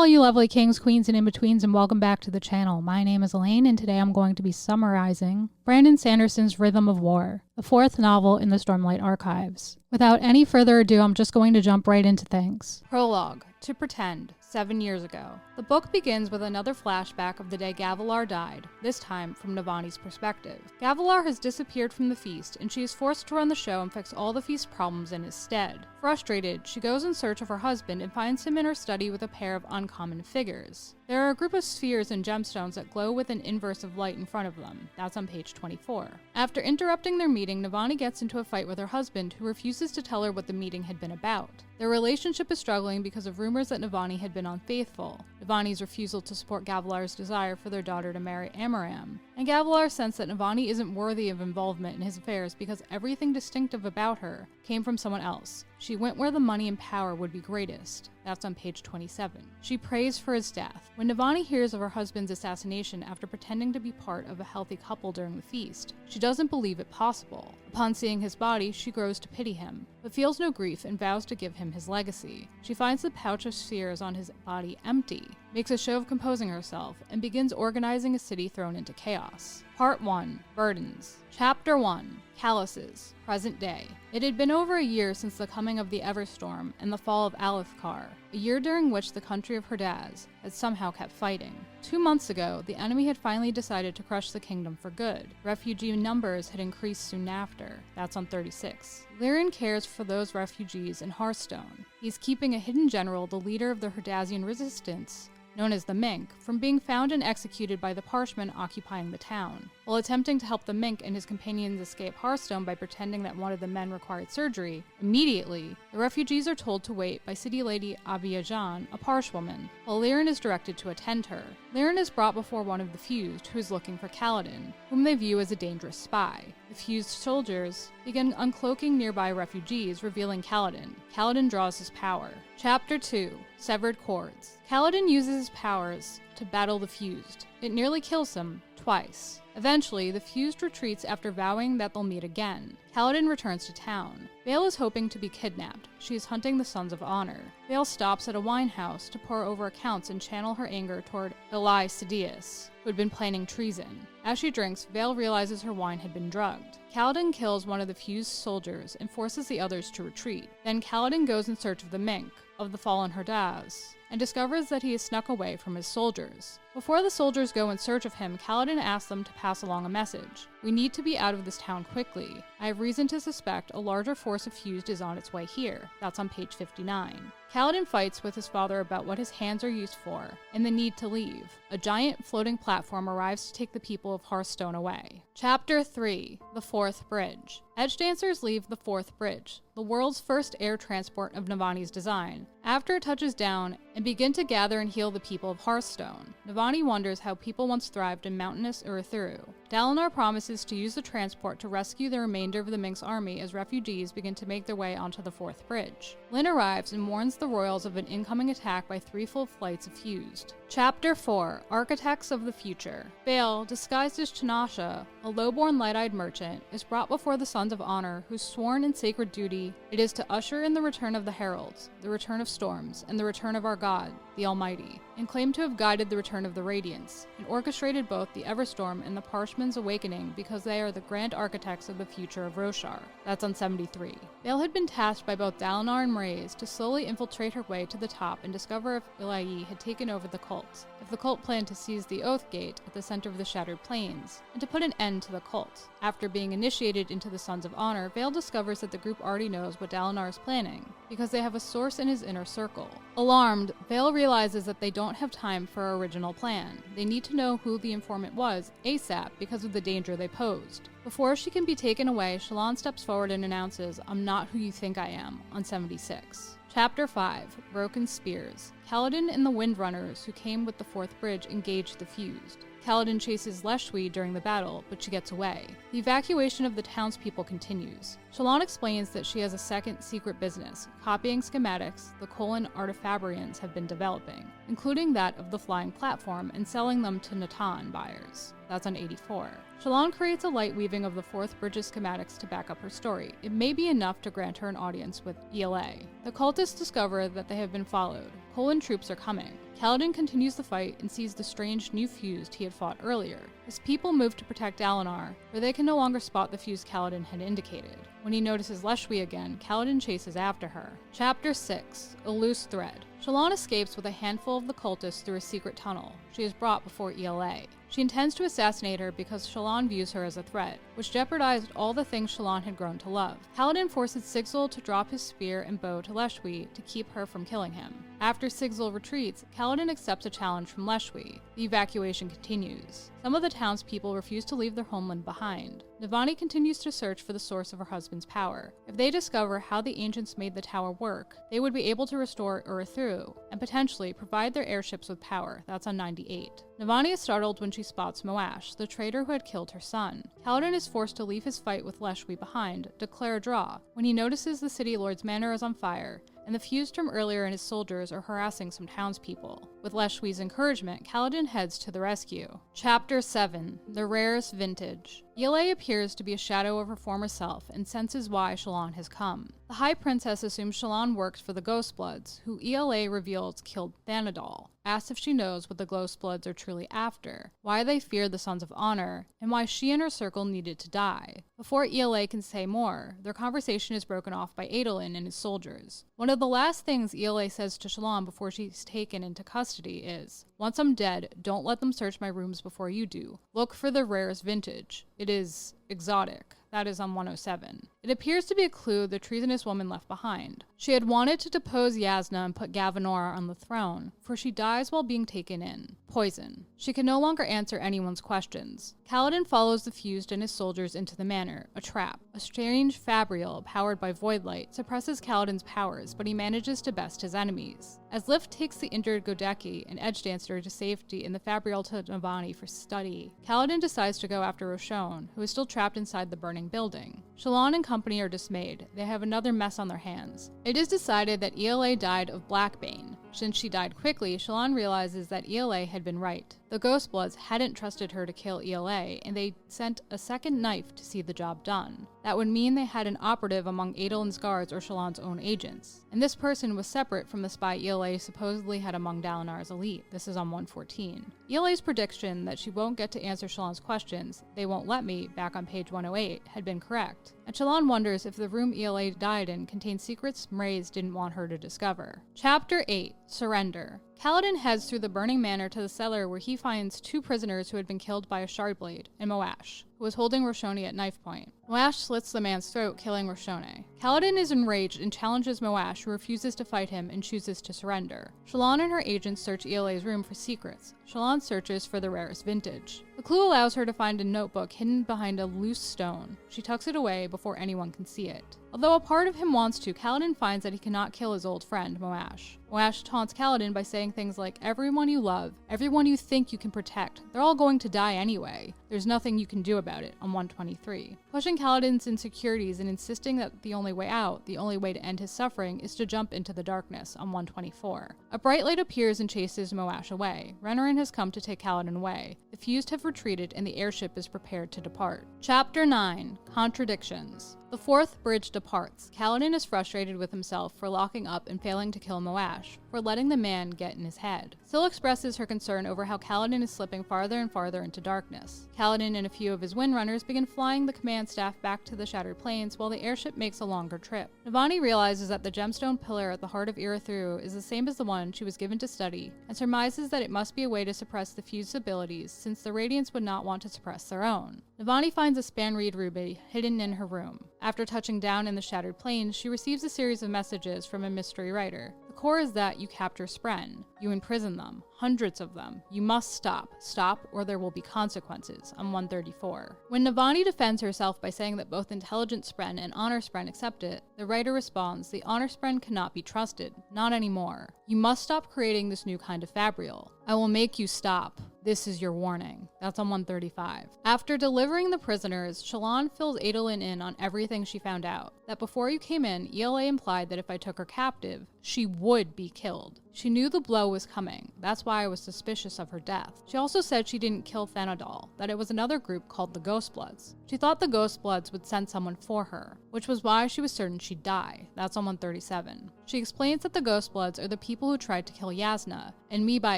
all you lovely kings, queens, and in-betweens, and welcome back to the channel. My name is Elaine, and today I'm going to be summarizing Brandon Sanderson's Rhythm of War, the fourth novel in the Stormlight Archives. Without any further ado, I'm just going to jump right into things. Prologue. To Pretend, 7 years ago. The book begins with another flashback of the day Gavilar died, this time from Navani's perspective. Gavilar has disappeared from the feast, and she is forced to run the show and fix all the feast's problems in his stead. Frustrated, she goes in search of her husband and finds him in her study with a pair of uncommon figures. There are a group of spheres and gemstones that glow with an inverse of light in front of them. That's on page 24. After interrupting their meeting, Navani gets into a fight with her husband, who refuses to tell her what the meeting had been about. Their relationship is struggling because of rumors that Navani had been unfaithful, Navani's refusal to support Gavilar's desire for their daughter to marry Amaram, and Gavilar's sense that Navani isn't worthy of involvement in his affairs because everything distinctive about her came from someone else. She went where the money and power would be greatest. That's on page 27. She prays for his death. When Navani hears of her husband's assassination after pretending to be part of a healthy couple during the feast, she doesn't believe it possible. Upon seeing his body, she grows to pity him, but feels no grief and vows to give him his legacy. She finds the pouch of spheres on his body empty, makes a show of composing herself, and begins organizing a city thrown into chaos. Part 1. Burdens. Chapter 1. Calluses. Present day. It had been over a year since the coming of the Everstorm and the fall of Alethkar, a year during which the country of Herdaz had somehow kept fighting. 2 months ago, the enemy had finally decided to crush the kingdom for good. Refugee numbers had increased soon after. That's on 36. Lyran cares for those refugees in Hearthstone. He's keeping a hidden general, the leader of the Herdazian resistance, known as the Mink, from being found and executed by the Parshmen occupying the town. While attempting to help the Mink and his companions escape Hearthstone by pretending that one of the men required surgery, immediately, the refugees are told to wait by City Lady Abiyajan, a Parshwoman, while Lyran is directed to attend her. Lyran is brought before one of the Fused, who is looking for Kaladin, whom they view as a dangerous spy. The Fused soldiers begin uncloaking nearby refugees, revealing Kaladin. Kaladin draws his power. Chapter 2. Severed Cords. Kaladin uses his powers to battle the Fused. It nearly kills him twice. Eventually, the Fused retreats after vowing that they'll meet again. Kaladin returns to town. Vale is hoping to be kidnapped. She is hunting the Sons of Honor. Vale stops at a wine house to pour over accounts and channel her anger toward Eli Sidious, who had been planning treason. As she drinks, Vale realizes her wine had been drugged. Kaladin kills one of the Fused soldiers and forces the others to retreat. Then Kaladin goes in search of the Mink, of the fallen Herdaz, and discovers that he has snuck away from his soldiers. Before the soldiers go in search of him, Kaladin asks them to pass along a message. We need to be out of this town quickly. I have reason to suspect a larger force of Fused is on its way here. That's on page 59. Kaladin fights with his father about what his hands are used for, and the need to leave. A giant floating platform arrives to take the people of Hearthstone away. Chapter 3. The Fourth Bridge. Edge Dancers leave the Fourth Bridge, the world's first air transport of Navani's design, after it touches down and begin to gather and heal the people of Hearthstone. Navani wonders how people once thrived in mountainous Urithiru. Dalinar promises to use the transport to rescue the remainder of the Mink's army as refugees begin to make their way onto the Fourth Bridge. Lyn arrives and warns the royals of an incoming attack by 3 full flights of Fused. Chapter 4. Architects of the Future. Vale, disguised as Chanasha, a low-born light-eyed merchant, is brought before the Sons of Honor, whose sworn and sacred duty it is to usher in the return of the heralds, the return of storms, and the return of our God, the Almighty, and claim to have guided the return of the Radiance, and orchestrated both the Everstorm and the Parshman's awakening because they are the grand architects of the future of Roshar. That's on 73. Vale had been tasked by both Dalinar and Mraize to slowly infiltrate her way to the top and discover if Ila'i had taken over the cult, if the cult planned to seize the Oath Gate at the center of the Shattered Plains, and to put an end to the cult. After being initiated into the Sons of Honor, Vale discovers that the group already knows what Dalinar is planning, because they have a source in his inner circle. Alarmed, Vale realizes that they don't have time for our original plan. They need to know who the informant was ASAP because of the danger they posed. Before she can be taken away, Shallan steps forward and announces, "I'm not who you think I am," on 76. Chapter 5. Broken Spears. Kaladin and the Windrunners who came with the Fourth Bridge engage the Fused. Kaladin chases Leshwi during the battle, but she gets away. The evacuation of the townspeople continues. Shallan explains that she has a second secret business, copying schematics the Kholin Artifabrians have been developing, including that of the flying platform, and selling them to Natan buyers. That's on 84. Shallan creates a light weaving of the Fourth Bridge's schematics to back up her story. It may be enough to grant her an audience with ELA. The cultists discover that they have been followed. Poland troops are coming. Kaladin continues the fight and sees the strange new fused he had fought earlier. His people move to protect Dalinar, where they can no longer spot the fuse Kaladin had indicated. When he notices Leshwi again, Kaladin chases after her. Chapter 6. A Loose Thread. Shallan escapes with a handful of the cultists through a secret tunnel. She is brought before Ela. She intends to assassinate her because Shallan views her as a threat, which jeopardized all the things Shallan had grown to love. Kaladin forces Sigzil to drop his spear and bow to Leshwi to keep her from killing him. After Sigzil retreats, Kaladin accepts a challenge from Leshwi. The evacuation continues. Some of the townspeople refuse to leave their homeland behind. Navani continues to search for the source of her husband's power. If they discover how the ancients made the tower work, they would be able to restore Uruthru and potentially provide their airships with power. That's on 98. Navani is startled when she spots Moash, the traitor who had killed her son. Kaladin is forced to leave his fight with Leshwi behind, declare a draw, when he notices the city lord's manor is on fire, and the fused from earlier and his soldiers are harassing some townspeople. With Leshwi's encouragement, Kaladin heads to the rescue. Chapter 7. The Rarest Vintage. Ela appears to be a shadow of her former self and senses why Shallan has come. The High Princess assumes Shallan works for the Ghostbloods, who Ela reveals killed Thanadal. Asks if she knows what the Ghostbloods are truly after, why they feared the Sons of Honor, and why she and her circle needed to die. Before Ela can say more, their conversation is broken off by Adolin and his soldiers. One of the last things Ela says to Shallan before she's taken into custody is, "Once I'm dead, don't let them search my rooms before you do. Look for the rarest vintage. It is exotic." That is on 107. It appears to be a clue the treasonous woman left behind. She had wanted to depose Yasna and put Gavinor on the throne, for she dies while being taken in. Poison. She can no longer answer anyone's questions. Kaladin follows the fused and his soldiers into the manor, a trap. A strange fabrial, powered by voidlight, suppresses Kaladin's powers, but he manages to best his enemies. As Lift takes the injured Godeki, an edge dancer, to safety in the fabrial to Navani for study, Kaladin decides to go after Roshone, who is still trapped inside the burning building. Shallan and company are dismayed. They have another mess on their hands. It is decided that Ela died of Blackbane. Since she died quickly, Shallan realizes that Ela had been right. The Ghostbloods hadn't trusted her to kill Ela, and they sent a second knife to see the job done. That would mean they had an operative among Adolin's guards or Shallan's own agents. And this person was separate from the spy Ela supposedly had among Dalinar's elite. This is on 114. Ela's prediction that she won't get to answer Shallan's questions, "They won't let me," back on page 108, had been correct. And Shallan wonders if the room Ela died in contained secrets Mraize didn't want her to discover. Chapter 8. Surrender. Kaladin heads through the burning manor to the cellar where he finds two prisoners who had been killed by a shardblade, and Moash, who was holding Roshone at knife point. Moash slits the man's throat, killing Roshone. Kaladin is enraged and challenges Moash, who refuses to fight him and chooses to surrender. Shallan and her agents search Ela's room for secrets. Shallan searches for the rarest vintage. The clue allows her to find a notebook hidden behind a loose stone. She tucks it away before anyone can see it. Although a part of him wants to, Kaladin finds that he cannot kill his old friend, Moash. Moash taunts Kaladin by saying things like, "Everyone you love, everyone you think you can protect, they're all going to die anyway. There's nothing you can do about it," on 123. Pushing Kaladin's insecurities and insisting that the only way out, the only way to end his suffering, is to jump into the darkness, on 124. A bright light appears and chases Moash away. Renarin has come to take Kaladin away. The fused have retreated and the airship is prepared to depart. Chapter 9. Contradictions. The fourth bridge departs. Kaladin is frustrated with himself for locking up and failing to kill Moash, for letting the man get in his head. Syl expresses her concern over how Kaladin is slipping farther and farther into darkness. Kaladin and a few of his windrunners begin flying the command staff back to the Shattered Plains while the airship makes a longer trip. Navani realizes that the gemstone pillar at the heart of Uruthru is the same as the one she was given to study, and surmises that it must be a way to suppress the fused abilities, since the Radiants would not want to suppress their own. Navani finds a Spanreed ruby hidden in her room. After touching down in the Shattered Plains, she receives a series of messages from a mystery writer. The core is that you capture Spren. You imprison them. Hundreds of them. You must stop. Stop, or there will be consequences, on 134. When Navani defends herself by saying that both Intelligent Spren and Honor Spren accept it, the writer responds, "The Honor Spren cannot be trusted. Not anymore. You must stop creating this new kind of fabrial. I will make you stop. This is your warning." That's on 135. After delivering the prisoners, Shallan fills Adolin in on everything she found out. That before you came in, Ela implied that if I took her captive, she would be killed. She knew the blow was coming. That's why I was suspicious of her death. She also said she didn't kill Thanadal, that it was another group called the Ghostbloods. She thought the Ghostbloods would send someone for her, which was why she was certain she'd die. That's on 137. She explains that the Ghostbloods are the people who tried to kill Yasna, and me by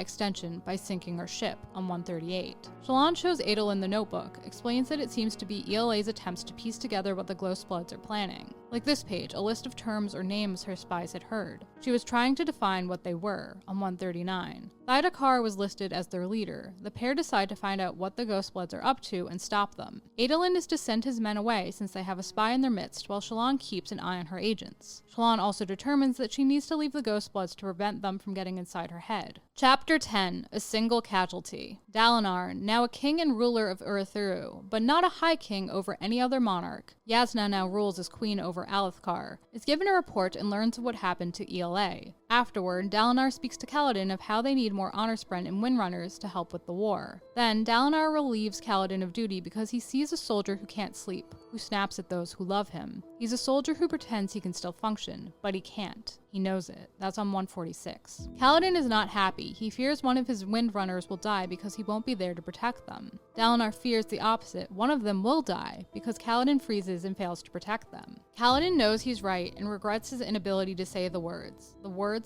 extension, by sinking her ship, on 138. Shallan shows Adolin the notebook, explains that it seems to be ELA's attempts to piece together what the Ghostbloods are planning. Like this page, a list of terms or names her spies had heard. She was trying to define what they were, on 139. Thydakar was listed as their leader. The pair decide to find out what the Ghostbloods are up to and stop them. Adolin is to send his men away since they have a spy in their midst, while Shallan keeps an eye on her agents. Shallan also determines that she needs to leave the Ghostbloods to prevent them from getting inside her head. Chapter 10, A Single Casualty. Dalinar, now a king and ruler of Urithiru, but not a high king over any other monarch. Yasna now rules as queen over Alethkar, is given a report and learns of what happened to ELA. Afterward, Dalinar speaks to Kaladin of how they need more Honorspren and Windrunners to help with the war. Then, Dalinar relieves Kaladin of duty because he sees a soldier who can't sleep, who snaps at those who love him. He's a soldier who pretends he can still function, but he can't. He knows it. That's on 146. Kaladin is not happy. He fears one of his Windrunners will die because he won't be there to protect them. Dalinar fears the opposite. One of them will die because Kaladin freezes and fails to protect them. Kaladin knows he's right and regrets his inability to say the words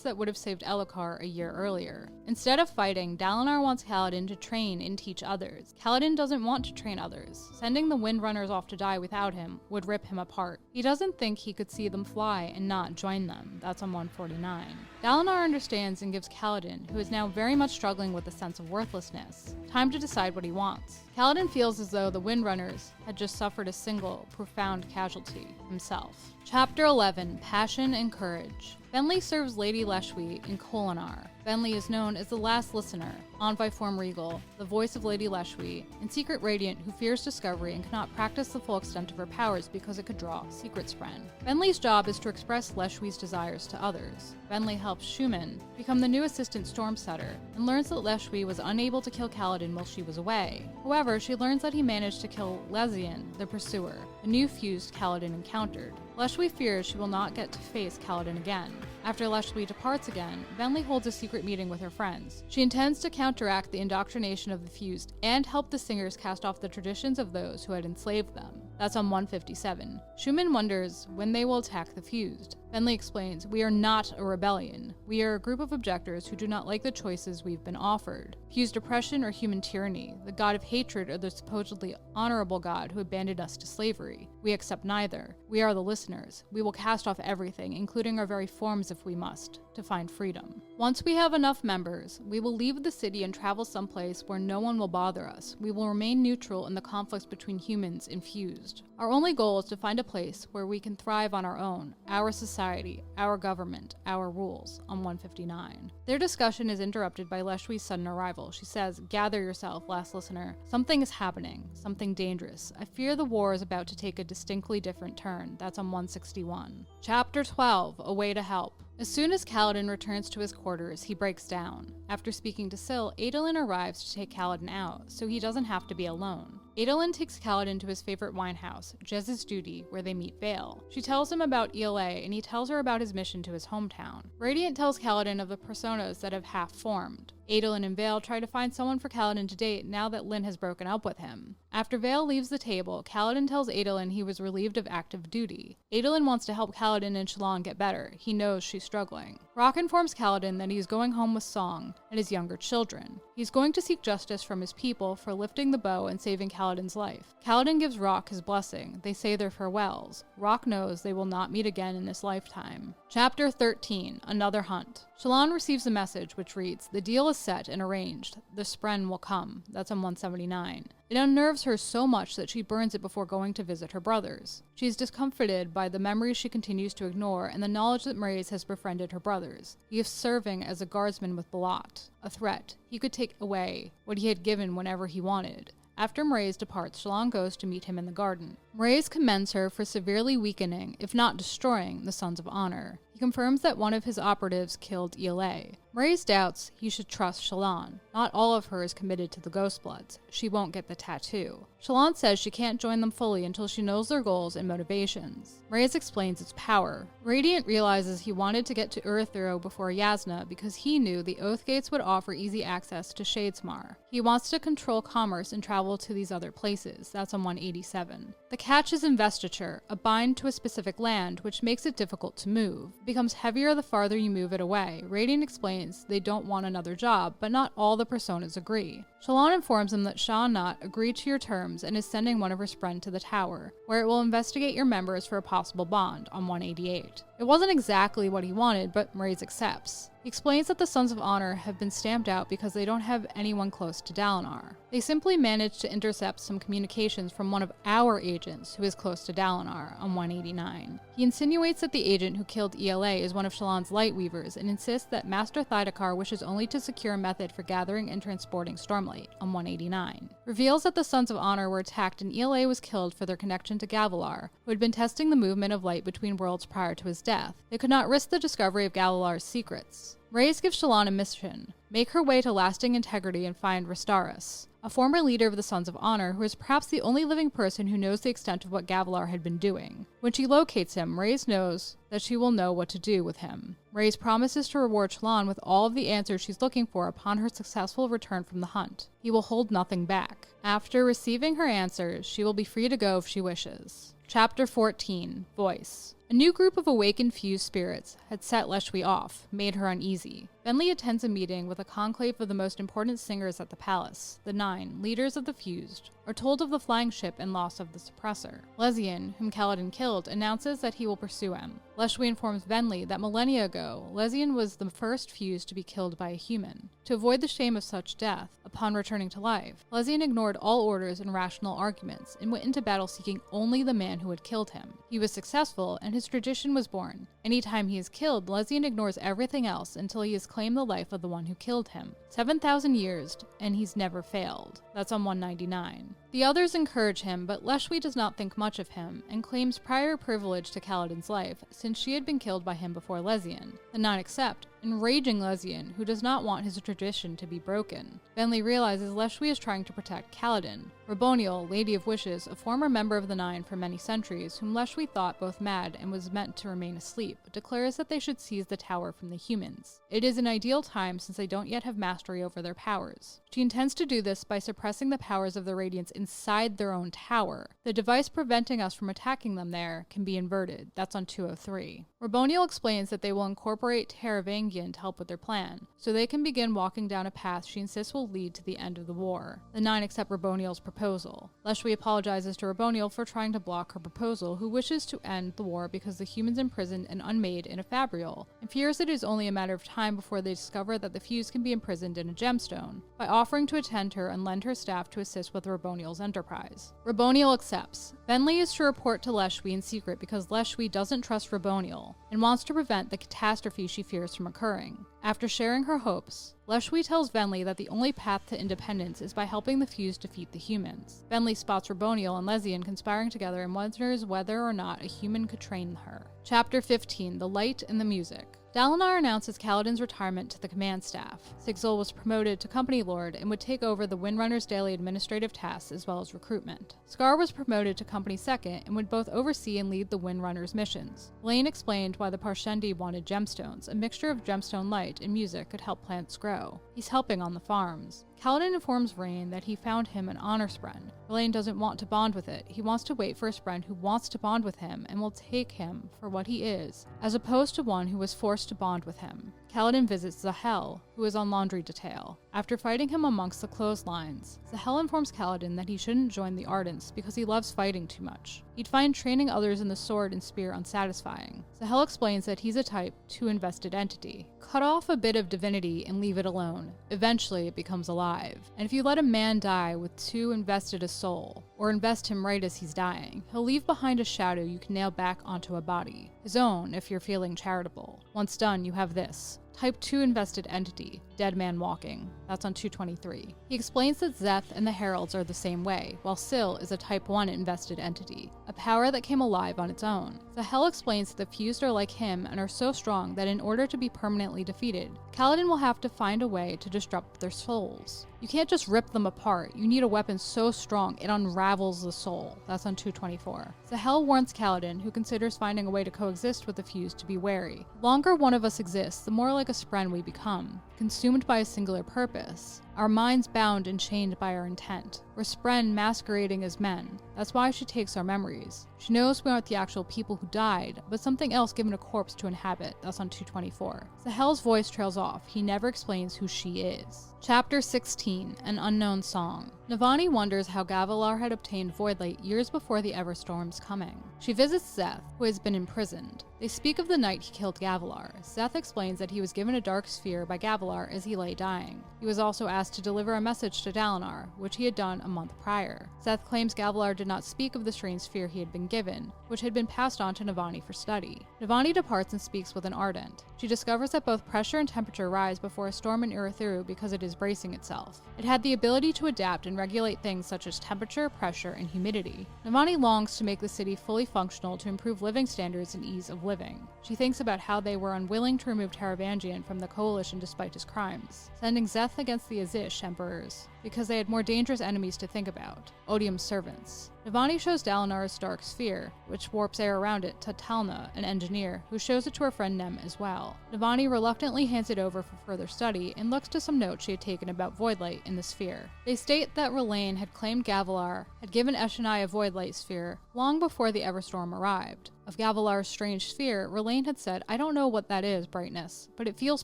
that would have saved Elhokar a year earlier. Instead of fighting, Dalinar wants Kaladin to train and teach others. Kaladin doesn't want to train others. Sending the Windrunners off to die without him would rip him apart. He doesn't think he could see them fly and not join them. That's on 149. Dalinar understands and gives Kaladin, who is now very much struggling with a sense of worthlessness, time to decide what he wants. Kaladin feels as though the Windrunners had just suffered a single, profound casualty himself. Chapter 11, Passion and Courage. Bentley serves Lady Leshwi in Kholinar. Bentley is known as the Last Listener, Envoy Form Regal, the voice of Lady Leshwi, and Secret Radiant who fears discovery and cannot practice the full extent of her powers because it could draw secret spren. Bentley's job is to express Leshwi's desires to others. Bentley helps Shuman become the new assistant Stormsetter and learns that Leshwi was unable to kill Kaladin while she was away. However, she learns that he managed to kill Lezian, the Pursuer, the new fused Kaladin encountered. Leshwi fears she will not get to face Kaladin again. After Leshwi departs again, Bentley holds a secret meeting with her friends. She intends to counteract the indoctrination of the fused and help the singers cast off the traditions of those who had enslaved them. That's on 157. Shuman wonders when they will attack the fused. Bentley explains, "We are not a rebellion. We are a group of objectors who do not like the choices we've been offered. Fused oppression or human tyranny, the god of hatred or the supposedly honorable god who abandoned us to slavery. We accept neither. We are the listeners. We will cast off everything, including our very forms if we must, to find freedom. Once we have enough members, we will leave the city and travel someplace where no one will bother us. We will remain neutral in the conflicts between humans and fused. Our only goal is to find a place where we can thrive on our own, our society, our government, our rules," on 159. Their discussion is interrupted by Leshwi's sudden arrival. She says, "Gather yourself, Last Listener. Something is happening, something dangerous. I fear the war is about to take a distinctly different turn." That's on 161. Chapter 12, A Way to Help. As soon as Kaladin returns to his quarters, he breaks down. After speaking to Syl, Adolin arrives to take Kaladin out, so he doesn't have to be alone. Adolin takes Kaladin to his favorite winehouse, Jez's Duty, where they meet Vale. She tells him about ELA, and he tells her about his mission to his hometown. Radiant tells Kaladin of the personas that have half-formed. Adolin and Vale try to find someone for Kaladin to date now that Lyn has broken up with him. After Vale leaves the table, Kaladin tells Adolin he was relieved of active duty. Adolin wants to help Kaladin and Shallan get better. He knows she's struggling. Rock informs Kaladin that he's going home with Song and his younger children. He's going to seek justice from his people for lifting the bow and saving Kaladin's life. Kaladin gives Rock his blessing. They say their farewells. Rock knows they will not meet again in this lifetime. Chapter 13, Another Hunt. Shallan receives a message which reads, "The deal is set and arranged. The spren will come." That's on 179. It unnerves her so much that she burns it before going to visit her brothers. She is discomforted by the memories she continues to ignore and the knowledge that Mraize has befriended her brothers. He is serving as a guardsman with Balat, a threat. He could take away what he had given whenever he wanted. After Mraize departs, Shallan goes to meet him in the garden. Mraize commends her for severely weakening, if not destroying, the Sons of Honor. He confirms that one of his operatives killed ELA. Mraize doubts he should trust Shallan. Not all of her is committed to the Ghostbloods. She won't get the tattoo. Shallan says she can't join them fully until she knows their goals and motivations. Mraize explains its power. Radiant realizes he wanted to get to Urithiru before Yasna because he knew the Oath Gates would offer easy access to Shadesmar. He wants to control commerce and travel to these other places. That's on 187. The catch is investiture, a bind to a specific land, which makes it difficult to move. It becomes heavier the farther you move it away. Radiant explains they don't want another job, but not all the personas agree. Shallan informs him that Sha Nat agreed to your terms and is sending one of her Spren to the tower, where it will investigate your members for a possible bond, on 188. It wasn't exactly what he wanted, but Mraize accepts. He explains that the Sons of Honor have been stamped out because they don't have anyone close to Dalinar. They simply managed to intercept some communications from one of our agents who is close to Dalinar, on 189. He insinuates that the agent who killed ELA is one of Shallan's Lightweavers and insists that Master Thydakar wishes only to secure a method for gathering and transporting Stormlight, on 189. Reveals that the Sons of Honor were attacked and ELA was killed for their connection to Gavilar, who had been testing the movement of light between worlds prior to his death. They could not risk the discovery of Gavilar's secrets. Mraize gives Shallan a mission: make her way to lasting integrity and find Restaurus, a former leader of the Sons of Honor who is perhaps the only living person who knows the extent of what Gavilar had been doing. When she locates him, Mraize knows that she will know what to do with him. Mraize promises to reward Shallan with all of the answers she's looking for upon her successful return from the hunt. He will hold nothing back. After receiving her answers, she will be free to go if she wishes. Chapter 14, Voice. A new group of awakened fused spirits had set Leshwi off, made her uneasy. Bentley attends a meeting with a conclave of the most important singers at the palace. The 9, leaders of the fused, are told of the flying ship and loss of the suppressor. Lezian, whom Kaladin killed, announces that he will pursue him. Leshwi informs Bentley that millennia ago, Lezian was the first fused to be killed by a human. To avoid the shame of such death, upon returning to life, Lezian ignored all orders and rational arguments and went into battle seeking only the man who had killed him. He was successful, and his tradition was born. Anytime he is killed, Lezian ignores everything else until he has claimed the life of the one who killed him. 7,000 years, and he's never failed. That's on 199. The others encourage him, but Leshwi does not think much of him, and claims prior privilege to Kaladin's life, since she had been killed by him before Lezian. The 9 accept, enraging Lezian, who does not want his tradition to be broken. Bentley realizes Leshwi is trying to protect Kaladin. Reboniel, Lady of Wishes, a former member of the 9 for many centuries, whom Leshwi thought both mad and was meant to remain asleep, declares that they should seize the tower from the humans. It is an ideal time since they don't yet have mastery over their powers. She intends to do this by suppressing the powers of the Radiants inside their own tower. The device preventing us from attacking them there can be inverted. That's on 203. Reboniel explains that they will incorporate Taravangian to help with their plan, so they can begin walking down a path she insists will lead to the end of the war. The 9 accept Reboniel's proposal. Leshwi apologizes to Reboniel for trying to block her proposal, who wishes to end the war because the humans imprisoned and unmade in a fabrial, and fears it is only a matter of time before they discover that the fuse can be imprisoned in a gemstone, by offering to attend her and lend her staff to assist with Reboniel's enterprise. Reboniel accepts. Bentley is to report to Leshwi in secret because Leshwi doesn't trust Reboniel and wants to prevent the catastrophe she fears from occurring. After sharing her hopes, Leshwi tells Bentley that the only path to independence is by helping the fuse defeat the humans. Bentley spots Reboniel and Lezian conspiring together and wonders whether or not a human could train her. Chapter 15, The Light and the Music. Dalinar announces Kaladin's retirement to the command staff. Sigzil was promoted to Company Lord and would take over the Windrunner's daily administrative tasks as well as recruitment. Scar was promoted to Company Second and would both oversee and lead the Windrunner's missions. Elaine explained why the Parshendi wanted gemstones. A mixture of gemstone light and music could help plants grow. He's helping on the farms. Kaladin informs Rain that he found him an honor spren. Elaine doesn't want to bond with it. He wants to wait for a spren who wants to bond with him and will take him for what he is, as opposed to one who was forced to bond with him. Kaladin visits Zahel, who is on laundry detail. After fighting him amongst the clotheslines, Zahel informs Kaladin that he shouldn't join the Ardents because he loves fighting too much. He'd find training others in the sword and spear unsatisfying. Zahel explains that he's a type 2 invested entity. Cut off a bit of divinity and leave it alone. Eventually it becomes alive. And if you let a man die with 2 invested a soul, or invest him right as he's dying, he'll leave behind a shadow you can nail back onto a body. His own, if you're feeling charitable. Once done, you have this. Type 2 invested entity, dead man walking. That's on 223. He explains that Zeth and the Heralds are the same way, while Syl is a Type 1 invested entity, a a power that came alive on its own. Sahel explains that the fused are like him and are so strong that in order to be permanently defeated, Kaladin will have to find a way to disrupt their souls. You can't just rip them apart, you need a weapon so strong it unravels the soul. That's on 224. Sahel warns Kaladin, who considers finding a way to coexist with the fused, to be wary. The longer one of us exists, the more like a spren we become, consumed by a singular purpose. Our minds bound and chained by our intent. We're spren masquerading as men. That's why she takes our memories. She knows we aren't the actual people who died, but something else given a corpse to inhabit. That's on 224. Sahel's voice trails off. He never explains who she is. Chapter 16, An Unknown Song. Navani wonders how Gavilar had obtained Voidlight years before the Everstorm's coming. She visits Szeth, who has been imprisoned. They speak of the night he killed Gavilar. Szeth explains that he was given a dark sphere by Gavilar as he lay dying. He was also asked to deliver a message to Dalinar, which he had done a month prior. Szeth claims Gavilar did not speak of the strange sphere he had been given, which had been passed on to Navani for study. Navani departs and speaks with an Ardent. She discovers that both pressure and temperature rise before a storm in Urithiru because it is bracing itself. It had the ability to adapt and regulate things such as temperature, pressure, and humidity. Navani longs to make the city fully functional to improve living standards and ease of living. She thinks about how they were unwilling to remove Taravangian from the coalition despite his crimes, sending Szeth against the Azish emperors, because they had more dangerous enemies to think about, Odium's servants. Navani shows Dalinar's dark sphere, which warps air around it, to Talna, an engineer, who shows it to her friend Nem as well. Navani reluctantly hands it over for further study and looks to some notes she had taken about Voidlight in the sphere. They state that Elaine had claimed Gavilar had given Eshonai a Voidlight sphere long before the Everstorm arrived. Of Gavilar's strange sphere, Elaine had said, "I don't know what that is, Brightness, but it feels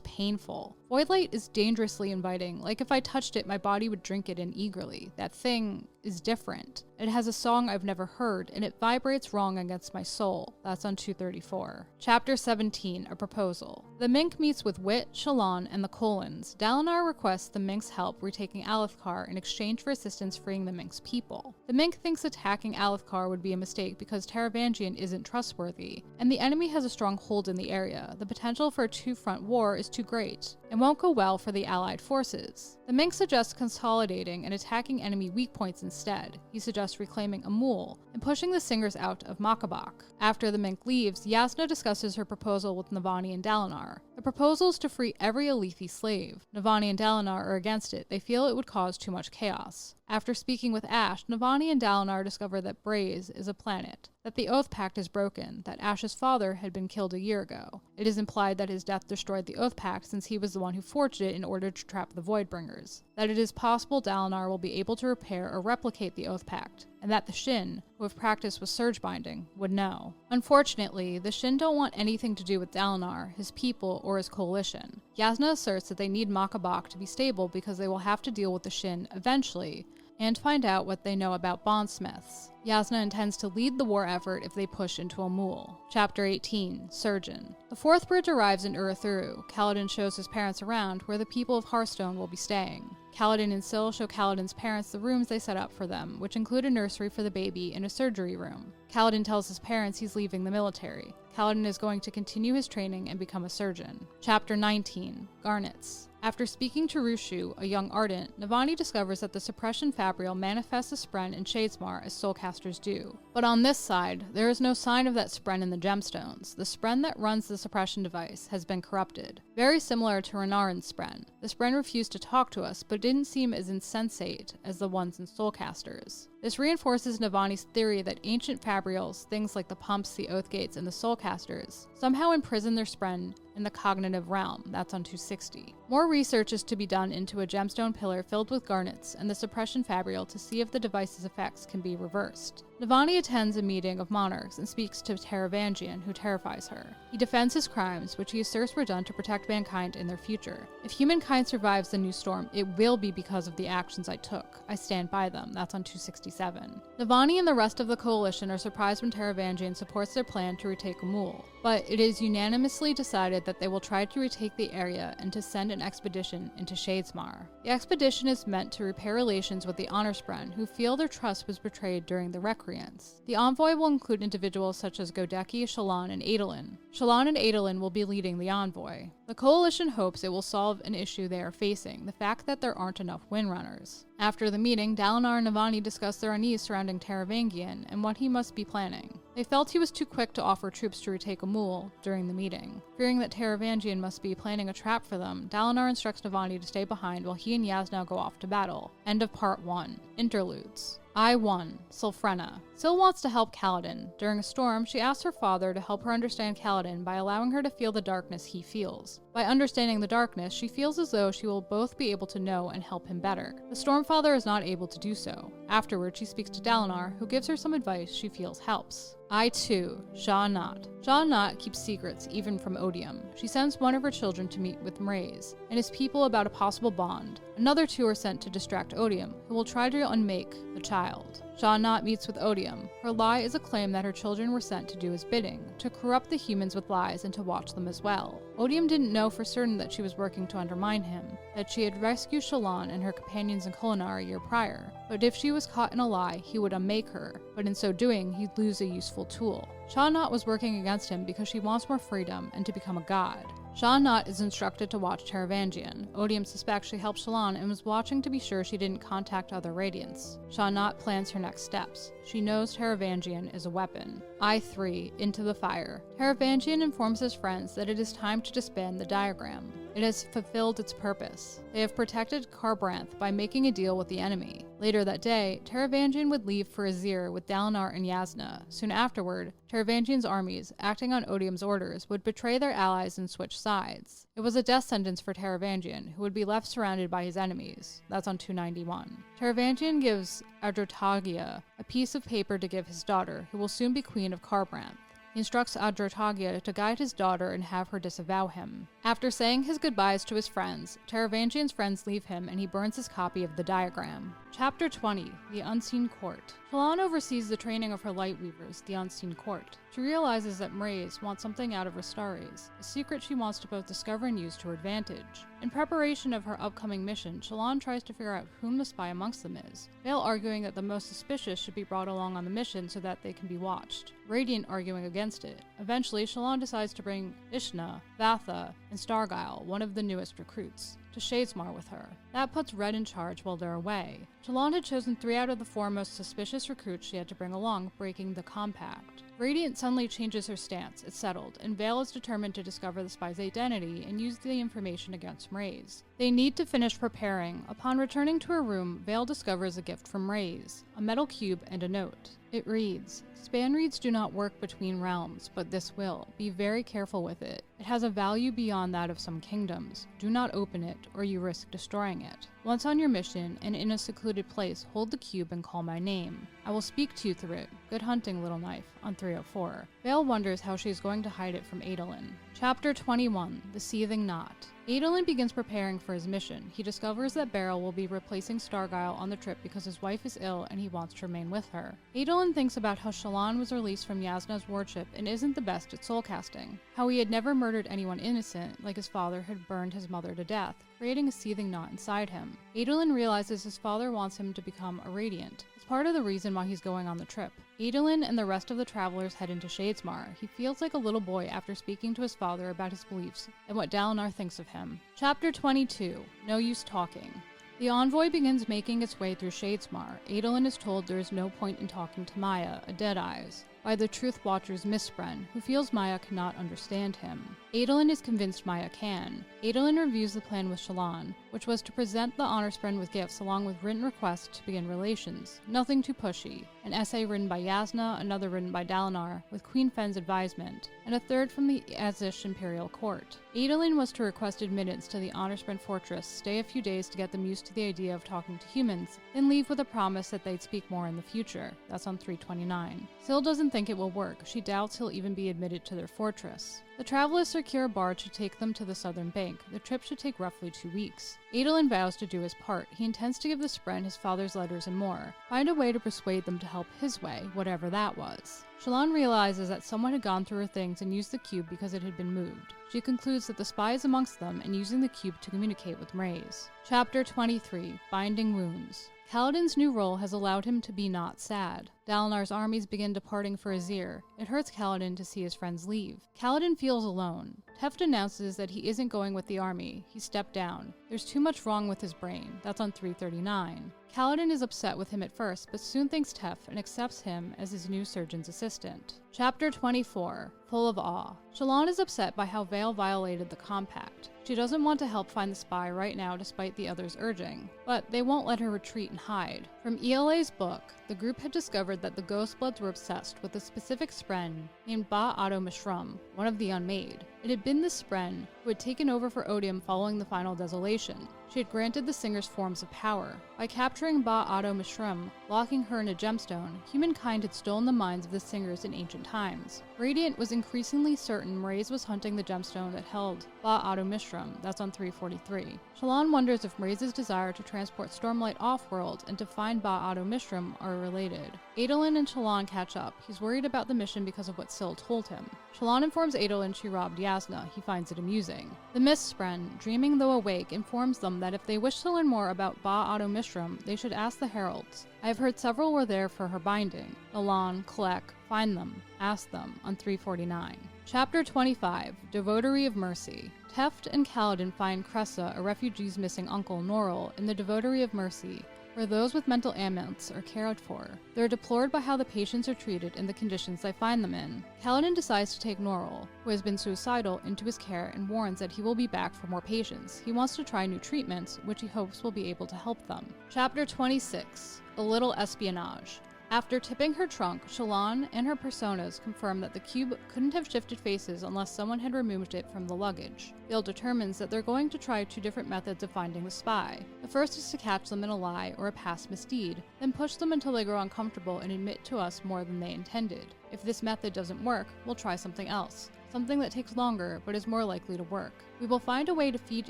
painful. Voidlight is dangerously inviting, like if I touched it, my body would drink it in eagerly. That thing is different. It has a song I've never heard, and it vibrates wrong against my soul." That's on 234. Chapter 17, A Proposal. The Mink meets with Wit, Shallan, and the Colons. Dalinar requests the Mink's help retaking Alethkar in exchange for assistance freeing the Mink's people. The Mink thinks attacking Alethkar would be a mistake because Taravangian isn't trustworthy, and the enemy has a strong hold in the area. The potential for a two-front war is too great, and won't go well for the allied forces. The Mink suggests consolidating and attacking enemy weak points instead. He suggests reclaiming Amul and pushing the Singers out of Makabak. After the Mink leaves, Yasna discusses her proposal with Navani and Dalinar. The proposal is to free every Alethi slave. Navani and Dalinar are against it. They feel it would cause too much chaos. After speaking with Ash, Navani and Dalinar discover that Braze is a planet, that the Oath Pact is broken, that Ash's father had been killed a year ago. It is implied that his death destroyed the Oath Pact since he was the one who forged it in order to trap the Voidbringers, that it is possible Dalinar will be able to repair or replicate the Oath Pact, and that the Shin, who have practiced with surge binding, would know. Unfortunately, the Shin don't want anything to do with Dalinar, his people, or his coalition. Yasna asserts that they need Makabak to be stable because they will have to deal with the Shin eventually, and find out what they know about bondsmiths. Yasna intends to lead the war effort if they push into Amul. Chapter 18, Surgeon. The fourth bridge arrives in Urithiru. Kaladin shows his parents around, where the people of Hearthstone will be staying. Kaladin and Syl show Kaladin's parents the rooms they set up for them, which include a nursery for the baby and a surgery room. Kaladin tells his parents he's leaving the military. Kaladin is going to continue his training and become a surgeon. Chapter 19, Garnets. After speaking to Rushu, a young Ardent, Navani discovers that the Suppression Fabrial manifests a Spren in Shadesmar as Soulcasters do. But on this side, there is no sign of that Spren in the gemstones. The Spren that runs the suppression device has been corrupted. Very similar to Renarin's Spren. The Spren refused to talk to us, but didn't seem as insensate as the ones in Soulcasters. This reinforces Navani's theory that ancient Fabrials, things like the Pumps, the Oathgates, and the Soulcasters, somehow imprison their Spren in the cognitive realm. That's on 260. More research is to be done into a gemstone pillar filled with garnets and the suppression fabrial to see if the device's effects can be reversed. Navani attends a meeting of monarchs and speaks to Taravangian, who terrifies her. He defends his crimes, which he asserts were done to protect mankind in their future. If humankind survives the new storm, it will be because of the actions I took. I stand by them. That's on 267. Navani and the rest of the coalition are surprised when Taravangian supports their plan to retake Amul, but it is unanimously decided that they will try to retake the area and to send an expedition into Shadesmar. The expedition is meant to repair relations with the Honor Spren, who feel their trust was betrayed during the Rec miscreants. The envoy will include individuals such as Godeki, Shallan, and Adolin. Shallan and Adolin will be leading the envoy. The coalition hopes it will solve an issue they are facing, the fact that there aren't enough Windrunners. After the meeting, Dalinar and Navani discuss their unease surrounding Taravangian and what he must be planning. They felt he was too quick to offer troops to retake Amul during the meeting. Fearing that Taravangian must be planning a trap for them, Dalinar instructs Navani to stay behind while he and Yasna go off to battle. End of Part 1. Interludes. I-1. Sylphrena. Syl wants to help Kaladin. During a storm, she asks her father to help her understand Kaladin by allowing her to feel the darkness he feels. By understanding the darkness, she feels as though she will both be able to know and help him better. The Stormfather is not able to do so. Afterward, she speaks to Dalinar, who gives her some advice she feels helps. I-2. Sha-Not. Sha-Not keeps secrets, even from Odium. She sends one of her children to meet with Mraize and his people about a possible bond. Another two are sent to distract Odium, who will try to unmake the child. Sha-Not meets with Odium. Her lie is a claim that her children were sent to do his bidding, to corrupt the humans with lies and to watch them as well. Odium didn't know for certain that she was working to undermine him, that she had rescued Shallan and her companions in Kholinar a year prior, but if she was caught in a lie, he would unmake her, but in so doing, he'd lose a useful tool. Sha-Not was working against him because she wants more freedom and to become a god. Sha-Not is instructed to watch Taravangian. Odium suspects she helped Shallan and was watching to be sure she didn't contact other Radiants. Sha-Not plans her next steps. She knows Taravangian is a weapon. I-3. Into the Fire. Taravangian informs his friends that it is time to disband the diagram. It has fulfilled its purpose. They have protected Kharbranth by making a deal with the enemy. Later that day, Taravangian would leave for Azir with Dalinar and Yasna. Soon afterward, Taravangian's armies, acting on Odium's orders, would betray their allies and switch sides. It was a death sentence for Taravangian, who would be left surrounded by his enemies. That's on 291. Taravangian gives Adrotagia a piece of paper to give his daughter, who will soon be queen of Kharbranth. He instructs Adrotagia to guide his daughter and have her disavow him. After saying his goodbyes to his friends, Taravangian's friends leave him and he burns his copy of the diagram. Chapter 20. The Unseen Court. Shallan oversees the training of her Lightweavers, the Unseen Court. She realizes that Mraize wants something out of Restares, a secret she wants to both discover and use to her advantage. In preparation of her upcoming mission, Shallan tries to figure out whom the spy amongst them is, Vale arguing that the most suspicious should be brought along on the mission so that they can be watched, Radiant arguing against it. Eventually, Shallan decides to bring Ishna, Vatha, and Stargyle, one of the newest recruits, to Shadesmar with her. That puts Red in charge while they're away. Shallan had chosen 3 out of the 4 most suspicious recruits she had to bring along, breaking the compact. Radiant suddenly changes her stance, it's settled, and Vale is determined to discover the spy's identity and use the information against Mraize. They need to finish preparing. Upon returning to her room, Vale discovers a gift from Mraize, a metal cube and a note. It reads, "Span reeds do not work between realms, but this will. Be very careful with it. It has a value beyond that of some kingdoms. Do not open it, or you risk destroying it. Once on your mission, and in a secluded place, hold the cube and call my name. I will speak to you through it. Good hunting, little knife," on 304. Vale wonders how she is going to hide it from Adolin. Chapter 21. The Seething Knot. Adolin begins preparing for his mission. He discovers that Beryl will be replacing Stargyle on the trip because his wife is ill and he wants to remain with her. Adolin thinks about how Shallan was released from Yasna's wardship and isn't the best at soulcasting, how he had never murdered anyone innocent, like his father had burned his mother to death, creating a seething knot inside him. Adolin realizes his father wants him to become a Radiant. It's part of the reason why he's going on the trip. Adolin and the rest of the travelers head into Shadesmar. He feels like a little boy after speaking to his father about his beliefs and what Dalinar thinks of him. Chapter 22. No Use Talking. The envoy begins making its way through Shadesmar. Adolin is told there is no point in talking to Maya, a Deadeyes, by the Truth Watcher's Mistbren, who feels Maya cannot understand him. Adolin is convinced Maya can. Adolin reviews the plan with Shallan, which was to present the Honor-Spren with gifts along with written requests to begin relations. Nothing too pushy. An essay written by Yasna, another written by Dalinar, with Queen Fen's advisement, and a third from the Azish Imperial Court. Adolin was to request admittance to the Honor-Spren fortress, stay a few days to get them used to the idea of talking to humans, then leave with a promise that they'd speak more in the future. That's on 329. Syl doesn't think it will work. She doubts he'll even be admitted to their fortress. The travelers secure a barge to take them to the southern bank. The trip should take roughly 2 weeks. Adolin vows to do his part. He intends to give the Spren his father's letters and more. Find a way to persuade them to help his way, whatever that was. Shallan realizes that someone had gone through her things and used the cube because it had been moved. She concludes that the spy is amongst them and using the cube to communicate with Mraize. Chapter 23. Binding Wounds. Kaladin's new role has allowed him to be not sad. Dalinar's armies begin departing for Azir. It hurts Kaladin to see his friends leave. Kaladin feels alone. Teft announces that he isn't going with the army. He stepped down. There's too much wrong with his brain. That's on 339. Kaladin is upset with him at first, but soon thanks Teft and accepts him as his new surgeon's assistant. Chapter 24. Full of awe. Shallan is upset by how Vale violated the compact. She doesn't want to help find the spy right now despite the others' urging, but they won't let her retreat and hide. From ELA's book, the group had discovered that the Ghostbloods were obsessed with a specific spren named Ba-Otto Mishrum, one of the Unmade. It had been this spren who had taken over for Odium following the final desolation. She had granted the singers forms of power. By capturing Ba-Otto Mishrum, locking her in a gemstone, humankind had stolen the minds of the singers in ancient times. Radiant was increasingly certain Mraize was hunting the gemstone that held Ba-Otto Mishrum. That's on 343. Shallan wonders if Mraize's desire to transport Stormlight off-world and to find Ba-Otto Mishrum are related. Adolin and Shallan catch up. He's worried about the mission because of what Syl told him. Shallan informs Adolin she robbed Yasna. He finds it amusing. The Mist Spren, dreaming though awake, informs them that if they wish to learn more about Ba-Otto Mishrum, they should ask the Heralds. I have heard several were there for her binding. Elan, Kolek, find them. Ask them, on 349. Chapter 25. Devotary of Mercy. Teft and Kaladin find Cressa, a refugee's missing uncle, Norrell, in the Devotary of Mercy, where those with mental ailments are cared for. They're deplored by how the patients are treated and the conditions they find them in. Kaladin decides to take Norrell, who has been suicidal, into his care and warns that he will be back for more patients. He wants to try new treatments, which he hopes will be able to help them. Chapter 26. A Little Espionage. After tipping her trunk, Shallan and her personas confirm that the cube couldn't have shifted faces unless someone had removed it from the luggage. Vale determines that they're going to try 2 different methods of finding the spy. The first is to catch them in a lie or a past misdeed, then push them until they grow uncomfortable and admit to us more than they intended. If this method doesn't work, we'll try something else. Something that takes longer, but is more likely to work. We will find a way to feed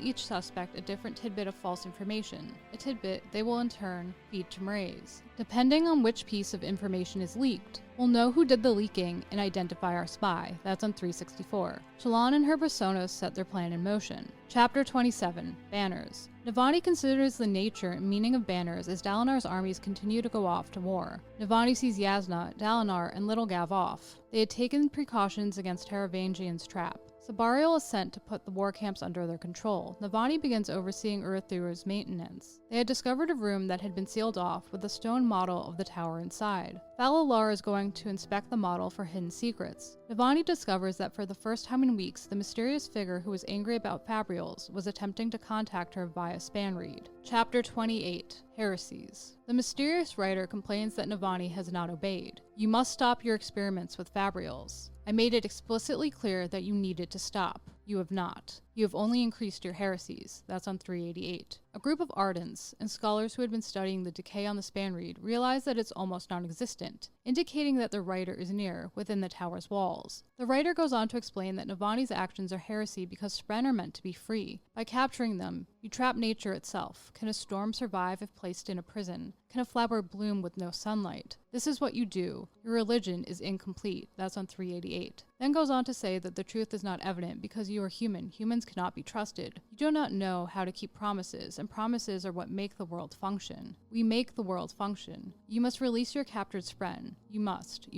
each suspect a different tidbit of false information, a tidbit they will in turn feed to Mraize. Depending on which piece of information is leaked, we'll know who did the leaking and identify our spy. That's on 364. Shallan and her personas set their plan in motion. Chapter 27. Banners. Navani considers the nature and meaning of banners as Dalinar's armies continue to go off to war. Navani sees Yasna, Dalinar, and Little Gav off. They had taken precautions against Taravangian's trap. Sabarial is sent to put the war camps under their control. Navani begins overseeing Urithuru's maintenance. They had discovered a room that had been sealed off with a stone model of the tower inside. Thalalar is going to inspect the model for hidden secrets. Navani discovers that for the first time in weeks, the mysterious figure who was angry about Fabrials was attempting to contact her via Spanreed. Chapter 28. Heresies. The mysterious writer complains that Navani has not obeyed. You must stop your experiments with Fabrials. I made it explicitly clear that you needed to stop. You have not. You have only increased your heresies. That's on 388. A group of Ardents and scholars who had been studying the decay on the Spanreed realize that it's almost non-existent, indicating that the writer is near, within the tower's walls. The writer goes on to explain that Navani's actions are heresy because Spren are meant to be free. By capturing them, you trap nature itself. Can a storm survive if placed in a prison? Can a flower bloom with no sunlight? This is what you do. Your religion is incomplete. That's on 388. Then goes on to say that the truth is not evident because you are human. Humans cannot be trusted. You do not know how to keep promises, and promises are what make the world function. We make the world function. You must release your captured Spren. You must,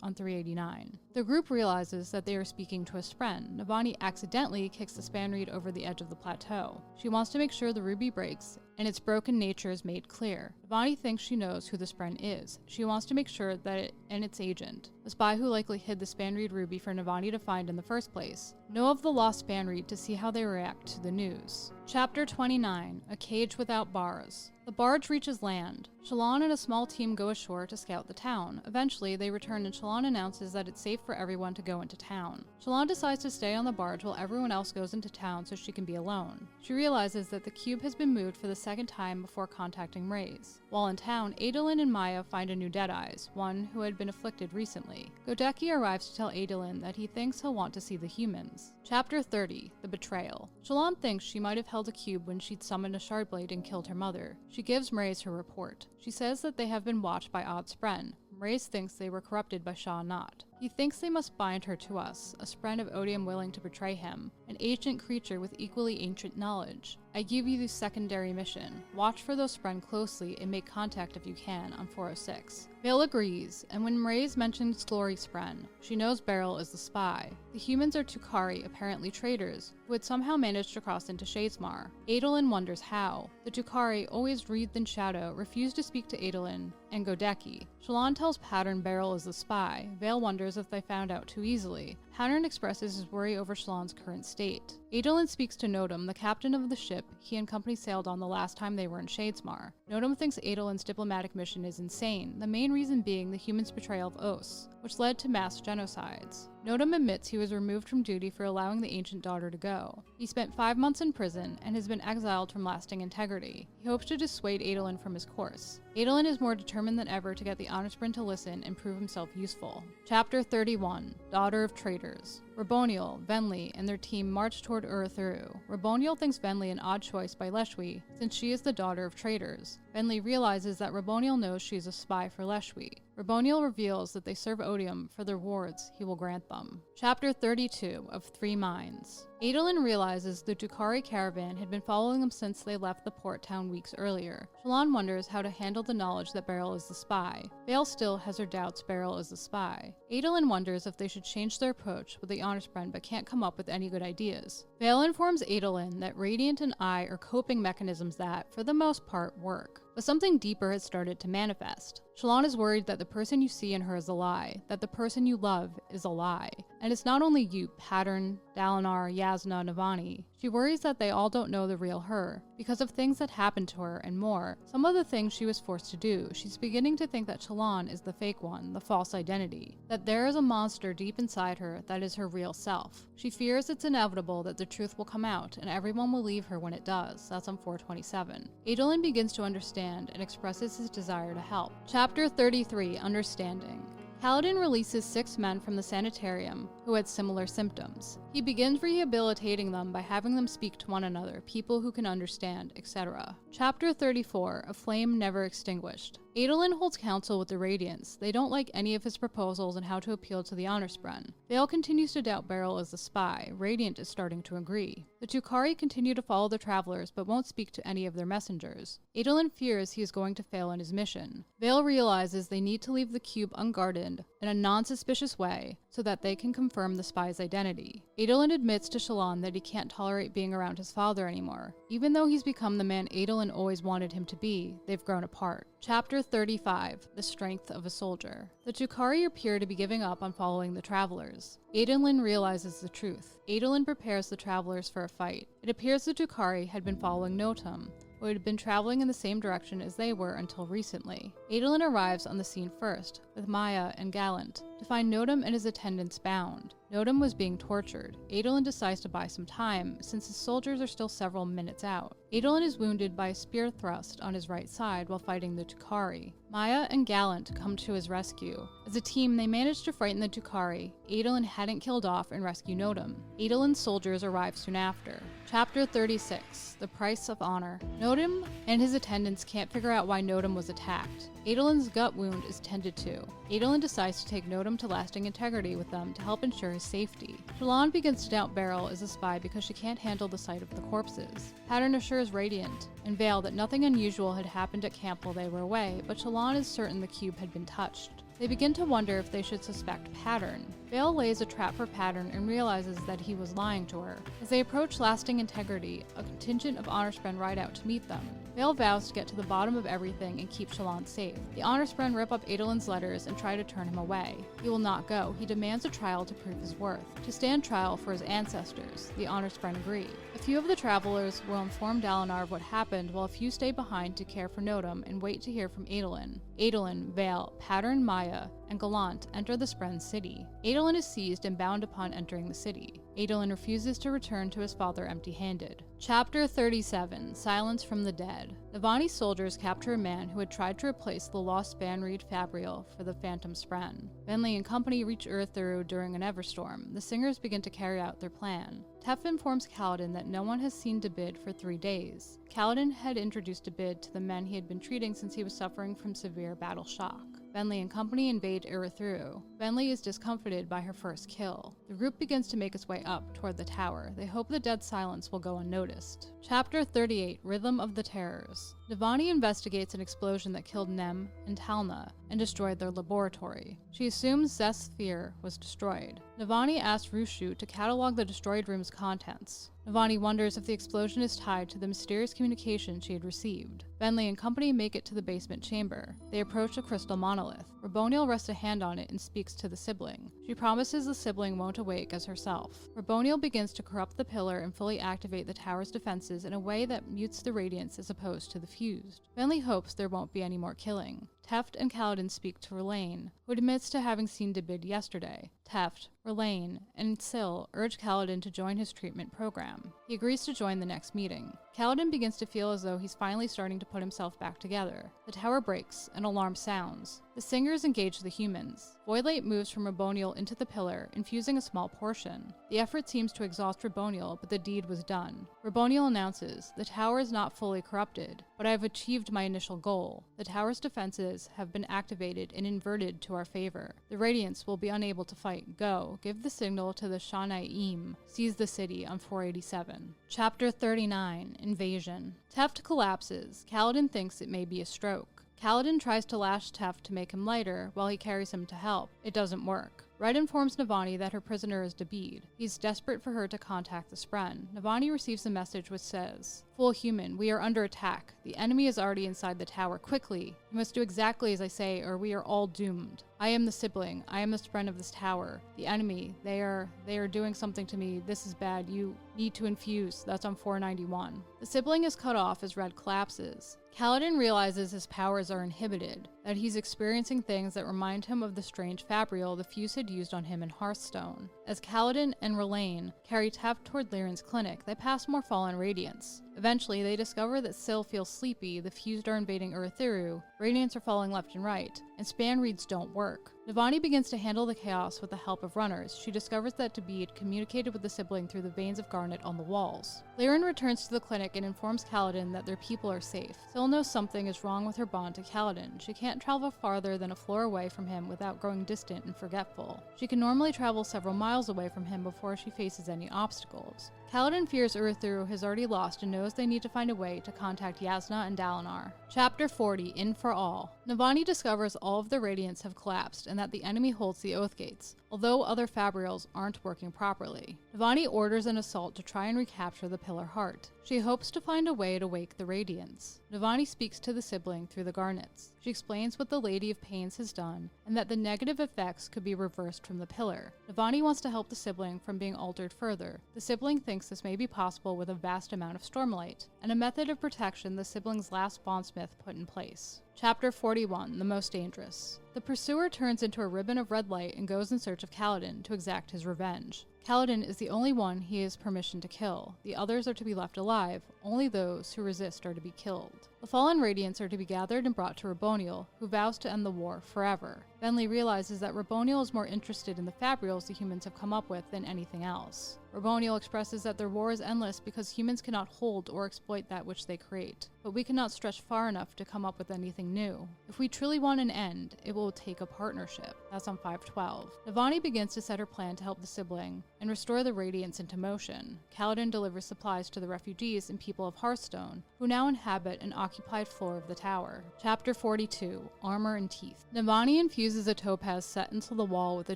on 389. The group realizes that they are speaking to a Spren. Navani accidentally kicks the Spanreed over the edge of the plateau. She wants to make sure the ruby breaks, and its broken nature is made clear. Navani thinks she knows who the Spren is. She wants to make sure that it and its agent, the spy who likely hid the Spanreed ruby for Navani to find in the first place, know of the lost Spanreed to see how they react to the news. Chapter 29. A Cage Without Bars. The barge reaches land. Shallan and a small team go ashore to scout the town. Eventually, they return and Shallan announces that it's safe for everyone to go into town. Shallan decides to stay on the barge while everyone else goes into town so she can be alone. She realizes that the cube has been moved for the second time before contacting Mraize. While in town, Adolin and Maya find a new Deadeyes, one who had been afflicted recently. Godeki arrives to tell Adolin that he thinks he'll want to see the humans. Chapter 30. The Betrayal. Shallan thinks she might have held a cube when she'd summoned a Shardblade and killed her mother. She gives Mraize her report. She says that they have been watched by Odd Spren. Mraize thinks they were corrupted by Sha Nat. He thinks they must bind her to us, a spren of odium willing to betray him, an ancient creature with equally ancient knowledge. I give you the secondary mission. Watch for those spren closely and make contact if you can on 406. Vale agrees, and when Mraize mentions Glory Spren, she knows Beryl is the spy. The humans are Tukari, apparently traitors, who had somehow managed to cross into Shadesmar. Adolin wonders how. The Tukari, always wreathed in shadow, refuse to speak to Adolin and Godeki. Shallan tells Pattern Beryl is the spy. Vale wonders if they found out too easily. Pattern expresses his worry over Shallan's current state. Adolin speaks to Nodum, the captain of the ship he and company sailed on the last time they were in Shadesmar. Nodum thinks Adolin's diplomatic mission is insane, the main reason being the humans' betrayal of Os, which led to mass genocides. Nodum admits he was removed from duty for allowing the ancient daughter to go. He spent 5 months in prison and has been exiled from lasting integrity. He hopes to dissuade Adolin from his course. Adolin is more determined than ever to get the Honorspren to listen and prove himself useful. Chapter 31, Daughter of Traitors. Raboniel, Venli, and their team march toward Ur-Thuru. Raboniel thinks Venli an odd choice by Leshwi, since she is the daughter of traitors. Venli realizes that Raboniel knows she is a spy for Leshwi. Raboniel reveals that they serve odium for the rewards he will grant them. Chapter 32 of 3 Minds. Adolin realizes the Tukari caravan had been following them since they left the port town weeks earlier. Shallan wonders how to handle the knowledge that Beryl is the spy. Vale still has her doubts Beryl is the spy. Adolin wonders if they should change their approach with the Honorspren but can't come up with any good ideas. Vale informs Adolin that Radiant and I are coping mechanisms that, for the most part, work. But something deeper has started to manifest. Shallan is worried that the person you see in her is a lie, that the person you love is a lie. And it's not only you, Pattern, Dalinar, Yasna, Navani. She worries that they all don't know the real her, because of things that happened to her and more. Some of the things she was forced to do, she's beginning to think that Shallan is the fake one, the false identity. That there is a monster deep inside her that is her real self. She fears it's inevitable that the truth will come out, and everyone will leave her when it does. That's on 427. Adolin begins to understand and expresses his desire to help. Chapter 33, Understanding. Kaladin releases 6 men from the sanitarium who had similar symptoms. He begins rehabilitating them by having them speak to one another, people who can understand, etc. Chapter 34, A Flame Never Extinguished. Adolin holds counsel with the Radiants. They don't like any of his proposals on how to appeal to the Honorspren. Vale continues to doubt Beryl is the spy. Radiant is starting to agree. The Tukari continue to follow the travelers but won't speak to any of their messengers. Adolin fears he is going to fail in his mission. Vale realizes they need to leave the cube unguarded in a non-suspicious way so that they can confirm the spy's identity. Adolin admits to Shallan that he can't tolerate being around his father anymore. Even though he's become the man Adolin always wanted him to be, they've grown apart. Chapter 35, The Strength of a Soldier. The Tukari appear to be giving up on following the travelers. Adolin realizes the truth. Adolin prepares the travelers for a fight. It appears the Tukari had been following Notum, who had been traveling in the same direction as they were until recently. Adolin arrives on the scene first, with Maya and Gallant, to find Notum and his attendants bound. Notum was being tortured. Adolin decides to buy some time, since his soldiers are still several minutes out. Adolin is wounded by a spear thrust on his right side while fighting the Tukari. Maya and Gallant come to his rescue. As a team, they manage to frighten the Tukari Adolin hadn't killed off and rescue Notum. Adolin's soldiers arrive soon after. Chapter 36, The Price of Honor. Notum and his attendants can't figure out why Notum was attacked. Adolin's gut wound is tended to. Adolin decides to take Notum to lasting integrity with them to help ensure his safety. Shallan begins to doubt Beryl is a spy because she can't handle the sight of the corpses. Pattern assures Radiant and Vale that nothing unusual had happened at camp while they were away, but Shallan is certain the cube had been touched. They begin to wonder if they should suspect Pattern. Vale lays a trap for Pattern and realizes that he was lying to her. As they approach lasting integrity, a contingent of Honorspren ride out to meet them. Vale vows to get to the bottom of everything and keep Shallan safe. The Honorspren rip up Adolin's letters and try to turn him away. He will not go. He demands a trial to prove his worth. To stand trial for his ancestors, the Honorspren agree. A few of the travelers will inform Dalinar of what happened, while a few stay behind to care for Notum and wait to hear from Adolin. Adolin, Vale, Pattern, Maya, and Gallant enter the Spren city. Adolin is seized and bound upon entering the city. Adolin refuses to return to his father empty-handed. Chapter 37, Silence from the Dead. Navani soldiers capture a man who had tried to replace the lost Banreed Fabrial for the Phantom Spren. Venli and company reach Ur-Thuru during an Everstorm. The singers begin to carry out their plan. Tef informs Kaladin that no one has seen Debid for 3 days. Kaladin had introduced Debid to the men he had been treating since he was suffering from severe battle shock. Bentley and company invade Urithiru. Bentley is discomfited by her first kill. The group begins to make its way up toward the tower. They hope the dead silence will go unnoticed. Chapter 38, Rhythm of the Terrors. Navani investigates an explosion that killed Nem and Talna and destroyed their laboratory. She assumes Zeth's sphere was destroyed. Navani asks Rushu to catalog the destroyed room's contents. Navani wonders if the explosion is tied to the mysterious communication she had received. Bentley and company make it to the basement chamber. They approach a crystal monolith. Raboniel rests a hand on it and speaks to the sibling. She promises the sibling won't awake as herself. Raboniel begins to corrupt the pillar and fully activate the tower's defenses in a way that mutes the radiance as opposed to the fused. Bentley hopes there won't be any more killing. Teft and Kaladin speak to Elaine, who admits to having seen Debid yesterday. Teft, Elaine, and Syl urge Kaladin to join his treatment program. He agrees to join the next meeting. Kaladin begins to feel as though he's finally starting to put himself back together. The tower breaks, an alarm sounds. The singers engage the humans. Voidlight moves from Raboniel into the pillar, infusing a small portion. The effort seems to exhaust Raboniel, but the deed was done. Raboniel announces, "The tower is not fully corrupted, but I have achieved my initial goal. The tower's defenses have been activated and inverted to our favor. The Radiants will be unable to fight. Go, give the signal to the Shanaim. Seize the city on 487. Chapter 39, Invasion. Teft collapses. Kaladin thinks it may be a stroke. Kaladin tries to lash Teft to make him lighter while he carries him to help. It doesn't work. Red informs Navani that her prisoner is Debid. He's desperate for her to contact the Spren. Navani receives a message which says, "Full human, we are under attack. The enemy is already inside the tower. Quickly! You must do exactly as I say or we are all doomed. I am the sibling. I am the Spren of this tower. The enemy, they are doing something to me. This is bad. You need to infuse." That's on 491. The sibling is cut off as Red collapses. Kaladin realizes his powers are inhibited, that he's experiencing things that remind him of the strange fabrial the Fuse had used on him in Hearthstone. As Kaladin and Elaine carry Teft toward Lyran's clinic, they pass more fallen radiants. Eventually, they discover that Syl feels sleepy, the Fused are invading Urithiru, radiants are falling left and right, and span reads don't work. Navani begins to handle the chaos with the help of runners. She discovers that Debid communicated with the sibling through the veins of garnet on the walls. Lyran returns to the clinic and informs Kaladin that their people are safe. Syl knows something is wrong with her bond to Kaladin. She can't travel farther than a floor away from him without growing distant and forgetful. She can normally travel several miles away from him before she faces any obstacles. Kaladin fears Urithiru has already lost and knows they need to find a way to contact Yasna and Dalinar. Chapter 40, In for All. Navani discovers all of the Radiants have collapsed and that the enemy holds the Oath Gates, although other fabrials aren't working properly. Navani orders an assault to try and recapture the Pillar Heart. She hopes to find a way to wake the Radiants. Navani speaks to the sibling through the garnets. She explains what the Lady of Pains has done and that the negative effects could be reversed from the pillar. Navani wants to help the sibling from being altered further. The sibling thinks this may be possible with a vast amount of Stormlight, and a method of protection the sibling's last bondsmith put in place. Chapter 41, The Most Dangerous. The pursuer turns into a ribbon of red light and goes in search of Kaladin to exact his revenge. Kaladin is the only one he has permission to kill. The others are to be left alive. Only those who resist are to be killed. The fallen Radiants are to be gathered and brought to Raboniel, who vows to end the war forever. Bentley realizes that Raboniel is more interested in the fabrials the humans have come up with than anything else. Raboniel expresses that their war is endless because humans cannot hold or exploit that which they create, but we cannot stretch far enough to come up with anything new. If we truly want an end, it will take a partnership. That's on 512. Navani begins to set her plan to help the sibling and restore the Radiants into motion. Kaladin delivers supplies to the refugees and people of Hearthstone, who now inhabit an occupied floor of the tower. Chapter 42, Armor and Teeth. Navani infuses a topaz set into the wall with a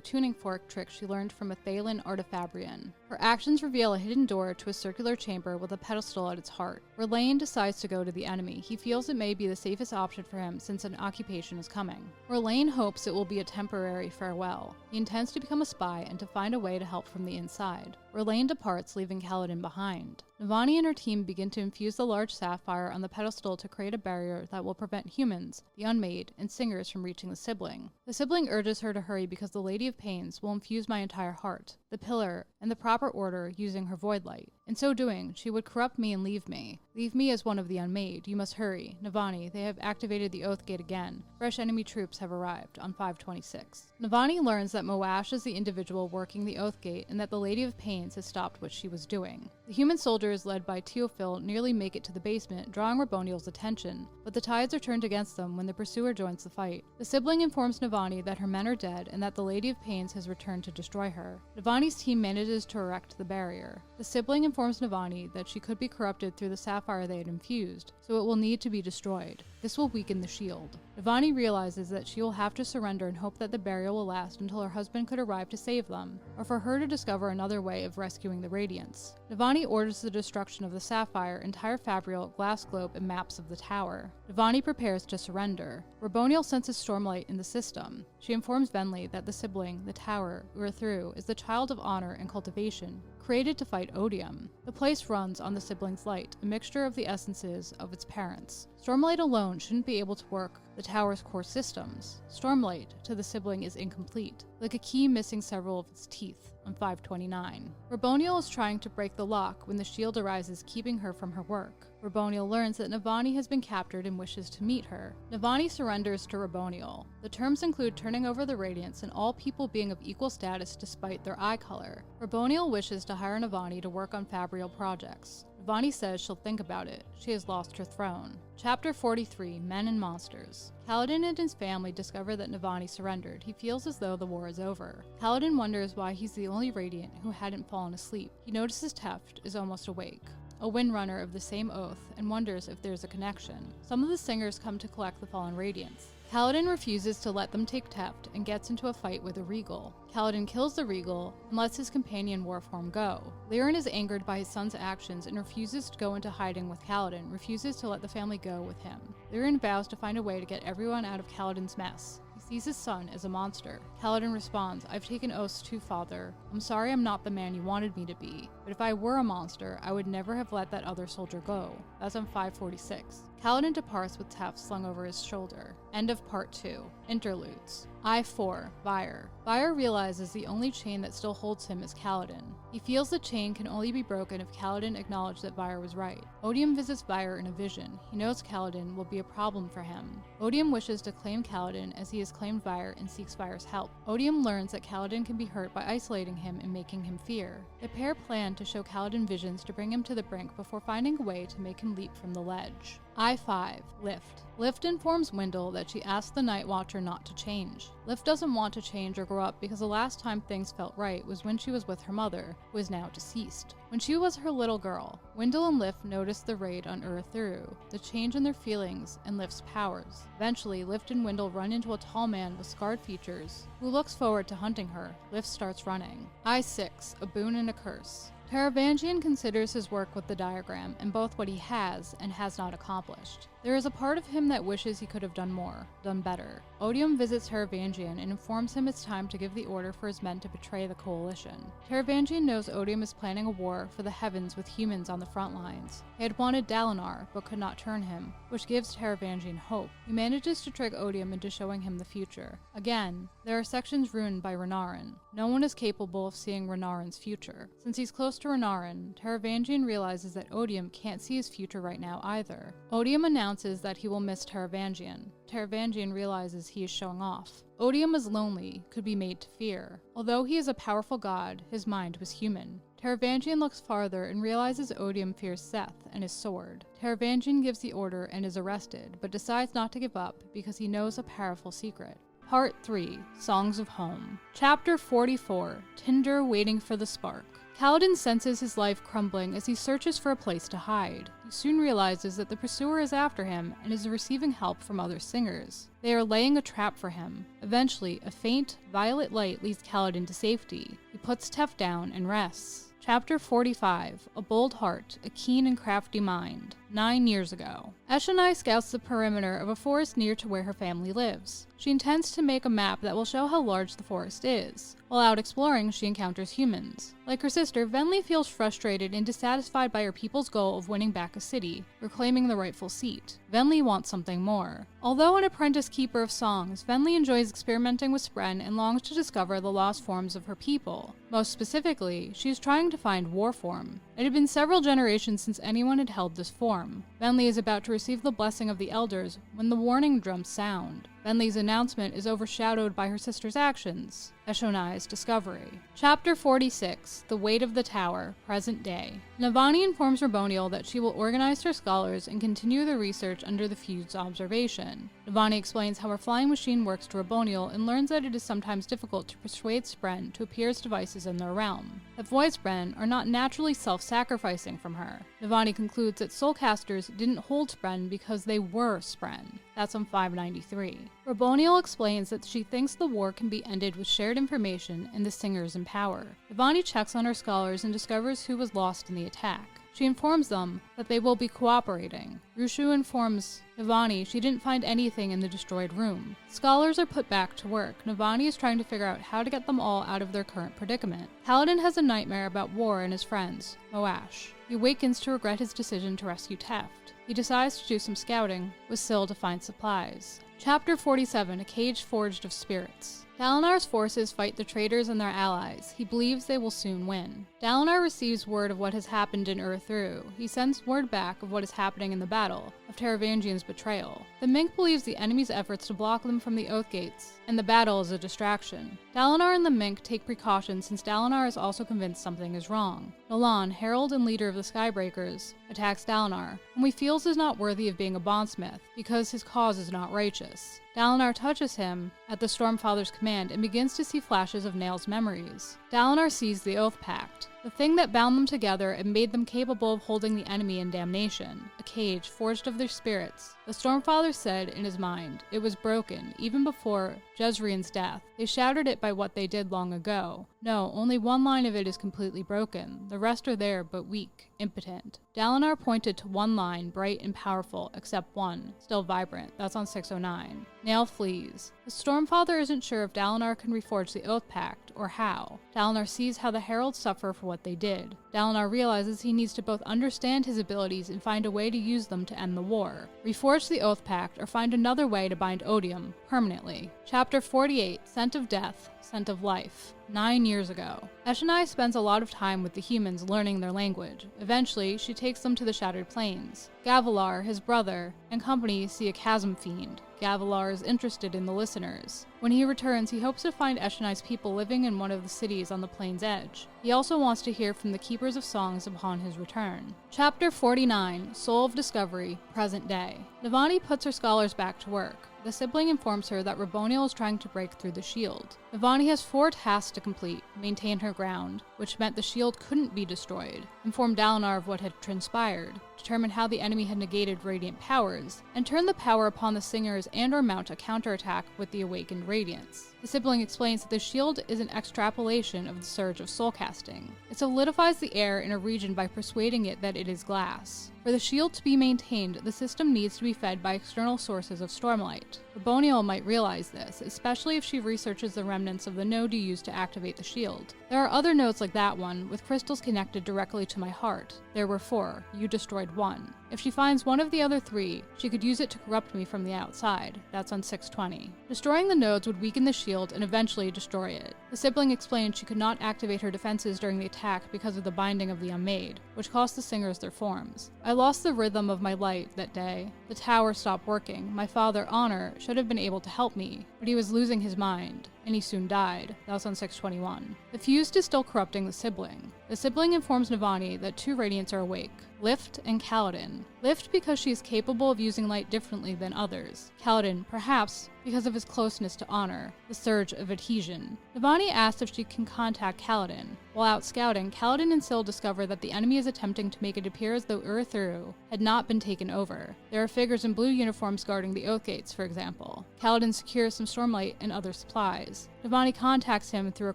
tuning fork trick she learned from a Thalen artifabrian. Her actions reveal a hidden door to a circular chamber with a pedestal at its heart. Elaine decides to go to the enemy. He feels it may be the safest option for him since an occupation is coming. Elaine hopes it will be a temporary farewell. He intends to become a spy and to find a way to help from the inside. Elaine departs, leaving Kaladin behind. Navani and her team begin to infuse the large sapphire on the pedestal to create a barrier that will prevent humans, the unmade, and singers from reaching the sibling. The sibling urges her to hurry because the Lady of Pains will infuse my entire heart, the pillar, in the proper order using her void light. In so doing, she would corrupt me and leave me. Leave me as one of the unmade. You must hurry. Navani, they have activated the Oath Gate again. Fresh enemy troops have arrived on 526. Navani learns that Moash is the individual working the Oath Gate and that the Lady of Pains has stopped what she was doing. The human soldiers, led by Teofil, nearly make it to the basement, drawing Raboniel's attention, but the tides are turned against them when the pursuer joins the fight. The sibling informs Navani that her men are dead and that the Lady of Pains has returned to destroy her. Navani's team manages to erect the barrier. The sibling informs Navani that she could be corrupted through the sapphire they had infused, so it will need to be destroyed. This will weaken the shield. Navani realizes that she will have to surrender and hope that the barrier will last until her husband could arrive to save them, or for her to discover another way of rescuing the Radiants. Navani orders the destruction of the sapphire, entire fabrial, glass globe, and maps of the tower. Navani prepares to surrender. Raboniel senses Stormlight in the system. She informs Venli that the sibling, the tower, Uruthru, is the child of honor and cultivation, created to fight Odium. The place runs on the sibling's light, a mixture of the essences of its parents. Stormlight alone shouldn't be able to work the tower's core systems. Stormlight, to the sibling, is incomplete, like a key missing several of its teeth on 529. Raboniel is trying to break the lock when the shield arises, keeping her from her work. Raboniel learns that Navani has been captured and wishes to meet her. Navani surrenders to Raboniel. The terms include turning over the Radiants and all people being of equal status despite their eye color. Raboniel wishes to hire Navani to work on fabrial projects. Navani says she'll think about it. She has lost her throne. Chapter 43, Men and Monsters. Kaladin and his family discover that Navani surrendered. He feels as though the war is over. Kaladin wonders why he's the only Radiant who hadn't fallen asleep. He notices Teft is almost awake, a Windrunner of the same oath, and wonders if there's a connection. Some of the singers come to collect the fallen Radiants. Kaladin refuses to let them take Teft and gets into a fight with a Regal. Kaladin kills the Regal and lets his companion Warform go. Lirin is angered by his son's actions and refuses to go into hiding with Kaladin, refuses to let the family go with him. Lirin vows to find a way to get everyone out of Kaladin's mess. He sees his son as a monster. Kaladin responds, "I've taken oaths too, father. I'm sorry I'm not the man you wanted me to be, but if I were a monster, I would never have let that other soldier go." That's on 546. Kaladin departs with Teft slung over his shoulder. End of Part 2. Interludes. I-4. Vyre. Vyre realizes the only chain that still holds him is Kaladin. He feels the chain can only be broken if Kaladin acknowledged that Vyre was right. Odium visits Vyre in a vision. He knows Kaladin will be a problem for him. Odium wishes to claim Kaladin as he has claimed Vyre and seeks Vyre's help. Odium learns that Kaladin can be hurt by isolating him and making him fear. The pair plan to show Kaladin visions to bring him to the brink before finding a way to make him leap from the ledge. I-5. Lift. Lift informs Wendell that she asked the Night Watcher not to change. Lift doesn't want to change or grow up because the last time things felt right was when she was with her mother, who is now deceased. When she was her little girl, Wendell and Lift noticed the raid on Uruthru, the change in their feelings, and Lift's powers. Eventually, Lift and Wendell run into a tall man with scarred features, who looks forward to hunting her. Lift starts running. I-6. A boon and a curse. Taravangian considers his work with the diagram and both what he has and has not accomplished. There is a part of him that wishes he could have done more, done better. Odium visits Taravangian and informs him it's time to give the order for his men to betray the coalition. Taravangian knows Odium is planning a war for the heavens with humans on the front lines. He had wanted Dalinar, but could not turn him, which gives Taravangian hope. He manages to trick Odium into showing him the future. Again, there are sections ruined by Renarin. No one is capable of seeing Renarin's future. Since he's close to Renarin, Taravangian realizes that Odium can't see his future right now either. Odium announces that he will miss Taravangian. Taravangian realizes he is showing off. Odium is lonely, could be made to fear. Although he is a powerful god, his mind was human. Taravangian looks farther and realizes Odium fears Seth and his sword. Taravangian gives the order and is arrested, but decides not to give up because he knows a powerful secret. Part 3. Songs of Home. Chapter 44. Tinder Waiting for the Spark. Kaladin senses his life crumbling as he searches for a place to hide. He soon realizes that the pursuer is after him and is receiving help from other singers. They are laying a trap for him. Eventually, a faint, violet light leads Kaladin to safety. He puts Teft down and rests. Chapter 45. A Bold Heart, a Keen and Crafty Mind. 9 years ago. Eshonai scouts the perimeter of a forest near to where her family lives. She intends to make a map that will show how large the forest is. While out exploring, she encounters humans. Like her sister, Venli feels frustrated and dissatisfied by her people's goal of winning back a city, reclaiming the rightful seat. Venli wants something more. Although an apprentice keeper of songs, Venli enjoys experimenting with Spren and longs to discover the lost forms of her people. Most specifically, she is trying to find Warform. It had been several generations since anyone had held this form. Venli is about to receive the blessing of the elders when the warning drums sound. Bentley's announcement is overshadowed by her sister's actions, Eshonai's discovery. Chapter 46, The Weight of the Tower, Present Day. Navani informs Raboniel that she will organize her scholars and continue the research under the feud's observation. Navani explains how her flying machine works to Raboniel and learns that it is sometimes difficult to persuade Spren to appear as devices in their realm. That void Spren are not naturally self-sacrificing from her. Navani concludes that soulcasters didn't hold Spren because they were Spren. That's on 593. Raboniel explains that she thinks the war can be ended with shared information and the singers in power. Navani checks on her scholars and discovers who was lost in the attack. She informs them that they will be cooperating. Rushu informs Navani she didn't find anything in the destroyed room. Scholars are put back to work. Navani is trying to figure out how to get them all out of their current predicament. Kaladin has a nightmare about War and his friends, Moash. He awakens to regret his decision to rescue Teft. He decides to do some scouting, with Syl to find supplies. Chapter 47, A Cage Forged of Spirits. Dalinar's forces fight the traitors and their allies. He believes they will soon win. Dalinar receives word of what has happened in Ur-Thru. He sends word back of what is happening in the battle, of Taravangian's betrayal. The Mink believes the enemy's efforts to block them from the Oath Gates, and the battle is a distraction. Dalinar and the Mink take precautions since Dalinar is also convinced something is wrong. Nalan, herald and leader of the Skybreakers, attacks Dalinar, whom he feels is not worthy of being a bondsmith because his cause is not righteous. Dalinar touches him at the Stormfather's command and begins to see flashes of Nael's memories. Dalinar sees the Oath Pact, the thing that bound them together and made them capable of holding the enemy in damnation, a cage forged of their spirits. The Stormfather said in his mind, it was broken, even before Jezrien's death. They shattered it by what they did long ago. No, only one line of it is completely broken. The rest are there, but weak, impotent. Dalinar pointed to one line, bright and powerful, except one, still vibrant. That's on 609. Nael flees. The Stormfather isn't sure if Dalinar can reforge the Oath Pact, or how. Dalinar sees how the Heralds suffer for what they did. Dalinar realizes he needs to both understand his abilities and find a way to use them to end the war. Reforge the Oath Pact, or find another way to bind Odium, permanently. Chapter 48, Scent of Death, Scent of Life. 9 years ago. Eshonai spends a lot of time with the humans learning their language. Eventually, she takes them to the Shattered Plains. Gavilar, his brother, and company see a chasm fiend. Gavilar is interested in the listeners. When he returns, he hopes to find Eshonai's people living in one of the cities on the plain's edge. He also wants to hear from the Keepers of Songs upon his return. Chapter 49, Soul of Discovery, Present Day. Navani puts her scholars back to work. The sibling informs her that Raboniel is trying to break through the shield. Navani has 4 tasks to complete: maintain her ground, which meant the shield couldn't be destroyed, inform Dalinar of what had transpired, determine how the enemy had negated radiant powers, and turn the power upon the singers and/or mount a counterattack with the awakened radiance. The sibling explains that the shield is an extrapolation of the surge of soulcasting. It solidifies the air in a region by persuading it that it is glass. For the shield to be maintained, the system needs to be fed by external sources of stormlight. Raboniel might realize this, especially if she researches the remnants of the node you use to activate the shield. There are other nodes like that one, with crystals connected directly to my heart. There were 4. You destroyed 1. If she finds one of the other 3, she could use it to corrupt me from the outside. That's on 620. Destroying the nodes would weaken the shield and eventually destroy it. The sibling explained she could not activate her defenses during the attack because of the binding of the Unmade, which cost the singers their forms. I lost the rhythm of my light that day. The tower stopped working. My father, Honor, should have been able to help me, but he was losing his mind, and he soon died. That was on 621. The fuse is still corrupting the sibling. The sibling informs Navani that 2 Radiants are awake, Lift and Kaladin. Lift because she is capable of using light differently than others. Kaladin, perhaps, because of his closeness to Honor, the surge of adhesion. Navani asks if she can contact Kaladin. While out scouting, Kaladin and Syl discover that the enemy is attempting to make it appear as though Ur-Thru had not been taken over. There are figures in blue uniforms guarding the Oath Gates, for example. Kaladin secures some stormlight and other supplies. Navani contacts him through a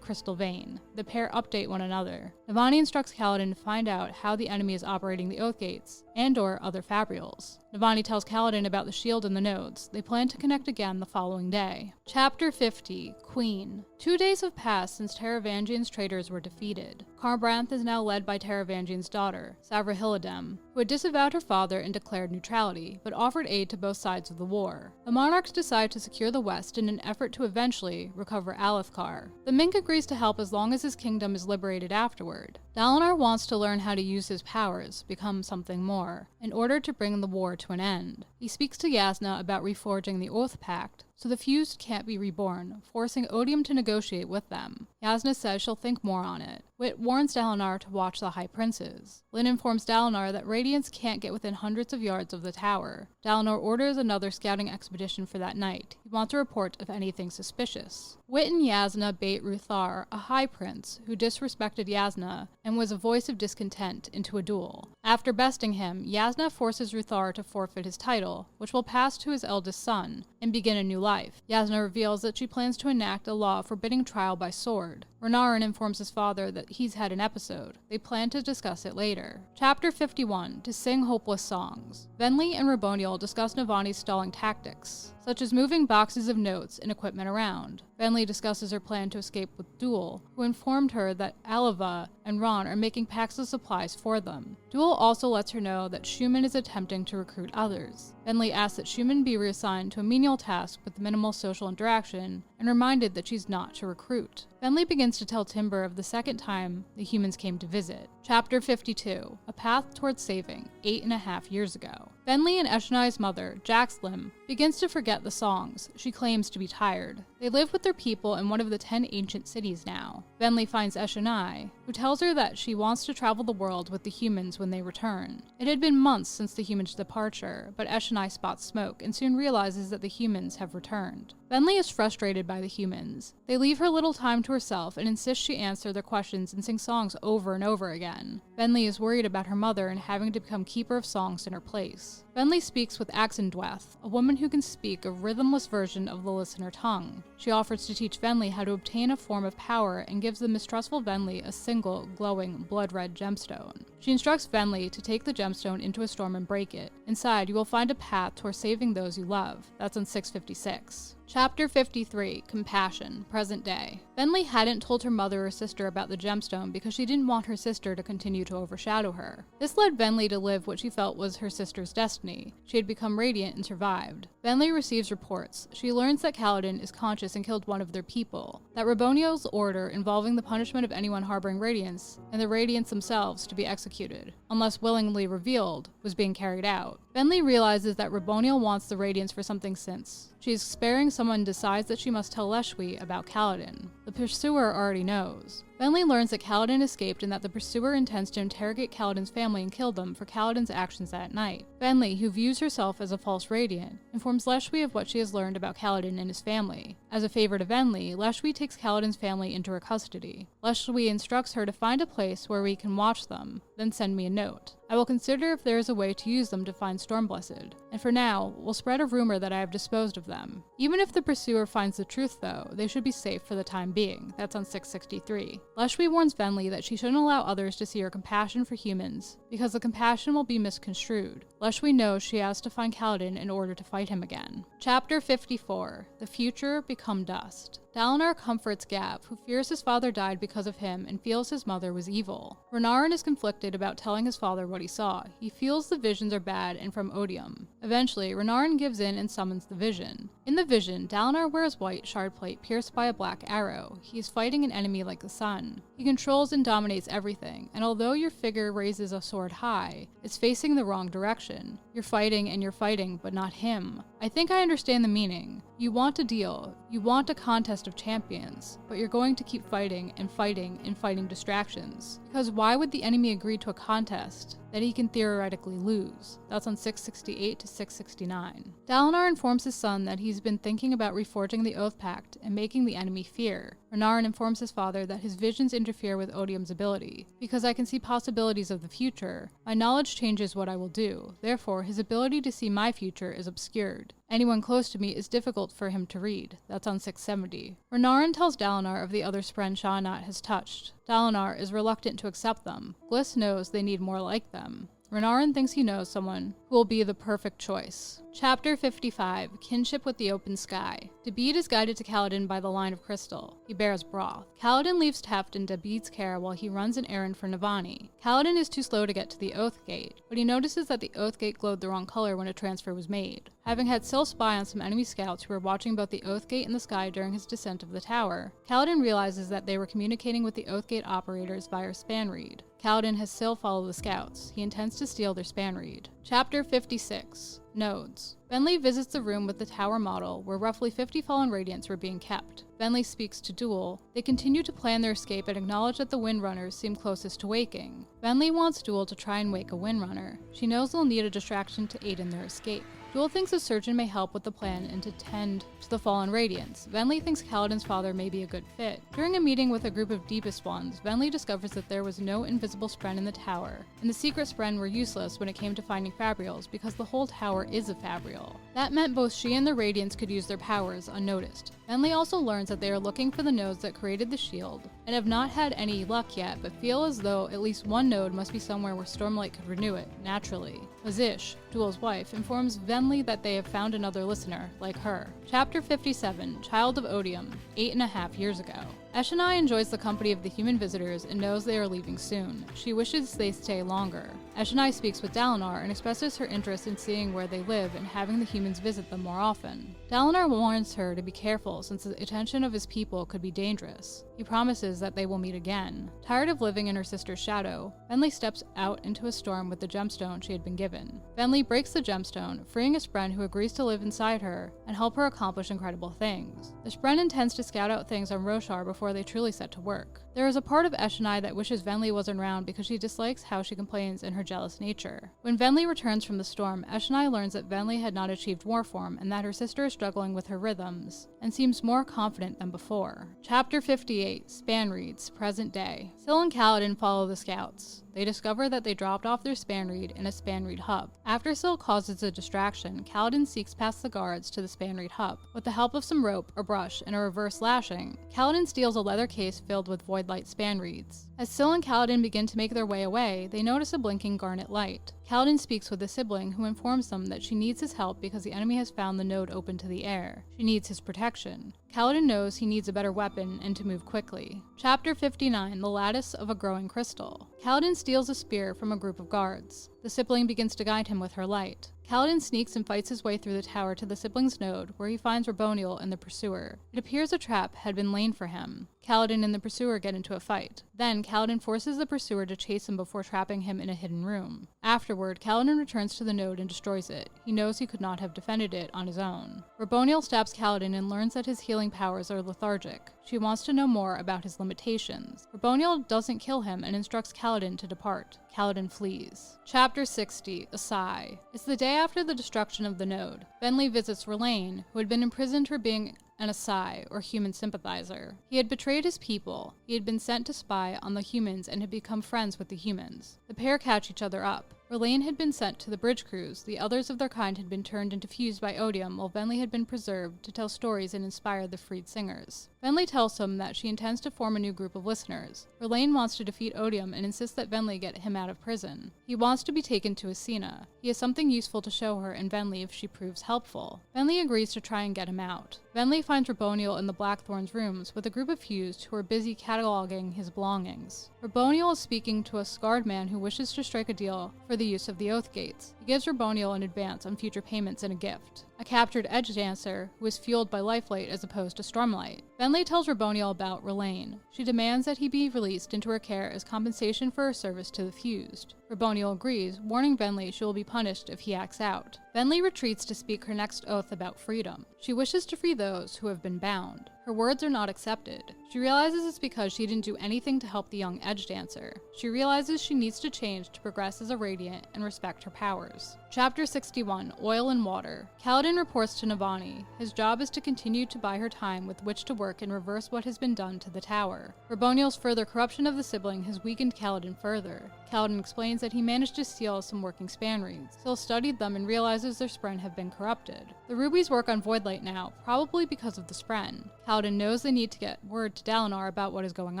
crystal vein. The pair update one another. Navani instructs Kaladin to find out how the enemy is operating the Oath Gates, and/or other fabrials. Navani tells Kaladin about the shield and the nodes. They plan to connect again the following day. Chapter 50, Queen. 2 days have passed since Taravangian's traitors were defeated. Kharbranth is now led by Taravangian's daughter, Savrahilladem, who had disavowed her father and declared neutrality, but offered aid to both sides of the war. The monarchs decide to secure the west in an effort to eventually recover Alethkar. The Mink agrees to help as long as his kingdom is liberated afterward. Dalinar wants to learn how to use his powers, become something more, in order to bring the war to an end. He speaks to Yasna about reforging the Oath Pact, so the fused can't be reborn, forcing Odium to negotiate with them. Yasna says she'll think more on it. Wit warns Dalinar to watch the High Princes. Lyn informs Dalinar that Radiants can't get within hundreds of yards of the tower. Dalinar orders another scouting expedition for that night. He wants a report of anything suspicious. Wit and Yasna bait Ruthar, a High Prince who disrespected Yasna and was a voice of discontent, into a duel. After besting him, Yasna forces Ruthar to forfeit his title, which will pass to his eldest son, and begin a new life. Yasna reveals that she plans to enact a law forbidding trial by sword. Renarin informs his father that he's had an episode. They plan to discuss it later. Chapter 51, to sing hopeless songs. Venli and Raboniel discuss Navani's stalling tactics, such as moving boxes of notes and equipment around. Venli discusses her plan to escape with Duel, who informed her that Alava and Ron are making packs of supplies for them. Duel also lets her know that Schumann is attempting to recruit others. Venli asks that Schumann be reassigned to a menial task with minimal social interaction, and reminded that she's not to recruit. Venli begins to tell Timber of the second time the humans came to visit. Chapter 52, a path towards saving, 8.5 years ago. Venli and Eshonai's mother, Jaxlim, begins to forget the songs. She claims to be tired. They live with their people in one of the 10 ancient cities now. Venli finds Eshonai, who tells her that she wants to travel the world with the humans when they return. It had been months since the humans' departure, but Eshonai spots smoke and soon realizes that the humans have returned. Venli is frustrated by the humans. They leave her little time to herself and insist she answer their questions and sing songs over and over again. Venli is worried about her mother and having to become keeper of songs in her place. Venli speaks with Axendweth, a woman who can speak a rhythmless version of the listener tongue. She offers to teach Venli how to obtain a form of power and gives the mistrustful Venli a single, glowing, blood-red gemstone. She instructs Venli to take the gemstone into a storm and break it. Inside, you will find a path toward saving those you love. That's on 656. Chapter 53, Compassion, present day. Venli hadn't told her mother or sister about the gemstone because she didn't want her sister to continue to overshadow her. This led Venli to live what she felt was her sister's destiny. She had become radiant and survived. Venli receives reports. She learns that Kaladin is conscious and killed one of their people, that Raboniel's order involving the punishment of anyone harboring Radiance, and the Radiants themselves to be executed, unless willingly revealed, was being carried out. Venli realizes that Raboniel wants the Radiance for something since she is sparing someone decides that she must tell Leshwi about Kaladin. The pursuer already knows. Venli learns that Kaladin escaped and that the pursuer intends to interrogate Kaladin's family and kill them for Kaladin's actions that night. Venli, who views herself as a false Radiant, informs Leshwi of what she has learned about Kaladin and his family. As a favor to Venli, Leshwi takes Kaladin's family into her custody. Leshwi instructs her to find a place where we can watch them, then send me a note. I will consider if there is a way to use them to find Stormblessed, and for now, we'll spread a rumor that I have disposed of them. Even if the pursuer finds the truth though, they should be safe for the time being. That's on 663. Leshwi warns Venli that she shouldn't allow others to see her compassion for humans, because the compassion will be misconstrued. Leshwi knows she has to find Kaladin in order to fight him again. Chapter 54, The Future Become Dust. Dalinar comforts Gav, who fears his father died because of him and feels his mother was evil. Renarin is conflicted about telling his father what he saw. He feels the visions are bad and from Odium. Eventually, Renarin gives in and summons the vision. In the vision, Dalinar wears white shard plate pierced by a black arrow. He is fighting an enemy like the sun. He controls and dominates everything, and although your figure raises a sword high, it's facing the wrong direction. You're fighting and you're fighting, but not him. I think I understand the meaning. You want a deal. You want a contest of champions, but you're going to keep fighting and fighting and fighting distractions. Because why would the enemy agree to a contest that he can theoretically lose? That's on 668 to 669. Dalinar informs his son that he's been thinking about reforging the Oath Pact and making the enemy fear. Renarin informs his father that his visions interfere with Odium's ability. Because I can see possibilities of the future, my knowledge changes what I will do. Therefore, his ability to see my future is obscured. Anyone close to me is difficult for him to read. That's on 670. Renarin tells Dalinar of the other Spren Sha-Anat has touched. Dalinar is reluctant to accept them. Bliss knows they need more like them. Renarin thinks he knows someone who will be the perfect choice. Chapter 55, Kinship with the Open Sky. Dabeed is guided to Kaladin by the line of crystal. He bears broth. Kaladin leaves Teft in Dabeed's care while he runs an errand for Navani. Kaladin is too slow to get to the Oath Gate, but he notices that the Oath Gate glowed the wrong color when a transfer was made. Having had Syl spy on some enemy scouts who were watching both the Oath Gate and the sky during his descent of the tower, Kaladin realizes that they were communicating with the Oath Gate operators via span reed. Kaladin has Syl follow the scouts. He intends to steal their spanreed. Chapter 56. Nodes. Venli visits the room with the tower model where roughly 50 fallen radiants were being kept. Venli speaks to Duel. They continue to plan their escape and acknowledge that the Windrunners seem closest to waking. Venli wants Duel to try and wake a Windrunner. She knows they'll need a distraction to aid in their escape. Duel thinks a surgeon may help with the plan and to tend to the fallen radiants. Venli thinks Kaladin's father may be a good fit. During a meeting with a group of Deepest Ones, Venli discovers that there was no invisible spren in the tower, and the secret spren were useless when it came to finding fabrials because the whole tower is a fabrial. That meant both she and the Radiants could use their powers unnoticed. Venli also learns that they are looking for the nodes that created the shield, and have not had any luck yet, but feel as though at least one node must be somewhere where Stormlight could renew it, naturally. Mazish, Duel's wife, informs Venli that they have found another listener, like her. Chapter 57, Child of Odium, 8.5 years ago. Eshonai enjoys the company of the human visitors and knows they are leaving soon. She wishes they stay longer. Eshonai speaks with Dalinar and expresses her interest in seeing where they live and having the humans visit them more often. Dalinar warns her to be careful since the attention of his people could be dangerous. He promises that they will meet again. Tired of living in her sister's shadow, Venli steps out into a storm with the gemstone she had been given. Venli breaks the gemstone, freeing a spren who agrees to live inside her and help her accomplish incredible things. The spren intends to scout out things on Roshar before they truly set to work. There is a part of Eshonai that wishes Venli wasn't around because she dislikes how she complains and her jealous nature. When Venli returns from the storm, Eshonai learns that Venli had not achieved war form and that her sister is struggling with her rhythms, and seems more confident than before. Chapter 58, Spanreeds, present day. Syl and Kaladin follow the scouts. They discover that they dropped off their spanreed in a spanreed hub. After Syl causes a distraction, Kaladin seeks past the guards to the spanreed hub. With the help of some rope, a brush, and a reverse lashing, Kaladin steals a leather case filled with voidlight spanreeds. As Syl and Kaladin begin to make their way away, they notice a blinking garnet light. Kaladin speaks with a sibling who informs them that she needs his help because the enemy has found the node open to the air. She needs his protection. Kaladin knows he needs a better weapon and to move quickly. Chapter 59, The Lattice of a Growing Crystal. Kaladin steals a spear from a group of guards. The sibling begins to guide him with her light. Kaladin sneaks and fights his way through the tower to the sibling's node, where he finds Raboniel and the pursuer. It appears a trap had been laid for him. Kaladin and the pursuer get into a fight. Then, Kaladin forces the pursuer to chase him before trapping him in a hidden room. Afterward, Kaladin returns to the node and destroys it. He knows he could not have defended it on his own. Raboniel stabs Kaladin and learns that his healing powers are lethargic. She wants to know more about his limitations. Raboniel doesn't kill him and instructs Kaladin to depart. Kaladin flees. Chapter 60, A Sigh. It's the day after the destruction of the node. Venli visits Elaine, who had been imprisoned for being an Asai, or human sympathizer. He had betrayed his people. He had been sent to spy on the humans and had become friends with the humans. The pair catch each other up. Elaine had been sent to the bridge crews. The others of their kind had been turned into fused by odium, while Venli had been preserved to tell stories and inspire the freed singers. Venli tells him that she intends to form a new group of listeners. Elaine wants to defeat odium and insists that Venli get him out of prison. He wants to be taken to Asina. He has something useful to show her and Venli if she proves helpful. Venli agrees to try and get him out. Venli finds Raboniel in the Blackthorn's rooms with a group of fused who are busy cataloging his belongings. Raboniel is speaking to a scarred man who wishes to strike a deal for the use of the Oath Gates. He gives Raboniel an advance on future payments and a gift. A captured edge dancer who is fueled by lifelight as opposed to Stormlight. Venli tells Raboniel about Elaine. She demands that he be released into her care as compensation for her service to the fused. Raboniel agrees, warning Venli she will be punished if he acts out. Venli retreats to speak her next oath about freedom. She wishes to free those who have been bound. Her words are not accepted. She realizes it's because she didn't do anything to help the young edge dancer. She realizes she needs to change to progress as a Radiant and respect her powers. Chapter 61, Oil and Water. Kaladin reports to Navani. His job is to continue to buy her time with which to work and reverse what has been done to the tower. Raboniel's further corruption of the sibling has weakened Kaladin further. Kaladin explains that he managed to steal some working spanreeds. Syl studied them and realizes their spren have been corrupted. The rubies work on Voidlight now, probably because of the spren. Kaladin knows they need to get word to Dalinar about what is going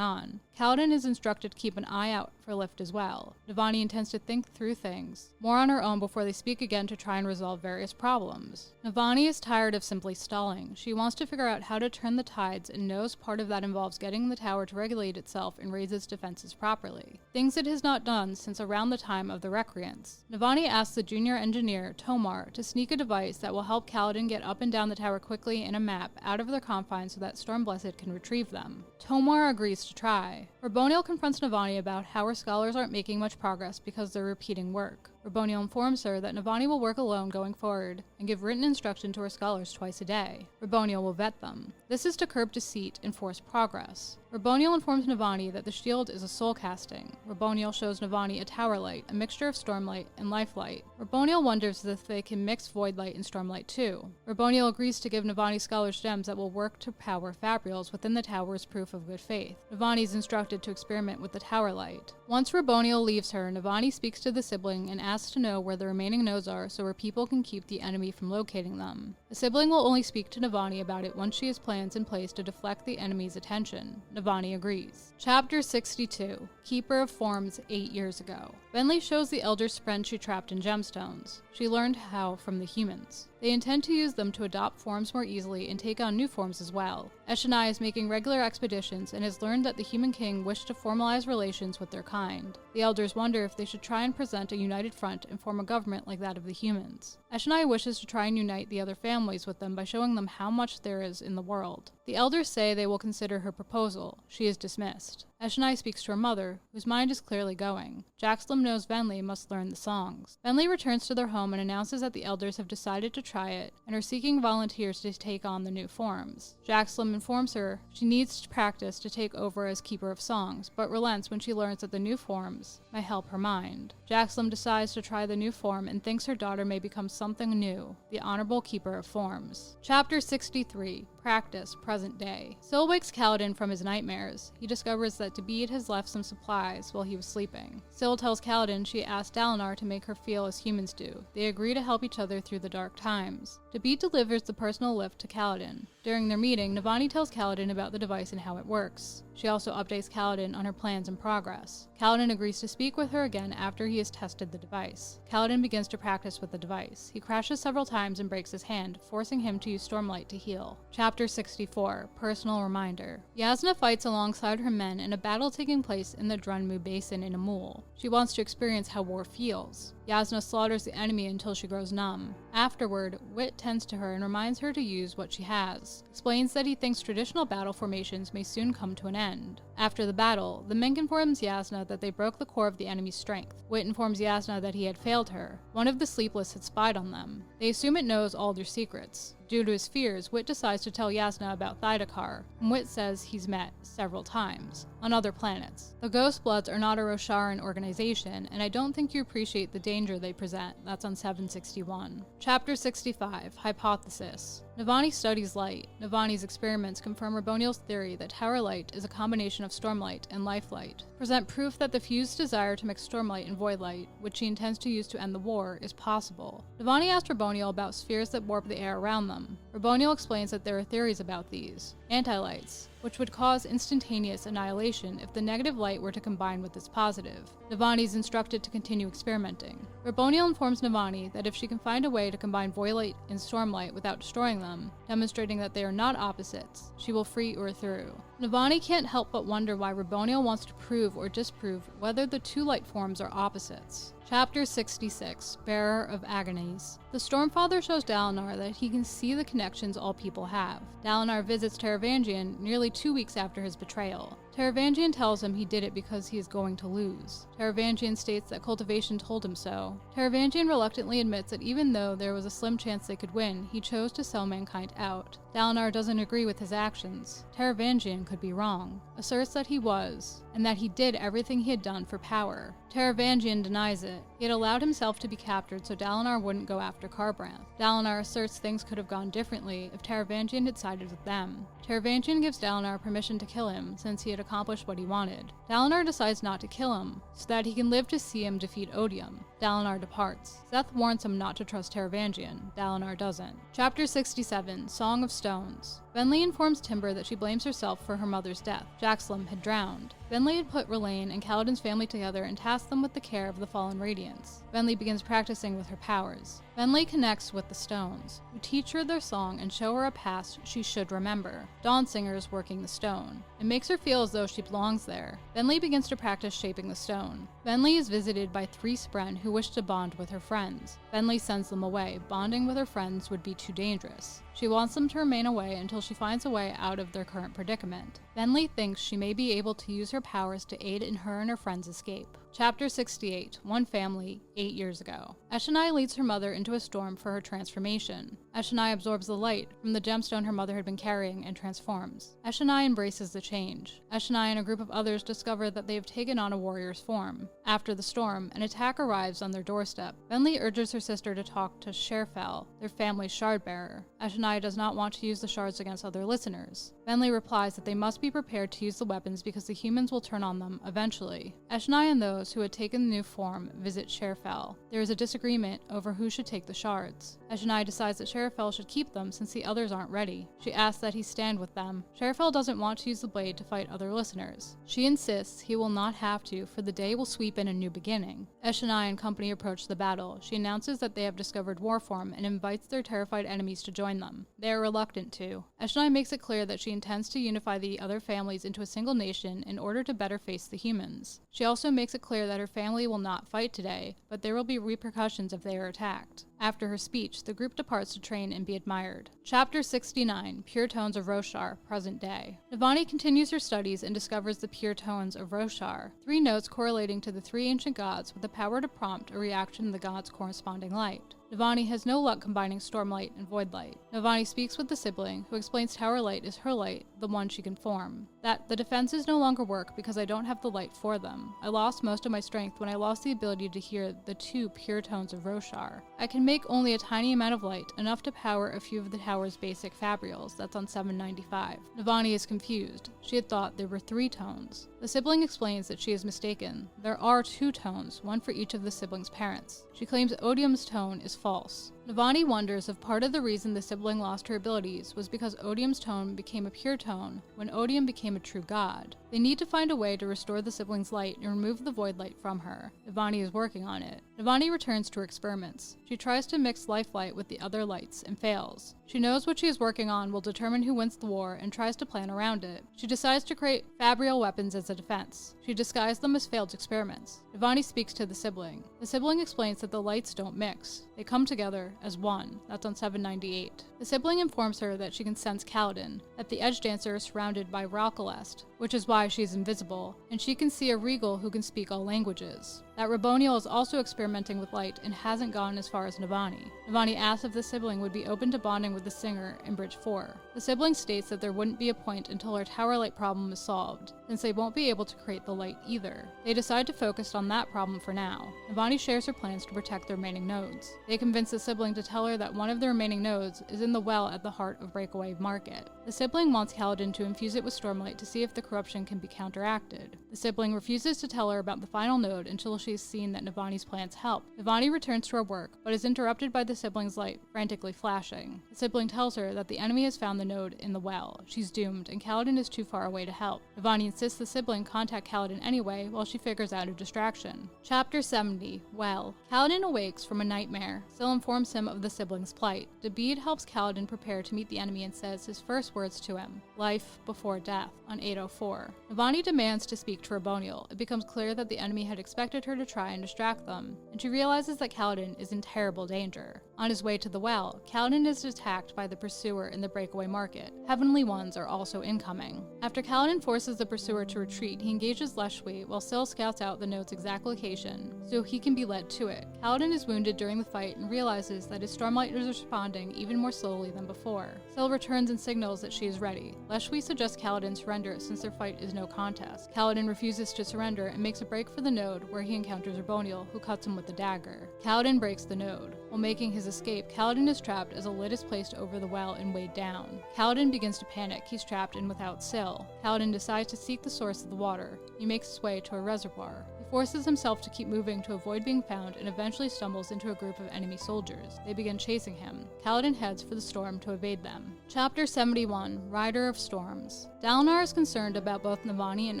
on. Kaladin is instructed to keep an eye out for Lift as well. Navani intends to think through things more on her own before they speak again to try and resolve various problems. Navani is tired of simply stalling. She wants to figure out how to turn the tides and knows part of that involves getting the tower to regulate itself and raise its defenses properly. Things it has not done since around the time of the Recreants. Navani asks the junior engineer, Tomar, to sneak a device that will help Kaladin get up and down the tower quickly in a map out of their confines so that Stormblessed can retrieve them. Tomar agrees to try. Raboniel confronts Navani about how her scholars aren't making much progress because they're repeating work. Raboniel informs her that Navani will work alone going forward and give written instruction to her scholars twice a day. Raboniel will vet them. This is to curb deceit and force progress. Raboniel informs Navani that the shield is a soul casting. Raboniel shows Navani a tower light, a mixture of stormlight and lifelight. Raboniel wonders if they can mix void light and stormlight too. Raboniel agrees to give Navani scholars gems that will work to power fabrials within the tower as proof of good faith. Navani is instructed to experiment with the tower light. Once Raboniel leaves her, Navani speaks to the sibling and asks to know where the remaining nodes are so her people can keep the enemy from locating them. The sibling will only speak to Navani about it once she has plans in place to deflect the enemy's attention. Navani agrees. Chapter 62. Keeper of Forms 8 years ago. Bentley shows the elders friend she trapped in gemstones. She learned how from the humans. They intend to use them to adopt forms more easily and take on new forms as well. Eshonai is making regular expeditions and has learned that the human king wished to formalize relations with their kind. The elders wonder if they should try and present a united front and form a government like that of the humans. Eshonai wishes to try and unite the other families with them by showing them how much there is in the world. The elders say they will consider her proposal. She is dismissed. Eshonai speaks to her mother, whose mind is clearly going. Jaxlum knows Venli must learn the songs. Venli returns to their home and announces that the elders have decided to try it and are seeking volunteers to take on the new forms. Jaxlum informs her she needs to practice to take over as Keeper of Songs, but relents when she learns that the new forms may help her mind. Jaxlum decides to try the new form and thinks her daughter may become something new, the Honorable Keeper of Forms. Chapter 63. Practice, present day. Syl wakes Kaladin from his nightmares. He discovers that Dabeed has left some supplies while he was sleeping. Syl tells Kaladin she asked Dalinar to make her feel as humans do. They agree to help each other through the dark times. Dabeed delivers the personal lift to Kaladin. During their meeting, Navani tells Kaladin about the device and how it works. She also updates Kaladin on her plans and progress. Kaladin agrees to speak with her again after he has tested the device. Kaladin begins to practice with the device. He crashes several times and breaks his hand, forcing him to use Stormlight to heal. Chapter 64. Personal Reminder. Yasna fights alongside her men in a battle taking place in the Drunmu Basin in Amul. She wants to experience how war feels. Yasna slaughters the enemy until she grows numb. Afterward, Wit tends to her and reminds her to use what she has. Explains that he thinks traditional battle formations may soon come to an end. After the battle, the Mink informs Yasna that they broke the core of the enemy's strength. Wit informs Yasna that he had failed her. One of the Sleepless had spied on them. They assume it knows all their secrets. Due to his fears, Wit decides to tell Yasna about Thydakar, whom Wit says he's met several times on other planets. The Ghostbloods are not a Rosharan organization, and I don't think you appreciate the danger they present. That's on 761. Chapter 65. Hypothesis. Navani studies light. Navani's experiments confirm Raboniel's theory that tower light is a combination of stormlight and lifelight. Present proof that the fused desire to mix stormlight and void light, which she intends to use to end the war, is possible. Navani asked Raboniel about spheres that warp the air around them. Raboniel explains that there are theories about these. Antilights, which would cause instantaneous annihilation if the negative light were to combine with its positive. Navani is instructed to continue experimenting. Raboniel informs Navani that if she can find a way to combine void light and stormlight without destroying them, demonstrating that they are not opposites, she will free Ur through. Navani can't help but wonder why Raboniel wants to prove or disprove whether the two light forms are opposites. Chapter 66. Bearer of Agonies. The Stormfather shows Dalinar that he can see the connections all people have. Dalinar visits Taravangian nearly 2 weeks after his betrayal. Taravangian tells him he did it because he is going to lose. Taravangian states that Cultivation told him so. Taravangian reluctantly admits that even though there was a slim chance they could win, he chose to sell mankind out. Dalinar doesn't agree with his actions. Taravangian could be wrong, asserts that he was, and that he did everything he had done for power. Taravangian denies it. He had allowed himself to be captured so Dalinar wouldn't go after Kharbranth. Dalinar asserts things could have gone differently if Taravangian had sided with them. Taravangian gives Dalinar permission to kill him since he had accomplished what he wanted. Dalinar decides not to kill him, so that he can live to see him defeat Odium. Dalinar departs. Seth warns him not to trust Taravangian. Dalinar doesn't. Chapter 67. Song of Stones. Venli informs Timber that she blames herself for her mother's death. Jaxlum had drowned. Venli had put Elaine and Kaladin's family together and tasked them with the care of the fallen Radiants. Venli begins practicing with her powers. Venli connects with the stones, who teach her their song and show her a past she should remember. Dawn Singer is working the stone. It makes her feel as though she belongs there. Venli begins to practice shaping the stone. Venli is visited by 3 Spren who who wished to bond with her friends. Bentley sends them away. Bonding with her friends would be too dangerous. She wants them to remain away until she finds a way out of their current predicament. Bentley thinks she may be able to use her powers to aid in her and her friends' escape. Chapter 68, One Family, 8 years ago. Eshonai leads her mother into a storm for her transformation. Eshonai absorbs the light from the gemstone her mother had been carrying and transforms. Eshonai embraces the change. Eshonai and a group of others discover that they have taken on a warrior's form. After the storm, an attack arrives on their doorstep. Bentley urges her sister to talk to Sherfell, their family's shard bearer. Eshonai does not want to use the shards against other listeners. Bentley replies that they must be prepared to use the weapons because the humans will turn on them eventually. Eshonai and those who had taken the new form visit Sherfell. There is a disagreement over who should take the shards. Eshonai decides that Sherfell should keep them since the others aren't ready. She asks that he stand with them. Sherfell doesn't want to use the blade to fight other listeners. She insists he will not have to, for the day will sweep in a new beginning. Eshonai and company approach the battle. She announces that they have discovered Warform and invites their terrified enemies to join them. They are reluctant to. Eshonai makes it clear that she intends to unify the other families into a single nation in order to better face the humans. She also makes it clear that her family will not fight today, but there will be repercussions if they are attacked. After her speech, the group departs to train and be admired. Chapter 69, Pure Tones of Roshar, Present Day. Navani continues her studies and discovers the pure tones of Roshar, 3 notes correlating to the 3 ancient gods with the power to prompt a reaction in the gods' corresponding light. Navani has no luck combining Stormlight and Voidlight. Navani speaks with the sibling, who explains Tower Light is her light, the one she can form. That the defenses no longer work because I don't have the light for them. I lost most of my strength when I lost the ability to hear the 2 pure tones of Roshar. I can make only a tiny amount of light, enough to power a few of the tower's basic fabrials, that's on 795. Navani is confused. She had thought there were 3 tones. The sibling explains that she is mistaken. There are 2 tones, one for each of the siblings' parents. She claims Odium's tone is false. Navani wonders if part of the reason the sibling lost her abilities was because Odium's tone became a pure tone when Odium became a true god. They need to find a way to restore the sibling's light and remove the void light from her. Navani is working on it. Navani returns to her experiments. She tries to mix life light with the other lights and fails. She knows what she is working on will determine who wins the war and tries to plan around it. She decides to create fabrial weapons as a defense. She disguised them as failed experiments. Navani speaks to the sibling. The sibling explains that the lights don't mix. They come together as one. That's on 798. The sibling informs her that she can sense Kaladin, that the Edge Dancer is surrounded by Ralkalest, which is why she is invisible, and she can see a Regal who can speak all languages. That Raboniel is also experimenting with light and hasn't gone as far as Navani. Navani asks if the sibling would be open to bonding with the singer in Bridge 4. The sibling states that there wouldn't be a point until her tower light problem is solved, since they won't be able to create the light either. They decide to focus on that problem for now. Navani shares her plans to protect the remaining nodes. They convince the sibling to tell her that one of the remaining nodes is in the well at the heart of Breakaway Market. The sibling wants Kaladin to infuse it with Stormlight to see if the corruption can be counteracted. The sibling refuses to tell her about the final node until she's seen that Navani's plans help. Navani returns to her work, but is interrupted by the sibling's light frantically flashing. The sibling tells her that the enemy has found the node in the well. She's doomed, and Kaladin is too far away to help. Navani insists the sibling contact Kaladin anyway while she figures out a distraction. Chapter 70, Well. Kaladin awakes from a nightmare. Syl informs him of the sibling's plight. Dabeed helps Kaladin prepare to meet the enemy and says his first words to him, life before death, on 804. Navani demands to speak to Raboniel. It becomes clear that the enemy had expected her to try and distract them, and she realizes that Kaladin is in terrible danger. On his way to the well, Kaladin is attacked by the pursuer in the Breakaway Market. Heavenly ones are also incoming. After Kaladin forces the pursuer to retreat, he engages Leshwi while Syl scouts out the node's exact location, so he can be led to it. Kaladin is wounded during the fight and realizes that his Stormlight is responding even more slowly than before. Syl returns and signals that she is ready. Leshwi suggests Kaladin surrender since their fight is no contest. Kaladin refuses to surrender and makes a break for the node where he encounters Raboniel, who cuts him with a dagger. Kaladin breaks the node. While making his escape, Kaladin is trapped as a lid is placed over the well and weighed down. Kaladin begins to panic. He's trapped and without Syl. Kaladin decides to seek the source of the water. He makes his way to a reservoir. He forces himself to keep moving to avoid being found and eventually stumbles into a group of enemy soldiers. They begin chasing him. Kaladin heads for the storm to evade them. Chapter 71, Rider of Storms. Dalinar is concerned about both Navani and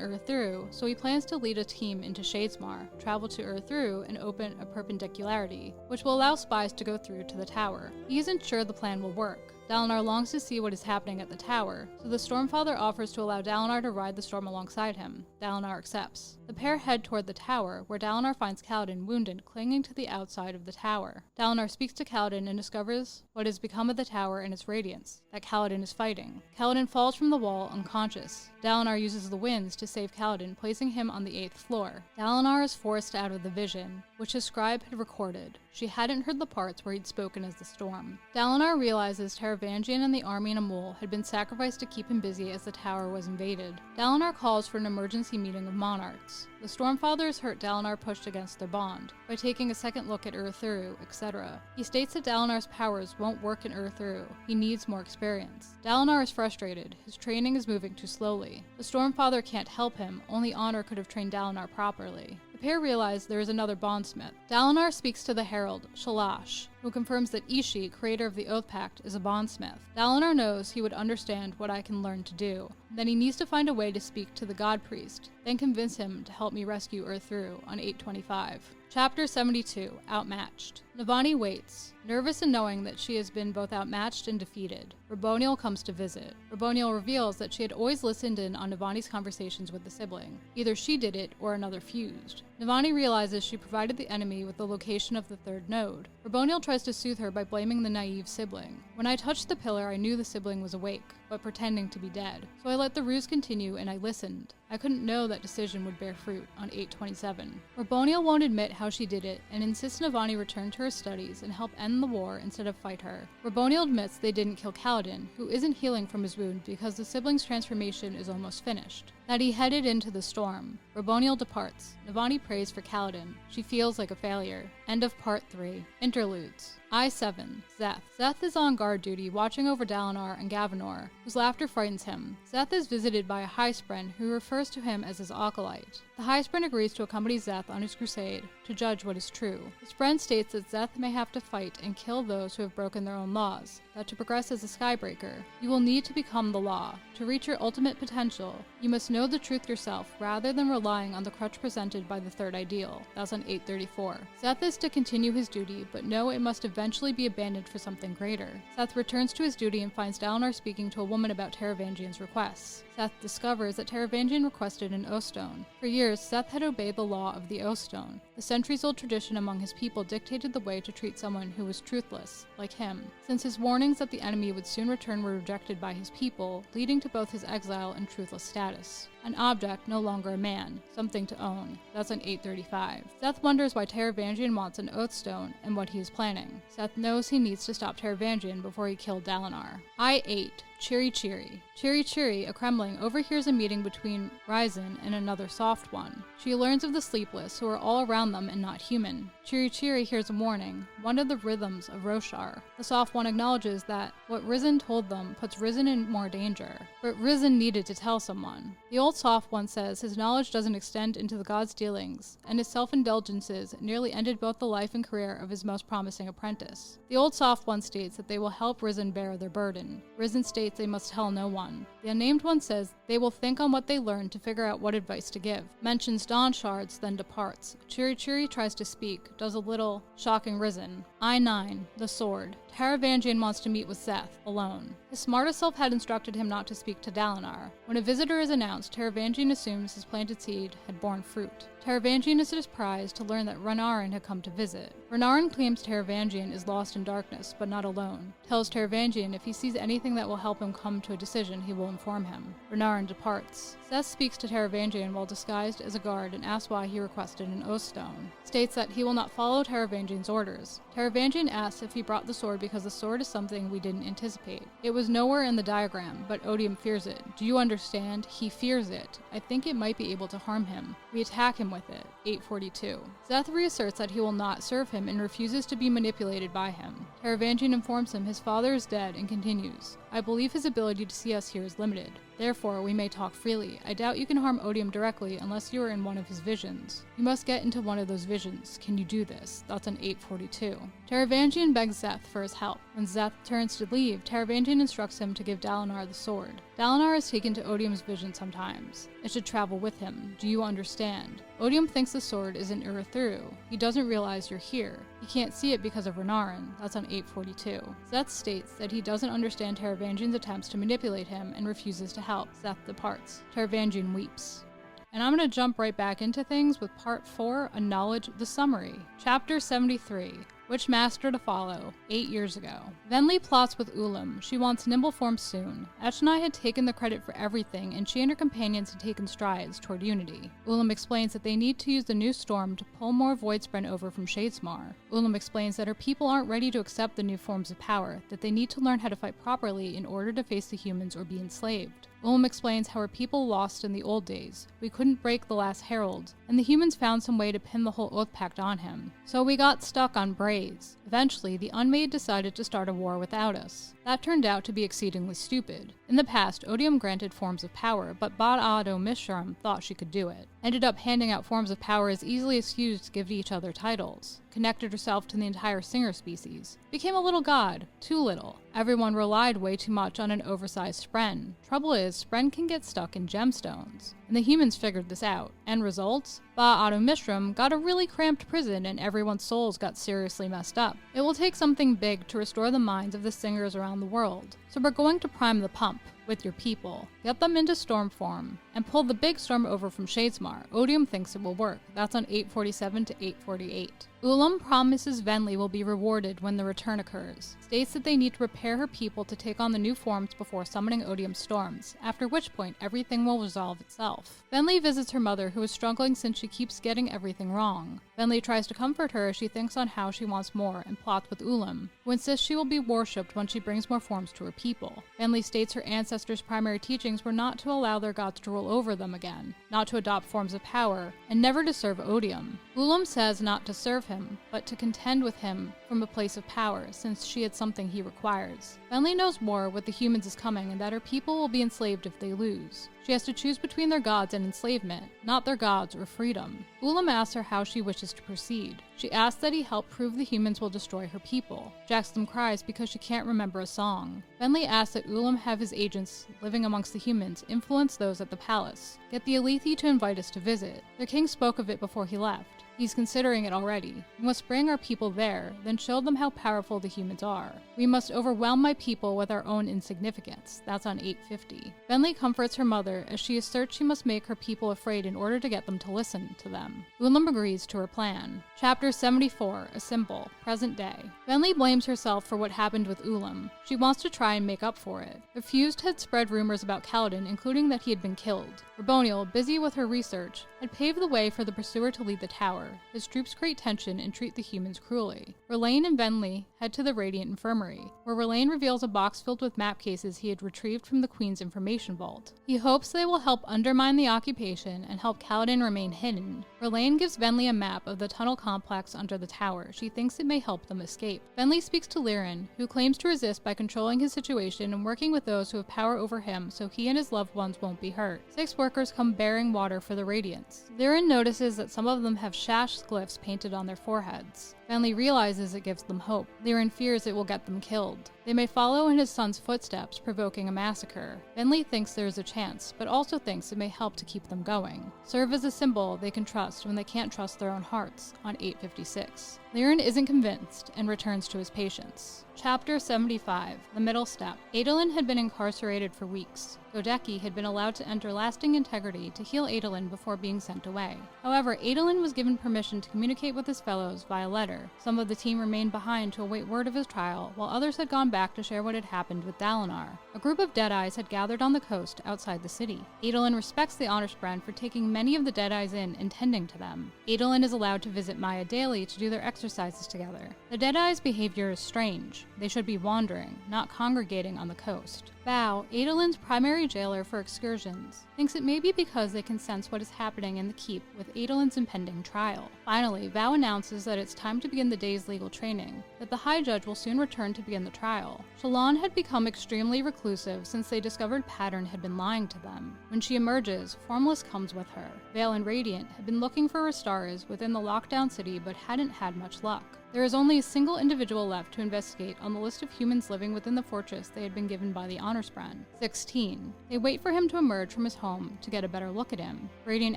Urthru, so he plans to lead a team into Shadesmar, travel to Urthru, and open a perpendicularity, which will allow spies to go through to the tower. He isn't sure the plan will work. Dalinar longs to see what is happening at the tower, so the Stormfather offers to allow Dalinar to ride the storm alongside him. Dalinar accepts. The pair head toward the tower, where Dalinar finds Kaladin wounded, clinging to the outside of the tower. Dalinar speaks to Kaladin and discovers what has become of the tower and its radiance, that Kaladin is fighting. Kaladin falls from the wall unconscious. Dalinar uses the winds to save Kaladin, placing him on the 8th floor. Dalinar is forced out of the vision, which his scribe had recorded. She hadn't heard the parts where he'd spoken as the storm. Dalinar realizes Taravangian and the army in Amul had been sacrificed to keep him busy as the tower was invaded. Dalinar calls for an emergency meeting of monarchs. The Stormfathers hurt Dalinar pushed against their bond by taking a second look at Ur-Thuru, etc. He states that Dalinar's powers won't work in Ur-Thuru. He needs more experience. Dalinar is frustrated. His training is moving too slowly. The Stormfather can't help him. Only Honor could have trained Dalinar properly. The pair realize there is another bondsmith. Dalinar speaks to the herald, Shalash, who confirms that Ishi, creator of the Oath Pact, is a bondsmith. Dalinar knows he would understand what I can learn to do. Then he needs to find a way to speak to the God Priest, then convince him to help me rescue Ur-Thuru on 825. Chapter 72, Outmatched. Navani waits, nervous and knowing that she has been both outmatched and defeated. Raboniel comes to visit. Raboniel reveals that she had always listened in on Navani's conversations with the sibling. Either she did it or another fused. Navani realizes she provided the enemy with the location of the 3rd node. Raboniel tries to soothe her by blaming the naive sibling. When I touched the pillar, I knew the sibling was awake, but pretending to be dead. So I let the ruse continue and I listened. I couldn't know that decision would bear fruit on 827. Raboniel won't admit how she did it and insists Navani return to her studies and help end the war instead of fight her. Raboniel admits they didn't kill Kaladin, who isn't healing from his wound because the sibling's transformation is almost finished. That he headed into the storm. Raboniel departs. Navani prays for Kaladin. She feels like a failure. End of Part 3. Interludes. I-7. Szeth. Szeth is on guard duty, watching over Dalinar and Gavinor, whose laughter frightens him. Szeth is visited by a High-Spren who refers to him as his acolyte. The High-Spren agrees to accompany Szeth on his crusade to judge what is true. The Spren states that Szeth may have to fight and kill those who have broken their own laws, that to progress as a Skybreaker, you will need to become the law. To reach your ultimate potential, you must know the truth yourself rather than relying on the crutch presented by the 3rd ideal. That's on 834. Szeth is to continue his duty, but know it must eventually be abandoned for something greater. Szeth returns to his duty and finds Dalinar speaking to a woman about Taravangian's requests. Szeth discovers that Taravangian requested an oath stone. For years, Szeth had obeyed the law of the oath stone. The centuries-old tradition among his people dictated the way to treat someone who was truthless, like him, since his warnings that the enemy would soon return were rejected by his people, leading to both his exile and truthless status. An object, no longer a man, something to own. That's on 835. Szeth wonders why Taravangian wants an oath stone and what he is planning. Szeth knows he needs to stop Taravangian before he killed Dalinar. I-8. Chiri Chiri. Chiri Chiri, a Kremling, overhears a meeting between Ryzen and another soft one. She learns of the sleepless, who are all around them and not human. Chiri Chiri hears a warning, one of the rhythms of Roshar. The soft one acknowledges that what Risen told them puts Risen in more danger, but Risen needed to tell someone. The old soft one says his knowledge doesn't extend into the god's dealings, and his self-indulgences nearly ended both the life and career of his most promising apprentice. The old soft one states that they will help Risen bear their burden. Risen states they must tell no one. The unnamed one says they will think on what they learned to figure out what advice to give. Mentions dawn shards, then departs. Chiri Chiri tries to speak, does a little, shocking Risen. I-9, the sword. Taravangian wants to meet with Szeth, alone. His smartest self had instructed him not to speak to Dalinar. When a visitor is announced, Taravangian assumes his planted seed had borne fruit. Taravangian is surprised to learn that Renarin had come to visit. Renarin claims Taravangian is lost in darkness, but not alone. Tells Taravangian if he sees anything that will help him come to a decision, he will inform him. Renarin departs. Szeth speaks to Taravangian while disguised as a guard and asks why he requested an oath stone. States that he will not follow Taravangian's orders. Taravangian asks if he brought the sword because the sword is something we didn't anticipate. It was nowhere in the diagram, but Odium fears it. Do you understand? He fears it. I think it might be able to harm him. We attack him with it. 842. Szeth reasserts that he will not serve him and refuses to be manipulated by him. Taravangian informs him his father is dead and continues, I believe his ability to see us here is limited. Therefore, we may talk freely. I doubt you can harm Odium directly unless you are in one of his visions. You must get into one of those visions. Can you do this? That's on 842. Taravangian begs Szeth for his help. When Szeth turns to leave, Taravangian instructs him to give Dalinar the sword. Dalinar is taken to Odium's vision sometimes. It should travel with him. Do you understand? Odium thinks the sword is an Urithiru. He doesn't realize you're here. He can't see it because of Renarin. That's on 842. Seth states that he doesn't understand Taravangian's attempts to manipulate him and refuses to help. Seth departs. Taravangian weeps. And I'm going to jump right back into things with Part 4, A Knowledge, the Summary. Chapter 73. Which master to follow? 8 years ago. Venli plots with Ulam. She wants nimble form soon. Echenai had taken the credit for everything, and she and her companions had taken strides toward unity. Ulam explains that they need to use the new storm to pull more Voidspren over from Shadesmar. Ulam explains that her people aren't ready to accept the new forms of power, that they need to learn how to fight properly in order to face the humans or be enslaved. Ulam explains how her people lost in the old days. We couldn't break the last herald, and the humans found some way to pin the whole Oath Pact on him. So we got stuck on Braze. Eventually, the Unmade decided to start a war without us. That turned out to be exceedingly stupid. In the past, Odium granted forms of power, but Bad-Ado Mishram thought she could do it. Ended up handing out forms of power as easily as Hughes to give to each other titles. Connected herself to the entire singer species. Became a little god. Too little. Everyone relied way too much on an oversized Spren. Trouble is, Spren can get stuck in gemstones. And the humans figured this out. End results? Bad-Ado Mishram got a really cramped prison and everyone's souls got seriously messed up. It will take something big to restore the minds of the singers around the world. So we're going to prime the pump with your people. Get them into storm form and pull the big storm over from Shadesmar. Odium thinks it will work. That's on 847 to 848. Ulam promises Venli will be rewarded when the return occurs. States that they need to prepare her people to take on the new forms before summoning Odium's storms, after which point everything will resolve itself. Venli visits her mother, who is struggling since she keeps getting everything wrong. Venli tries to comfort her as she thinks on how she wants more and plots with Ulam, who insists she will be worshipped when she brings more forms to her people. Venli states her ancestors' primary teachings were not to allow their gods to rule over them again, not to adopt forms of power, and never to serve Odium. Ulam says not to serve him, but to contend with him from a place of power, since she had something he requires. Venli knows war with the humans is coming and that her people will be enslaved if they lose. She has to choose between their gods and enslavement, not their gods or freedom. Ulam asks her how she wishes to proceed. She asks that he help prove the humans will destroy her people. Jaxlum cries because she can't remember a song. Venli asks that Ulam have his agents living amongst the humans influence those at the palace. Get the Alethi to invite us to visit. Their king spoke of it before he left. He's considering it already. We must bring our people there, then show them how powerful the humans are. We must overwhelm my people with our own insignificance. That's on 850. Venli comforts her mother as she asserts she must make her people afraid in order to get them to listen to them. Ulam agrees to her plan. Chapter 74, A Symbol, Present Day. Venli blames herself for what happened with Ulam. She wants to try and make up for it. The Fused had spread rumors about Kaladin, including that he had been killed. Raboniel, busy with her research, had paved the way for the pursuer to lead the tower. His troops create tension and treat the humans cruelly. Elaine and Venli head to the Radiant Infirmary, where Elaine reveals a box filled with map cases he had retrieved from the Queen's information vault. He hopes they will help undermine the occupation and help Kaladin remain hidden. Elaine gives Venli a map of the tunnel complex under the tower. She thinks it may help them escape. Venli speaks to Liren, who claims to resist by controlling his situation and working with those who have power over him so he and his loved ones won't be hurt. 6 workers come bearing water for the Radiants. Liren notices that some of them have Shash glyphs painted on their foreheads. Venli realizes it gives them hope. Liren fears it will get them killed. They may follow in his son's footsteps, provoking a massacre. Venli thinks there is a chance, but also thinks it may help to keep them going. Serve as a symbol they can trust when they can't trust their own hearts, on 856. Liren isn't convinced and returns to his patients. Chapter 75, The Middle Step. Adolin had been incarcerated for weeks. Godeki had been allowed to enter lasting integrity to heal Adolin before being sent away. However, Adolin was given permission to communicate with his fellows via letter. Some of the team remained behind to await word of his trial, while others had gone back to share what had happened with Dalinar. A group of Deadeyes had gathered on the coast outside the city. Adolin respects the Honorspren for taking many of the Deadeyes in and tending to them. Adolin is allowed to visit Maya daily to do their exercises together. The Deadeyes' behavior is strange. They should be wandering, not congregating on the coast. Bao, Adolin's primary jailer for excursions, thinks it may be because they can sense what is happening in the keep with Adolin's impending trial. Finally, Bao announces that it's time to begin the day's legal training, that the High Judge will soon return to begin the trial. Shallan had become extremely reclusive since they discovered Pattern had been lying to them. When she emerges, Formless comes with her. Vale and Radiant had been looking for Restares within the lockdown city but hadn't had much luck. There is only a single individual left to investigate on the list of humans living within the fortress they had been given by the Honorspren. 16. They wait for him to emerge from his home to get a better look at him. Radiant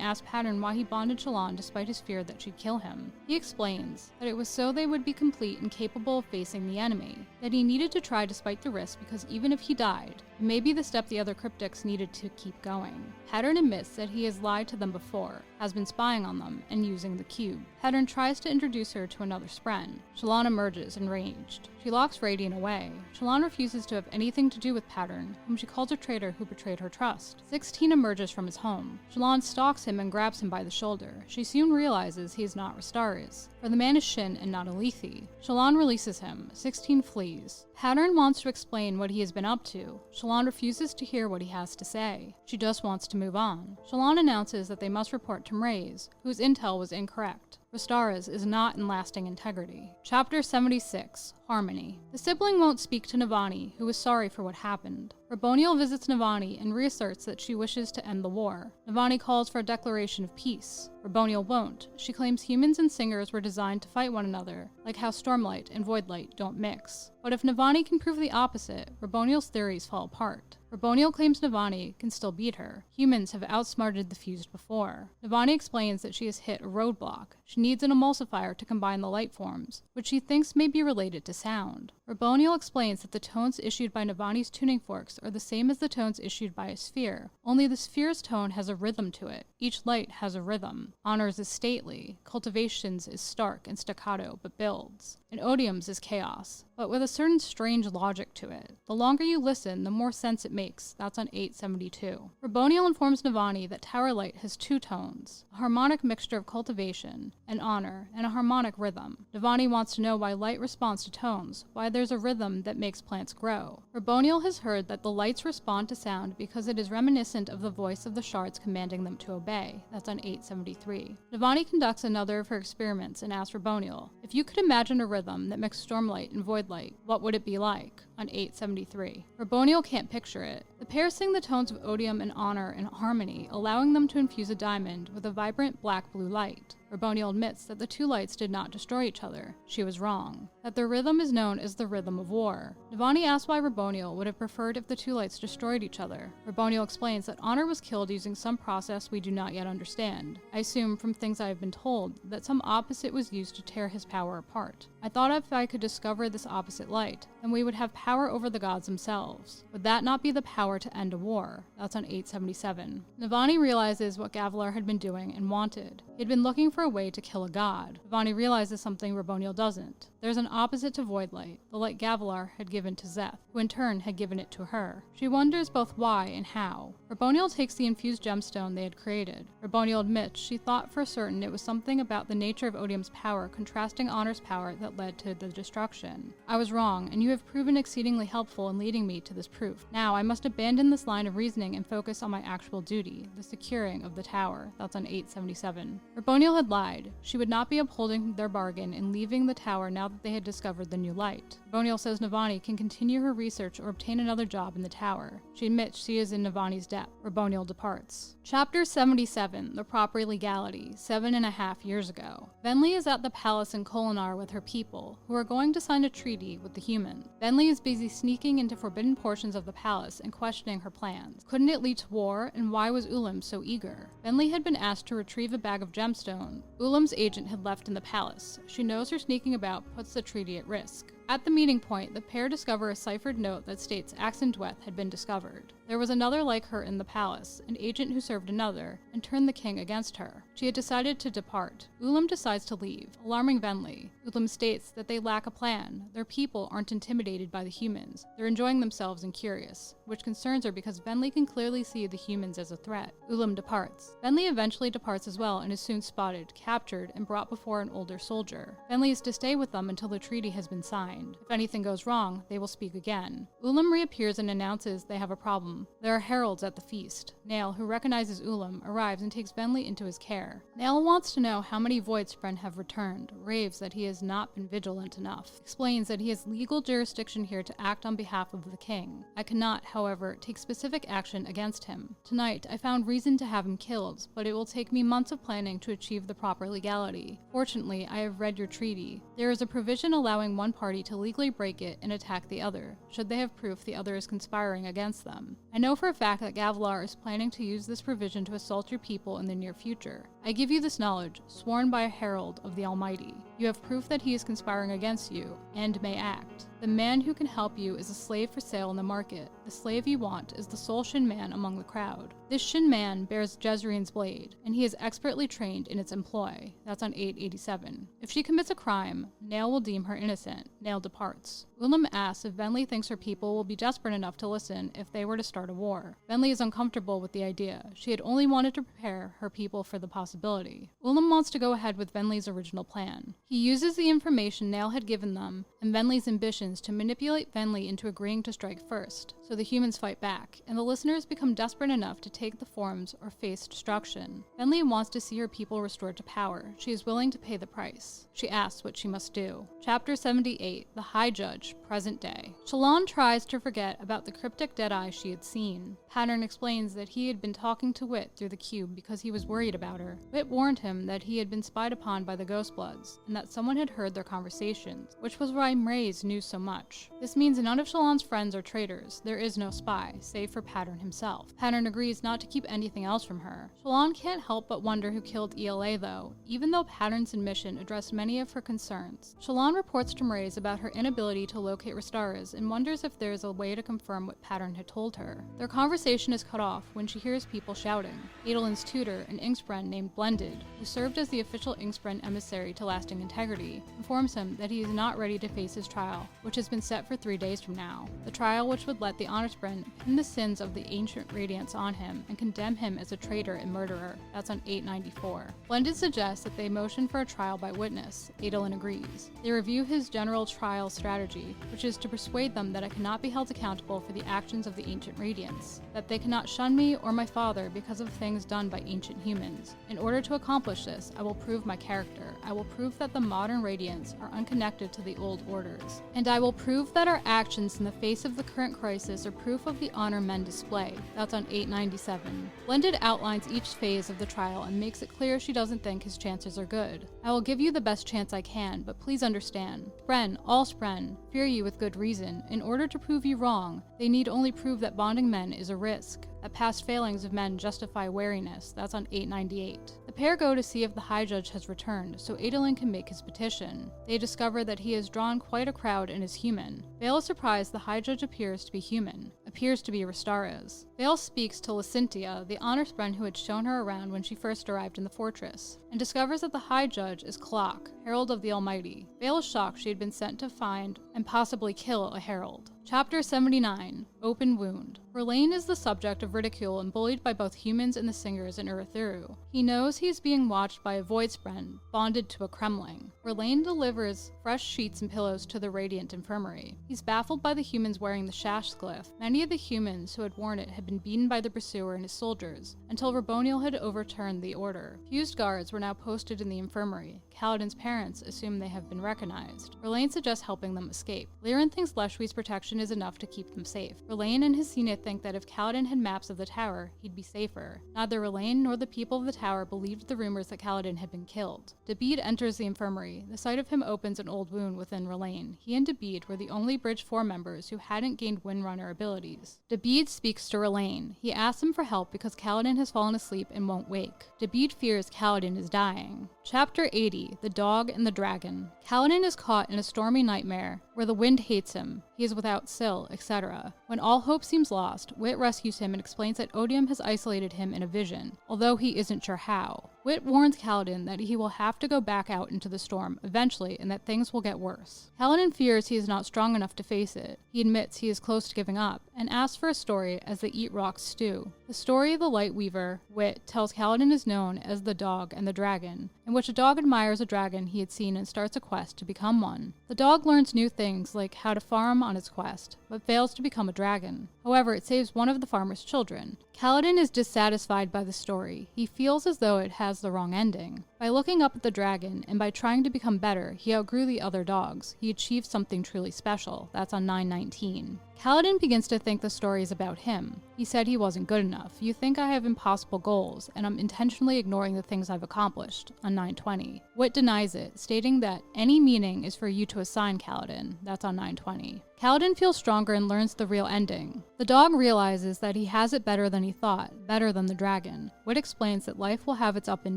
asks Pattern why he bonded Shallan despite his fear that she'd kill him. He explains that it was so they would be complete and capable of facing the enemy, that he needed to try despite the risk because even if he died, it may be the step the other cryptics needed to keep going. Pattern admits that he has lied to them before, has been spying on them, and using the cube. Pattern tries to introduce her to another Spren. Shallan emerges, enraged. She locks Radiant away. Shallan refuses to have anything to do with Pattern, whom she calls a traitor who betrayed her trust. 16 emerges from his home. Shallan stalks him and grabs him by the shoulder. She soon realizes he is not Restaris, for the man is Shin and not Alethi. Shallan releases him. 16 flees. Pattern wants to explain what he has been up to. Shallan refuses to hear what he has to say. She just wants to move on. Shallan announces that they must report to Mraize, whose intel was incorrect. Restaris is not in lasting integrity. Chapter 76. Harmony. The sibling won't speak to Navani, who is sorry for what happened. Raboniel visits Navani and reasserts that she wishes to end the war. Navani calls for a declaration of peace. Raboniel won't. She claims humans and singers were designed to fight one another, like how Stormlight and Voidlight don't mix. But if Navani can prove the opposite, Raboniel's theories fall apart. Raboniel claims Navani can still beat her. Humans have outsmarted the fused before. Navani explains that she has hit a roadblock. She needs an emulsifier to combine the light forms, which she thinks may be related to sound. Raboniel explains that the tones issued by Navani's tuning forks are the same as the tones issued by a sphere, only the sphere's tone has a rhythm to it. Each light has a rhythm. Honor's is stately, Cultivation's is stark and staccato but builds, and Odium's is chaos, but with a certain strange logic to it. The longer you listen, the more sense it makes. That's on 872. Raboniel informs Navani that Tower Light has two tones, a harmonic mixture of cultivation and honor, and a harmonic rhythm. Navani wants to know why light responds to tones, why there's a rhythm that makes plants grow. Raboniel has heard that the lights respond to sound because it is reminiscent of the voice of the shards commanding them to obey. That's on 873. Navani conducts another of her experiments and asks Raboniel, if you could imagine a rhythm that mixed Stormlight and Voidlight, what would it be like? On 873. Raboniel can't picture it. The pair sing the tones of Odium and Honor in harmony, allowing them to infuse a diamond with a vibrant black-blue light. Raboniel admits that the two lights did not destroy each other. She was wrong. That their rhythm is known as the rhythm of war. Navani asks why Raboniel would have preferred if the two lights destroyed each other. Raboniel explains that Honor was killed using some process we do not yet understand. I assume from things I have been told that some opposite was used to tear his power apart. I thought if I could discover this opposite light, then we would have power over the gods themselves. Would that not be the power to end a war? That's on 877. Navani realizes what Gavilar had been doing and wanted. He had been looking for a way to kill a god. Navani realizes something Raboniel doesn't. There's an opposite to Voidlight, the light Gavilar had given to Szeth, who in turn had given it to her. She wonders both why and how. Raboniel takes the infused gemstone they had created. Raboniel admits she thought for certain it was something about the nature of Odium's power contrasting Honor's power that led to the destruction. I was wrong, and you have proven exceedingly helpful in leading me to this proof. Now I must abandon this line of reasoning and focus on my actual duty, the securing of the tower. That's on 877. Raboniel had lied. She would not be upholding their bargain in leaving the tower now that they had discovered the new light. Raboniel says Navani can continue her research or obtain another job in the tower. She admits she is in Navani's debt. Raboniel departs. Chapter 77. The Proper Legality. 7.5 years ago. Venli is at the palace in Kholinar with her people, who are going to sign a treaty with the humans. Venli is busy sneaking into forbidden portions of the palace and questioning her plans. Couldn't it lead to war, and why was Ulam so eager? Venli had been asked to retrieve a bag of gemstone Ulam's agent had left in the palace. She knows her sneaking about puts the treaty at risk. At the meeting point, the pair discover a ciphered note that states Axendweth had been discovered. There was another like her in the palace, an agent who served another, and turned the king against her. She had decided to depart. Ulam decides to leave, alarming Venli. Ulam states that they lack a plan. Their people aren't intimidated by the humans. They're enjoying themselves and curious, which concerns her because Venli can clearly see the humans as a threat. Ulam departs. Venli eventually departs as well and is soon spotted, captured, and brought before an older soldier. Venli is to stay with them until the treaty has been signed. If anything goes wrong, they will speak again. Ulam reappears and announces they have a problem. There are heralds at the feast. Nail, who recognizes Ulam, arrives and takes Venli into his care. care. Nail wants to know how many Voidspren have returned, raves that he has not been vigilant enough, explains that he has legal jurisdiction here to act on behalf of the king. I cannot, however, take specific action against him. Tonight, I found reason to have him killed, but it will take me months of planning to achieve the proper legality. Fortunately, I have read your treaty. There is a provision allowing one party to legally break it and attack the other, should they have proof the other is conspiring against them. I know for a fact that Gavilar is planning to use this provision to assault your people in the near future. I give you this knowledge, sworn by a herald of the Almighty. You have proof that he is conspiring against you, and may act. The man who can help you is a slave for sale in the market. The slave you want is the sole Shin Man among the crowd. This Shin Man bears Jezreel's blade, and he is expertly trained in its employ. That's on 887. If she commits a crime, Nail will deem her innocent. Nail departs. Willem asks if Venli thinks her people will be desperate enough to listen if they were to start a war. Venli is uncomfortable with the idea. She had only wanted to prepare her people for the possibility. Willem wants to go ahead with Venli's original plan. He uses the information Nail had given them and Venli's ambitions to manipulate Venli into agreeing to strike first, so the humans fight back, and the listeners become desperate enough to take the forms or face destruction. Venli wants to see her people restored to power. She is willing to pay the price. She asks what she must do. Chapter 78, The High Judge, Present Day. Shallan tries to forget about the cryptic Deadeye she had seen. Pattern explains that he had been talking to Wit through the cube because he was worried about her. Wit warned him that he had been spied upon by the Ghostbloods, and that someone had heard their conversations, which was why Mraize knew so much. This means none of Shallan's friends are traitors. There is no spy, save for Pattern himself. Pattern agrees not to keep anything else from her. Shallan can't help but wonder who killed ELA though, even though Pattern's admission addressed many of her concerns. Shallan reports to Mraize about her inability to locate Rastaras and wonders if there is a way to confirm what Pattern had told her. Their conversation is cut off when she hears people shouting. Adolin's tutor, an Inkspren named Blended, who served as the official Inkspren emissary to Lasting Integrity, informs him that he is not ready to face his trial, which has been set for 3 days from now. The trial which would let the Honorspren pin the sins of the ancient Radiance on him and condemn him as a traitor and murderer. That's on 894. Blended suggests that they motion for a trial by witness. Adolin agrees. They review his general trial strategy, which is to persuade them that I cannot be held accountable for the actions of the ancient Radiance, that they cannot shun me or my father because of things done by ancient humans. In order to accomplish this, I will prove my character. I will prove that the modern Radiants are unconnected to the old orders. And I will prove that our actions in the face of the current crisis are proof of the honor men display. That's on 897. Blended outlines each phase of the trial and makes it clear she doesn't think his chances are good. I will give you the best chance I can, but please understand. Spren, all Spren, fear you with good reason. In order to prove you wrong, they need only prove that bonding men is a risk, that past failings of men justify wariness. That's on 898. The pair go to see if the High Judge has returned, so Adolin can make his petition. They discover that he has drawn quite a crowd and is human. Vale is surprised the High Judge appears to be human, appears to be Rastaras. Vale speaks to Lysyntia, the Honorspren who had shown her around when she first arrived in the fortress, and discovers that the High Judge is Clock, Herald of the Almighty. Vale is shocked she had been sent to find and possibly kill a herald. Chapter 79, Open Wound. Elaine is the subject of ridicule and bullied by both humans and the singers in Urithiru. He knows he is being watched by a Voidspren, bonded to a Kremling. Elaine delivers fresh sheets and pillows to the Radiant Infirmary. He's baffled by the humans wearing the Shash glyph. Many of the humans who had worn it had been beaten by the Pursuer and his soldiers, until Raboniel had overturned the order. Fused guards were now posted in the infirmary. Kaladin's parents assume they have been recognized. Elaine suggests helping them escape. Liren thinks Leshwi's protection is enough to keep them safe. Elaine and his Zenith think that if Kaladin had maps of the tower, he'd be safer. Neither Elaine nor the people of the tower believed the rumors that Kaladin had been killed. Dabeed enters the infirmary. The sight of him opens an old wound within Elaine. He and Dabeed were the only Bridge 4 members who hadn't gained Windrunner abilities. Dabeed speaks to Elaine. He asks him for help because Kaladin has fallen asleep and won't wake. Dabeed fears Kaladin is dying. Chapter 80, The Dog and the Dragon. Kaladin is caught in a stormy nightmare where the wind hates him, he is without Syl, etc. When all hope seems lost, Wit rescues him and explains that Odium has isolated him in a vision, although he isn't sure how. Wit warns Kaladin that he will have to go back out into the storm eventually and that things will get worse. Kaladin fears he is not strong enough to face it. He admits he is close to giving up and asks for a story as they eat rock stew. The story of the Light Weaver, Wit, tells Kaladin is known as the Dog and the Dragon, in which a dog admires a dragon he had seen and starts a quest to become one. The dog learns new things like how to farm on its quest, but fails to become a dragon. However, it saves one of the farmer's children. Kaladin is dissatisfied by the story. He feels as though it has the wrong ending. By looking up at the dragon and by trying to become better, he outgrew the other dogs. He achieved something truly special. That's on 919. Kaladin begins to think the story is about him. He said he wasn't good enough. You think I have impossible goals, and I'm intentionally ignoring the things I've accomplished, on 920. Wit denies it, stating that any meaning is for you to assign, Kaladin. That's on 920. Kaladin feels stronger and learns the real ending. The dog realizes that he has it better than he thought, better than the dragon. Wit explains that life will have its ups and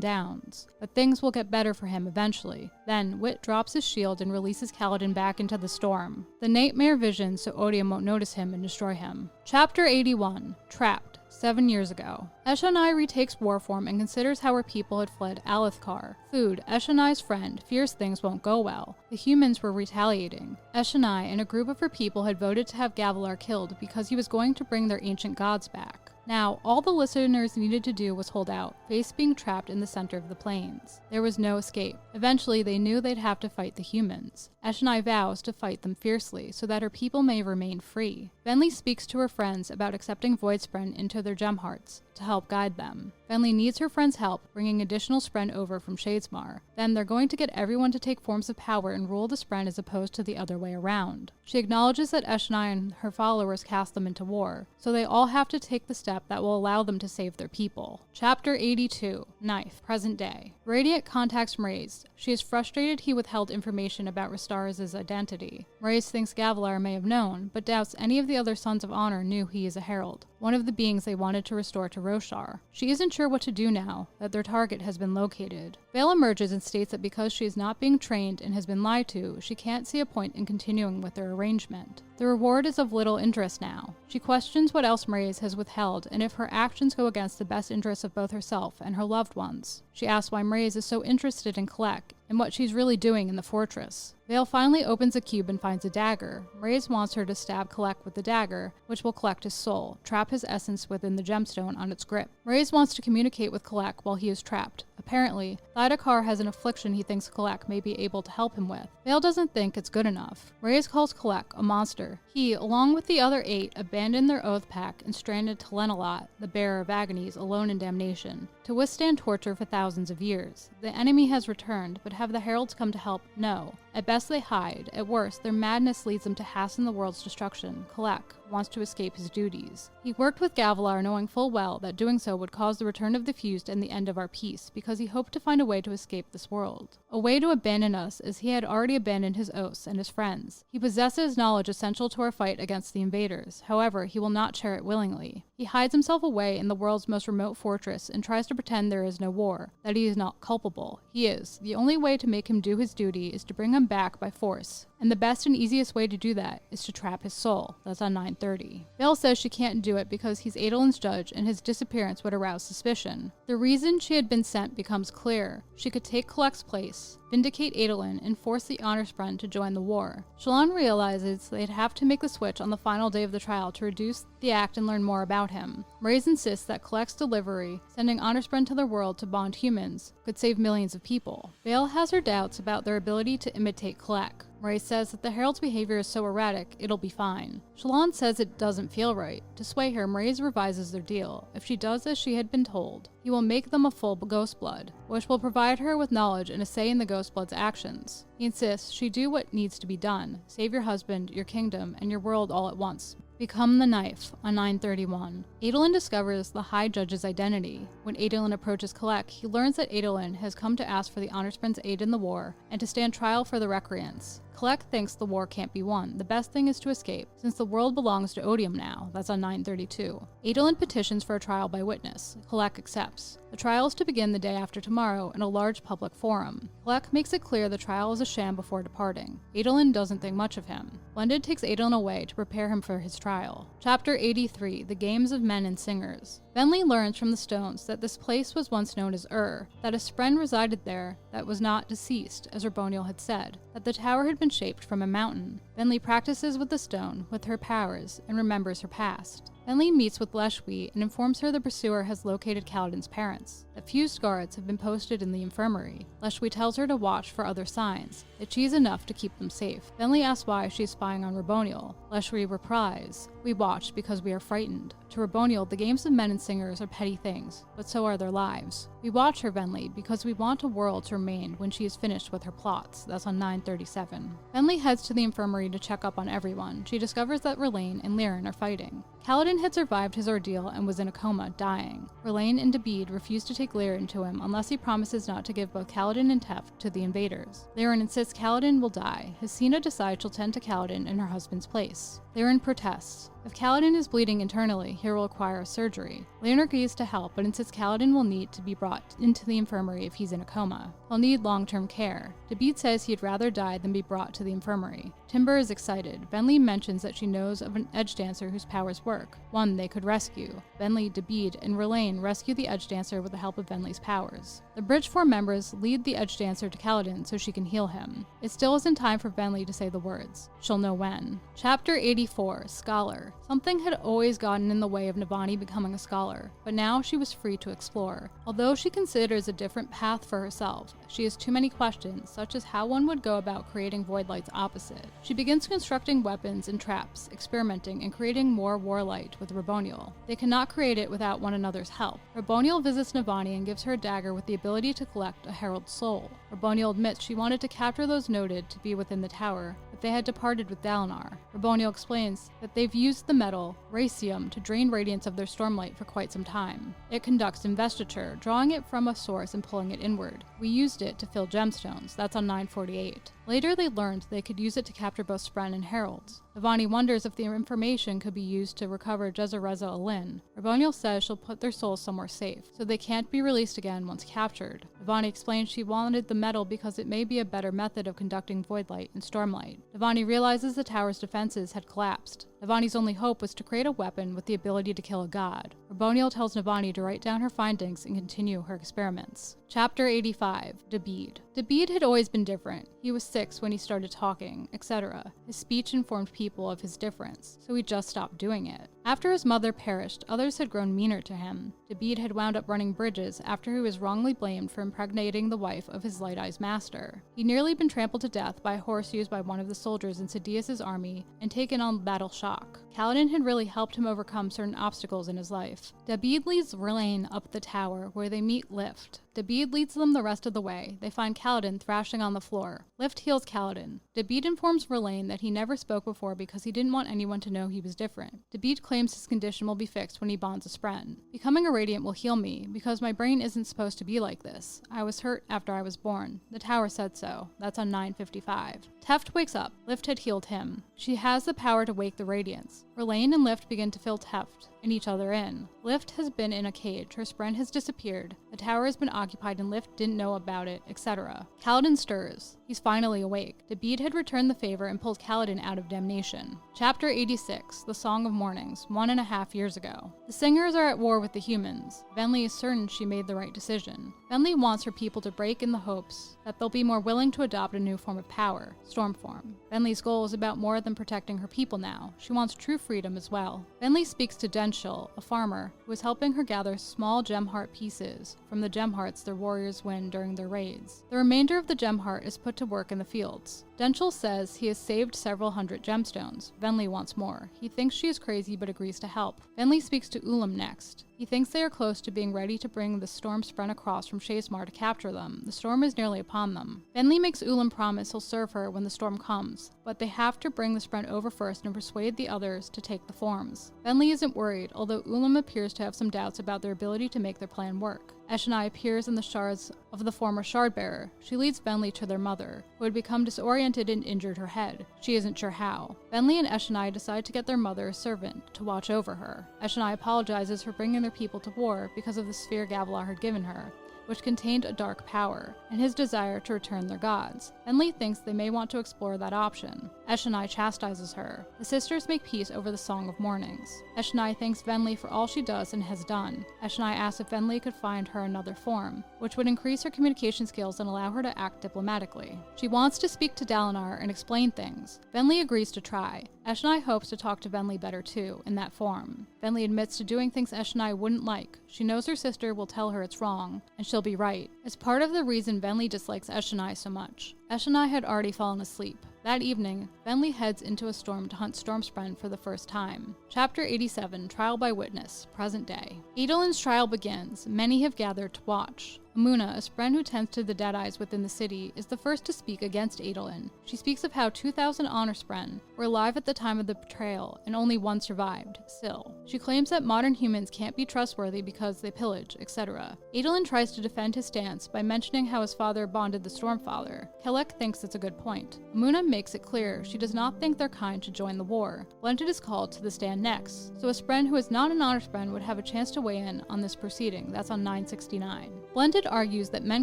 downs, but things will get better for him eventually. Then, Wit drops his shield and releases Kaladin back into the storm. The nightmare visions so Odium won't notice him and destroy him. Chapter 81. Trapped. 7 years ago. Eshonai retakes war form and considers how her people had fled Alethkar. Food. Eshonai's friend fears things won't go well. The humans were retaliating. Eshonai and a group of her people had voted to have Gavilar killed because he was going to bring their ancient gods back. Now, all the listeners needed to do was hold out, face being trapped in the center of the plains. There was no escape. Eventually, they knew they'd have to fight the humans. Eshonai vows to fight them fiercely so that her people may remain free. Venli speaks to her friends about accepting Voidspren into their gem hearts to help guide them. Venli needs her friends' help, bringing additional Spren over from Shadesmar. Then they're going to get everyone to take forms of power and rule the Spren as opposed to the other way around. She acknowledges that Eshonai and her followers cast them into war, so they all have to take the step that will allow them to save their people. Chapter 82. Knife. Present day. Radiant contacts Mraize. She is frustrated he withheld information about Restaris' identity. Mraize thinks Gavilar may have known, but doubts any of the other Sons of Honor knew he is a herald, one of the beings they wanted to restore to Roshar. She isn't sure what to do now that their target has been located. Vale emerges and states that because she is not being trained and has been lied to, she can't see a point in continuing with their arrangement. The reward is of little interest now. She questions what else Mraize has withheld and if her actions go against the best interests of both herself and her loved ones. She asks why Mraize is so interested in Kolek and what she's really doing in the fortress. Vale finally opens a cube and finds a dagger. Mraize wants her to stab Kolek with the dagger, which will collect his soul, trap his essence within the gemstone on its grip. Mraize wants to communicate with Kolek while he is trapped. Apparently, Thydakar has an affliction he thinks Kolek may be able to help him with. Vale doesn't think it's good enough. Mraize calls Kolek a monster. He, along with the other 8, abandoned their oath pact and stranded Telenalat, the bearer of agonies, alone in damnation, to withstand torture for thousands of years. The enemy has returned, but have the heralds come to help? No. At best they hide. At worst, their madness leads them to hasten the world's destruction. Kolek wants to escape his duties. He worked with Gavilar knowing full well that doing so would cause the return of the fused and the end of our peace, because he hoped to find a way to escape this world. A way to abandon us, as he had already abandoned his oaths and his friends. He possesses knowledge essential to our fight against the invaders. However, he will not share it willingly. He hides himself away in the world's most remote fortress and tries to pretend there is no war, that he is not culpable. He is. The only way to make him do his duty is to bring him back by force. And the best and easiest way to do that is to trap his soul. That's on 930. Vale says she can't do it because he's Adolin's judge and his disappearance would arouse suspicion. The reason she had been sent becomes clear. She could take Kolek's place, vindicate Adolin, and force the Honorsprung to join the war. Shallan realizes they'd have to make the switch on the final day of the trial to reduce the act and learn more about him. Mraize insists that Kolek's delivery, sending Honorsprung to their world to bond humans, could save millions of people. Vale has her doubts about their ability to imitate Kolek. Mraize says that the herald's behavior is so erratic, it'll be fine. Shallan says it doesn't feel right. To sway her, Mraize revises their deal. If she does as she had been told, he will make them a full Ghostblood, which will provide her with knowledge and a say in the Ghostblood's actions. He insists she do what needs to be done. Save your husband, your kingdom, and your world all at once. Become the knife on 931. Adolin discovers the High Judge's identity. When Adolin approaches Kolek, he learns that Adolin has come to ask for the Honorsprung's aid in the war and to stand trial for the Recreants. Kolek thinks the war can't be won. The best thing is to escape, since the world belongs to Odium now. That's on 932. Adolin petitions for a trial by witness. Kolek accepts. The trial is to begin the day after tomorrow in a large public forum. Kolek makes it clear the trial is a sham before departing. Adolin doesn't think much of him. Blended takes Adolin away to prepare him for his trial. Chapter 83. The Games of Men and Singers. Venli learns from the stones that this place was once known as that a spren resided there that was not deceased, as Urboniel had said, that the tower had been shaped from a mountain. Venli practices with the stone, with her powers, and remembers her past. Venli meets with Leshwi and informs her the pursuer has located Kaladin's parents, that fused guards have been posted in the infirmary. Leshwi tells her to watch for other signs, that she is enough to keep them safe. Venli asks why she is spying on Raboniel. Leshwi replies, "We watch because we are frightened. To Raboniel, the games of men and singers are petty things, but so are their lives. We watch her, Venli, because we want a world to remain when she is finished with her plots." That's on 937. Venli heads to the infirmary to check up on everyone. She discovers that Elaine and Liren are fighting. Kaladin had survived his ordeal and was in a coma, dying. Elaine and David refuse to take Liren to him unless he promises not to give both Kaladin and Teft to the invaders. Liren insists Kaladin will die. Hesina decides she'll tend to Kaladin in her husband's place. Liren protests. If Kaladin is bleeding internally, he will require surgery. Liren agrees to help, but insists Kaladin will need to be brought into the infirmary if he's in a coma. He'll need long-term care. David says he'd rather die than be brought to the infirmary. Timber is excited. Venli mentions that she knows of an edge dancer whose powers work, one they could rescue. Venli, David, and Elaine rescue the edge dancer with the help of Venli's powers. The Bridge 4 members lead the edge dancer to Kaladin so she can heal him. It still isn't time for Venli to say the words. She'll know when. Chapter 84, Scholar. Something had always gotten in the way of Navani becoming a scholar, but now she was free to explore. Although she considers a different path for herself, she has too many questions, such as how one would go about creating Voidlight's opposite. She begins constructing weapons and traps, experimenting and creating more Warlight with Raboniel. They cannot create it without one another's help. Raboniel visits Navani and gives her a dagger with the ability to collect a Herald's soul. Raboniel admits she wanted to capture those noted to be within the tower, but they had departed with Dalinar. Raboniel explains that they've used the metal, Racium, to drain radiance of their stormlight for quite some time. It conducts investiture, drawing it from a source and pulling it inward. We used it to fill gemstones. That's on 948. Later they learned they could use it to capture both Spren and Heralds. Navani wonders if the information could be used to recover Jezereza Elaine. Raboniel says she'll put their souls somewhere safe, so they can't be released again once captured. Navani explains she wanted the metal because it may be a better method of conducting Voidlight and Stormlight. Navani realizes the tower's defenses had collapsed. Navani's only hope was to create a weapon with the ability to kill a god. Raboniel tells Navani to write down her findings and continue her experiments. Chapter 85, David. David had always been different. He was 6 when he started talking, etc. His speech informed people of his difference, so he just stopped doing it. After his mother perished, others had grown meaner to him. David had wound up running bridges after he was wrongly blamed for impregnating the wife of his Light Eye's master. He'd nearly been trampled to death by a horse used by one of the soldiers in Sidious' army and taken on battle shock. Kaladin had really helped him overcome certain obstacles in his life. David leads Elaine up the tower, where they meet Lift. David leads them the rest of the way. They find Kaladin thrashing on the floor. Lift heals Kaladin. David informs Elaine that he never spoke before because he didn't want anyone to know he was different. David claims his condition will be fixed when he bonds a Spren. Becoming a Radiant will heal me, because my brain isn't supposed to be like this. I was hurt after I was born. The tower said so. That's on 955. Teft wakes up. Lift had healed him. She has the power to wake the Radiants. Elaine and Lift begin to fill Teft and each other in. Lift has been in a cage, her Spren has disappeared, the tower has been occupied and Lift didn't know about it, etc. Kaladin stirs. He's finally awake. David had returned the favor and pulled Kaladin out of damnation. Chapter 86, The Song of Mornings, 1.5 years ago. The singers are at war with the humans. Venli is certain she made the right decision. Venli wants her people to break in the hopes that they'll be more willing to adopt a new form of power, Stormform. Venli's goal is about more than protecting her people now. She wants true freedom as well. Venli speaks to Denshil, a farmer, who is helping her gather small gem heart pieces from the gem hearts their warriors win during their raids. The remainder of the gem heart is put to work in the fields. Denshil says he has saved several hundred gemstones. Venli wants more. He thinks she is crazy but agrees to help. Venli speaks to Ulam next. He thinks they are close to being ready to bring the storm Spren across from Shazemar to capture them. The storm is nearly upon them. Venli makes Ulam promise he'll serve her when the storm comes, but they have to bring the Spren over first and persuade the others to take the forms. Venli isn't worried, although Ulam appears to have some doubts about their ability to make their plan work. Eshonai appears in the shards of the former Shardbearer. She leads Venli to their mother, who had become disoriented and injured her head. She isn't sure how. Venli and Eshonai decide to get their mother a servant to watch over her. Eshonai apologizes for bringing their people to war because of the sphere Gavilar had given her, which contained a dark power, and his desire to return their gods. Venli thinks they may want to explore that option. Eshonai chastises her. The sisters make peace over the Song of Mornings. Eshonai thanks Venli for all she does and has done. Eshonai asks if Venli could find her another form, which would increase her communication skills and allow her to act diplomatically. She wants to speak to Dalinar and explain things. Venli agrees to try. Eshonai hopes to talk to Venli better too, in that form. Venli admits to doing things Eshonai wouldn't like. She knows her sister will tell her it's wrong, and she'll be right. It's part of the reason Venli dislikes Eshonai so much. Eshonai had already fallen asleep. That evening, Venli heads into a storm to hunt Stormspren for the first time. Chapter 87, Trial by Witness, present day. Adolin's trial begins. Many have gathered to watch. Amuna, a Spren who tends to the Deadeyes within the city, is the first to speak against Adolin. She speaks of how 2,000 honor Spren were alive at the time of the betrayal, and only one survived, Syl. She claims that modern humans can't be trustworthy because they pillage, etc. Adolin tries to defend his stance by mentioning how his father bonded the Stormfather. Kelek thinks it's a good point. Amuna makes it clear she does not think their kind should join the war. Blended is called to the stand next, so a Spren who is not an honor Spren would have a chance to weigh in on this proceeding. That's on 969. Blended argues that men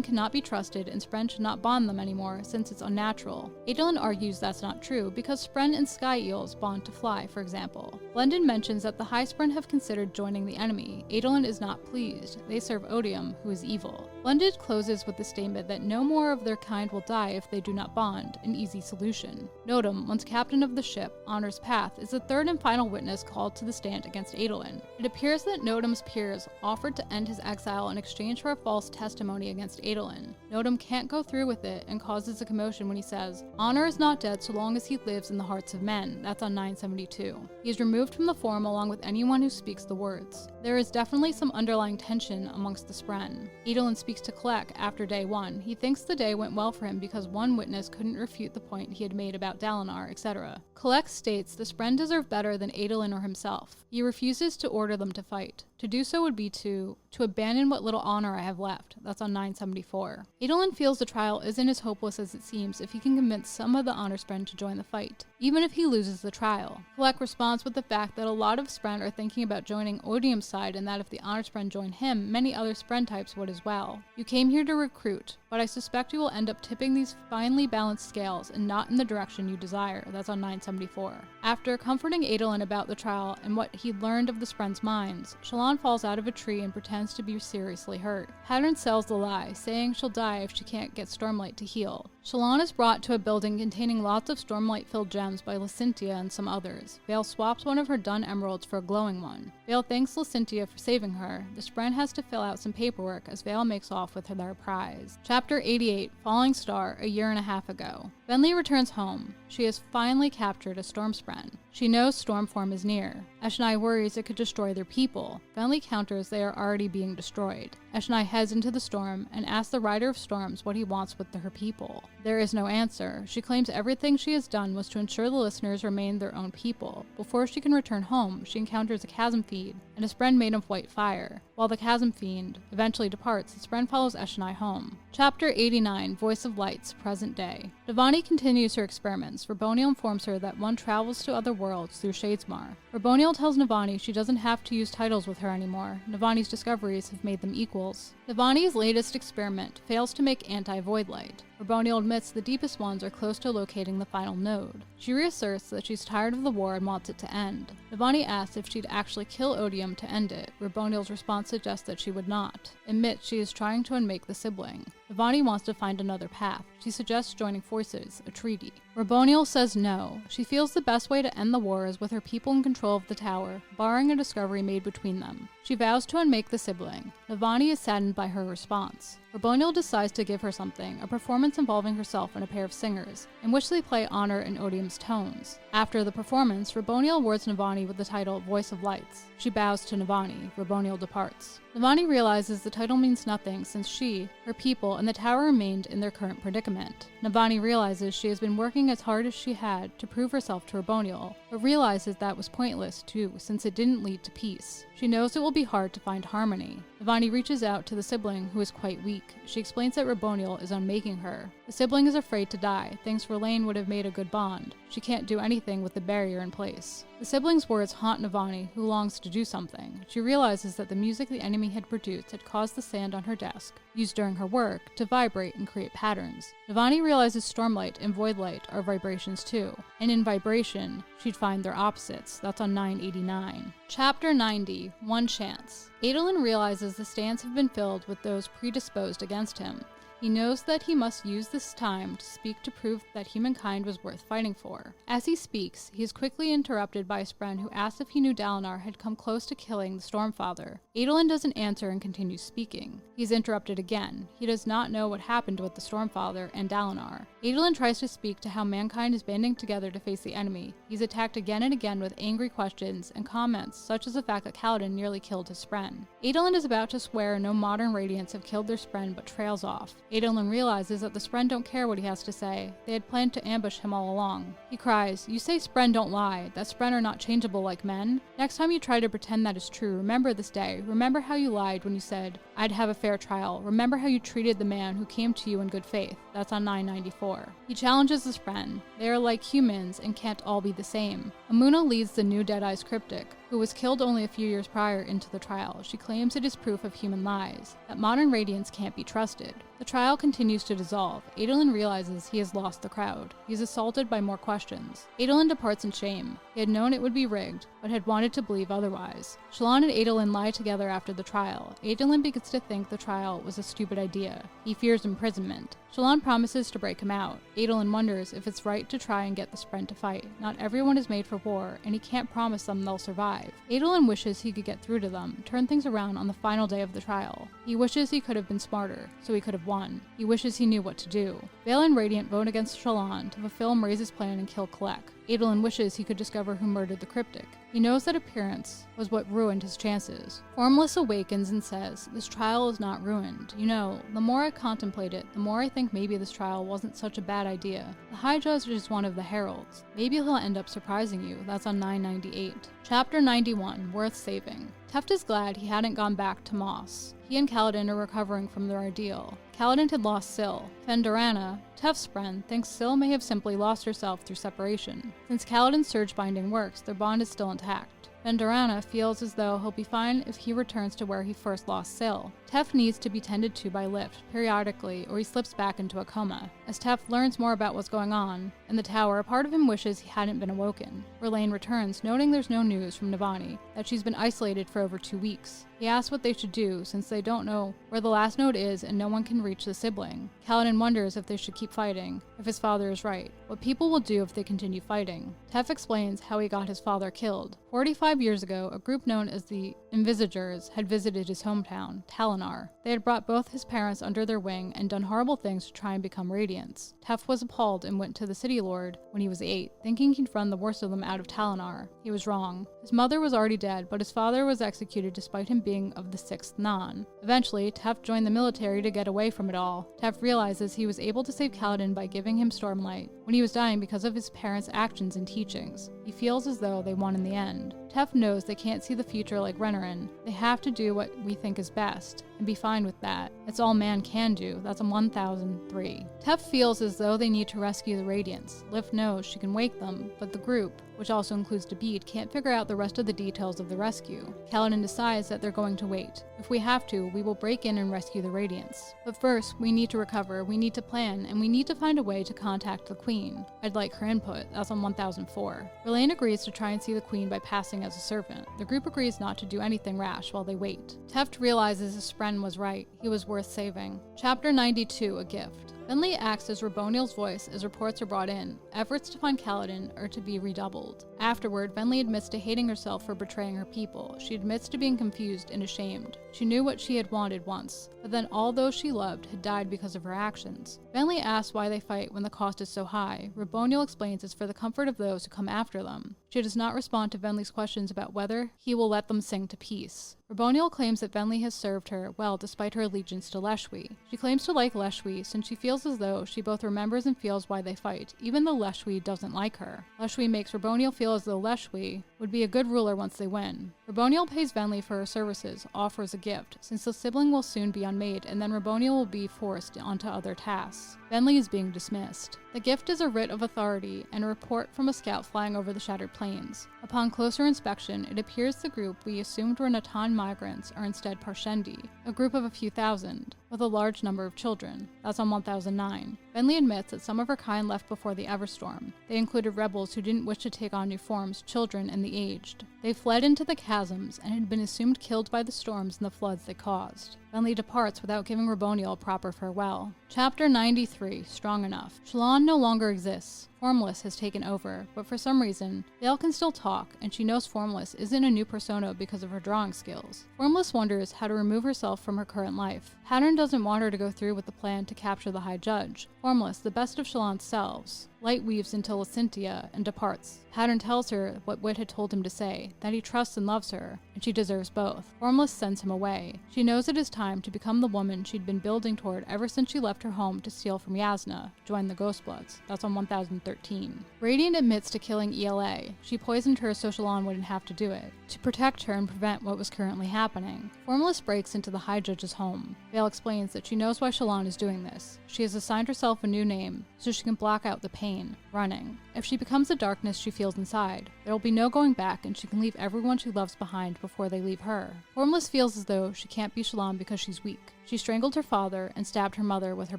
cannot be trusted and Spren should not bond them anymore since it's unnatural. Adolin argues that's not true because Spren and sky eels bond to fly, for example. Blended mentions that the High Spren have considered joining the enemy. Adolin is not pleased. They serve Odium, who is evil. Blended closes with the statement that no more of their kind will die if they do not bond, an easy solution. Nodum, once captain of the ship, Honor's Path, is the third and final witness called to the stand against Adolin. It appears that Nodum's peers offered to end his exile in exchange for a false testimony against Adolin. Nodum can't go through with it and causes a commotion when he says, "Honor is not dead so long as he lives in the hearts of men." That's on 972. He is removed from the forum along with anyone who speaks the words. There is definitely some underlying tension amongst the Spren. Adolin speaks to Kelek after day one. He thinks the day went well for him because one witness couldn't refute the point he had made about Dalinar, etc. Kelek states the Spren deserve better than Adolin or himself. He refuses to order them to fight. To do so would be to abandon what little honor I have left. That's on 974. Adolin feels the trial isn't as hopeless as it seems if he can convince some of the honor Spren to join the fight, even if he loses the trial. Kelek responds with the fact that a lot of Spren are thinking about joining Odium's side and that if the honor Spren join him, many other Spren types would as well. You came here to recruit, but I suspect you will end up tipping these finely balanced scales and not in the direction you desire. That's on 974. After comforting Adolin about the trial and what he learned of the Spren's minds, Shallan falls out of a tree and pretends to be seriously hurt. Pattern sells the lie, saying she'll die if she can't get Stormlight to heal. Shallan is brought to a building containing lots of Stormlight-filled gems by Lysyntia and some others. Vale swaps one of her dun emeralds for a glowing one. Vale thanks Lysyntia for saving her. The Spren has to fill out some paperwork as Vale makes off with their prize. Chapter 88, Falling Star, a year and a half ago. Venli returns home. She has finally captured a Stormspren. She knows Stormform is near. Eshonai worries it could destroy their people. Venli counters they are already being destroyed. Eshonai heads into the storm and asks the Rider of Storms what he wants with her people. There is no answer. She claims everything she has done was to ensure the listeners remain their own people. Before she can return home, she encounters a chasm fiend and a Spren made of white fire. While the chasm fiend eventually departs, the Spren follows Eshonai home. Chapter 89, Voice of Lights, present day. Devani continues her experiments. Raboniel informs her that one travels to other worlds through Shadesmar. Raboniel tells Navani she doesn't have to use titles with her anymore. Navani's discoveries have made them equals. Navani's latest experiment fails to make anti-void light. Raboniel admits the deepest ones are close to locating the final node. She reasserts that she's tired of the war and wants it to end. Navani asks if she'd actually kill Odium to end it. Raboniel's response suggests that she would not. Admits she is trying to unmake the sibling. Navani wants to find another path. She suggests joining forces, a treaty. Raboniel says no. She feels the best way to end the war is with her people in control of the tower, barring a discovery made between them. She vows to unmake the sibling. Navani is saddened by her response. Raboniel decides to give her something, a performance involving herself and a pair of singers, in which they play Honor and Odium's tones. After the performance, Raboniel awards Navani with the title Voice of Lights. She bows to Navani. Raboniel departs. Navani realizes the title means nothing since she, her people, and the tower remained in their current predicament. Navani realizes she has been working as hard as she had to prove herself to Raboniel, but realizes that was pointless too since it didn't lead to peace. She knows it will be hard to find harmony. Navani reaches out to the sibling who is quite weak. She explains that Raboniel is unmaking her. The sibling is afraid to die, thinks Elaine would have made a good bond. She can't do anything with the barrier in place. The sibling's words haunt Navani, who longs to do something. She realizes that the music the enemy had produced had caused the sand on her desk, used during her work, to vibrate and create patterns. Navani realizes stormlight and voidlight are vibrations too, and in vibration, she'd find their opposites. That's on 989. Chapter 90, One Chance. Adolin realizes the stands have been filled with those predisposed against him. He knows that he must use this time to speak to prove that humankind was worth fighting for. As he speaks, he is quickly interrupted by a Spren who asks if he knew Dalinar had come close to killing the Stormfather. Adolin doesn't answer and continues speaking. He's interrupted again. He does not know what happened with the Stormfather and Dalinar. Adolin tries to speak to how mankind is banding together to face the enemy. He's attacked again and again with angry questions and comments, such as the fact that Kaladin nearly killed his Spren. Adolin is about to swear no modern Radiants have killed their Spren, but trails off. Adolin realizes that the Spren don't care what he has to say. They had planned to ambush him all along. He cries, "You say Spren don't lie, that Spren are not changeable like men? Next time you try to pretend that is true, remember this day. Remember how you lied when you said, I'd have a fair trial. Remember how you treated the man who came to you in good faith." That's on 994. He challenges the Spren. They are like humans and can't all be the same. Amuna leads the new Deadeye's cryptic, who was killed only a few years prior, into the trial. She claims it is proof of human lies, that modern Radiants can't be trusted. The trial continues to dissolve. Adolin realizes he has lost the crowd. He is assaulted by more questions. Adolin departs in shame. He had known it would be rigged, but had wanted to believe otherwise. Shallan and Adolin lie together after the trial. Adolin begins to think the trial was a stupid idea. He fears imprisonment. Shallan promises to break him out. Adolin wonders if it's right to try and get the Spren to fight. Not everyone is made for war, and he can't promise them they'll survive. Adolin wishes he could get through to them, turn things around on the final day of the trial. He wishes he could have been smarter, so he could have won. He wishes he knew what to do. Vale and Radiant vote against Shallan to fulfill Mraze's plan and kill Kalek. Adolin wishes he could discover who murdered the cryptic. He knows that appearance was what ruined his chances. Formless awakens and says, "This trial is not ruined. You know, the more I contemplate it, the more I think maybe this trial wasn't such a bad idea. The High Judge is one of the heralds. Maybe he'll end up surprising you." That's on 998. Chapter 91, Worth Saving. Teft is glad he hadn't gone back to Moss. He and Kaladin are recovering from their ordeal. Kaladin had lost Syl. Fendarana, Teft's friend, thinks Syl may have simply lost herself through separation. Since Kaladin's surge binding works, their bond is still intact. Fendarana feels as though he'll be fine if he returns to where he first lost Syl. Teft needs to be tended to by Lift periodically, or he slips back into a coma. As Teft learns more about what's going on in the tower, a part of him wishes he hadn't been awoken. Elaine returns, noting there's no news from Navani, that she's been isolated for over 2 weeks. He asks what they should do, since they don't know where the last node is and no one can reach the sibling. Kaladin wonders if they should keep fighting, if his father is right, what people will do if they continue fighting. Teft explains how he got his father killed. 45 years ago, a group known as the Invisagers had visited his hometown, Talinar. They had brought both his parents under their wing and done horrible things to try and become Radiants. Teft was appalled and went to the City Lord when he was 8, thinking he'd run the worst of them out of Talinar. He was wrong. His mother was already dead, but his father was executed despite him being of the 6th Non. Eventually, Teft joined the military to get away from it all. Teft realizes he was able to save Kaladin by giving him Stormlight when he was dying because of his parents' actions and teachings. He feels as though they won in the end. Teft knows they can't see the future like Renarin. They have to do what we think is best, and be fine with that. It's all man can do. That's on 1003. Teft feels as though they need to rescue the Radiants. Lift knows she can wake them, but the group, which also includes Dabeed, can't figure out the rest of the details of the rescue. Kaladin decides that they're going to wait. If we have to, we will break in and rescue the Radiants. But first, we need to recover, we need to plan, and we need to find a way to contact the Queen. I'd like her input. That's on 1004. Elaine agrees to try and see the Queen by passing as a servant. The group agrees not to do anything rash while they wait. Teft realizes his friend was right. He was worth saving. Chapter 92, A Gift. Venli acts as Raboniel's voice as reports are brought in. Efforts to find Kaladin are to be redoubled. Afterward, Venli admits to hating herself for betraying her people. She admits to being confused and ashamed. She knew what she had wanted once, but then all those she loved had died because of her actions. Venli asks why they fight when the cost is so high. Raboniel explains it's for the comfort of those who come after them. She does not respond to Venli's questions about whether he will let them sing to peace. Raboniel claims that Venli has served her well despite her allegiance to Leshwi. She claims to like Leshwi since she feels as though she both remembers and feels why they fight, even though Leshwi doesn't like her. Leshwi makes Raboniel feel as though Leshwi would be a good ruler once they win. Raboniel pays Venli for her services, offers a gift, since the sibling will soon be unmade and then Raboniel will be forced onto other tasks. Venli is being dismissed. The gift is a writ of authority and a report from a scout flying over the Shattered Plains. Upon closer inspection, it appears the group we assumed were Natan migrants are instead Parshendi, a group of a few thousand, with a large number of children. That's on 1009. Venli admits that some of her kind left before the Everstorm. They included rebels who didn't wish to take on new forms, children, and the aged. They fled into the chasms and had been assumed killed by the storms and the floods they caused. Venli departs without giving Raboniel a proper farewell. Chapter 93, Strong Enough. Shallan no longer exists. Formless has taken over, but for some reason, Vale can still talk, and she knows Formless isn't a new persona because of her drawing skills. Formless wonders how to remove herself from her current life. Pattern doesn't want her to go through with the plan to capture the High Judge. Formless, the best of Shallan's selves, light weaves into Lysyntia and departs. Pattern tells her what Wit had told him to say, that he trusts and loves her, and she deserves both. Formless sends him away. She knows it is time to become the woman she'd been building toward ever since she left her home to steal from Yasna, join the Ghostbloods. That's on 1013. Radiant admits to killing ELA. She poisoned her so Shallan wouldn't have to do it, to protect her and prevent what was currently happening. Formless breaks into the High Judge's home. Vale explains that she knows why Shallan is doing this. She has assigned herself a new name, so she can block out the pain, running. If she becomes the darkness she feels inside, there will be no going back and she can leave everyone she loves behind before they leave her. Formless feels as though she can't be Shallan because she's weak. She strangled her father and stabbed her mother with her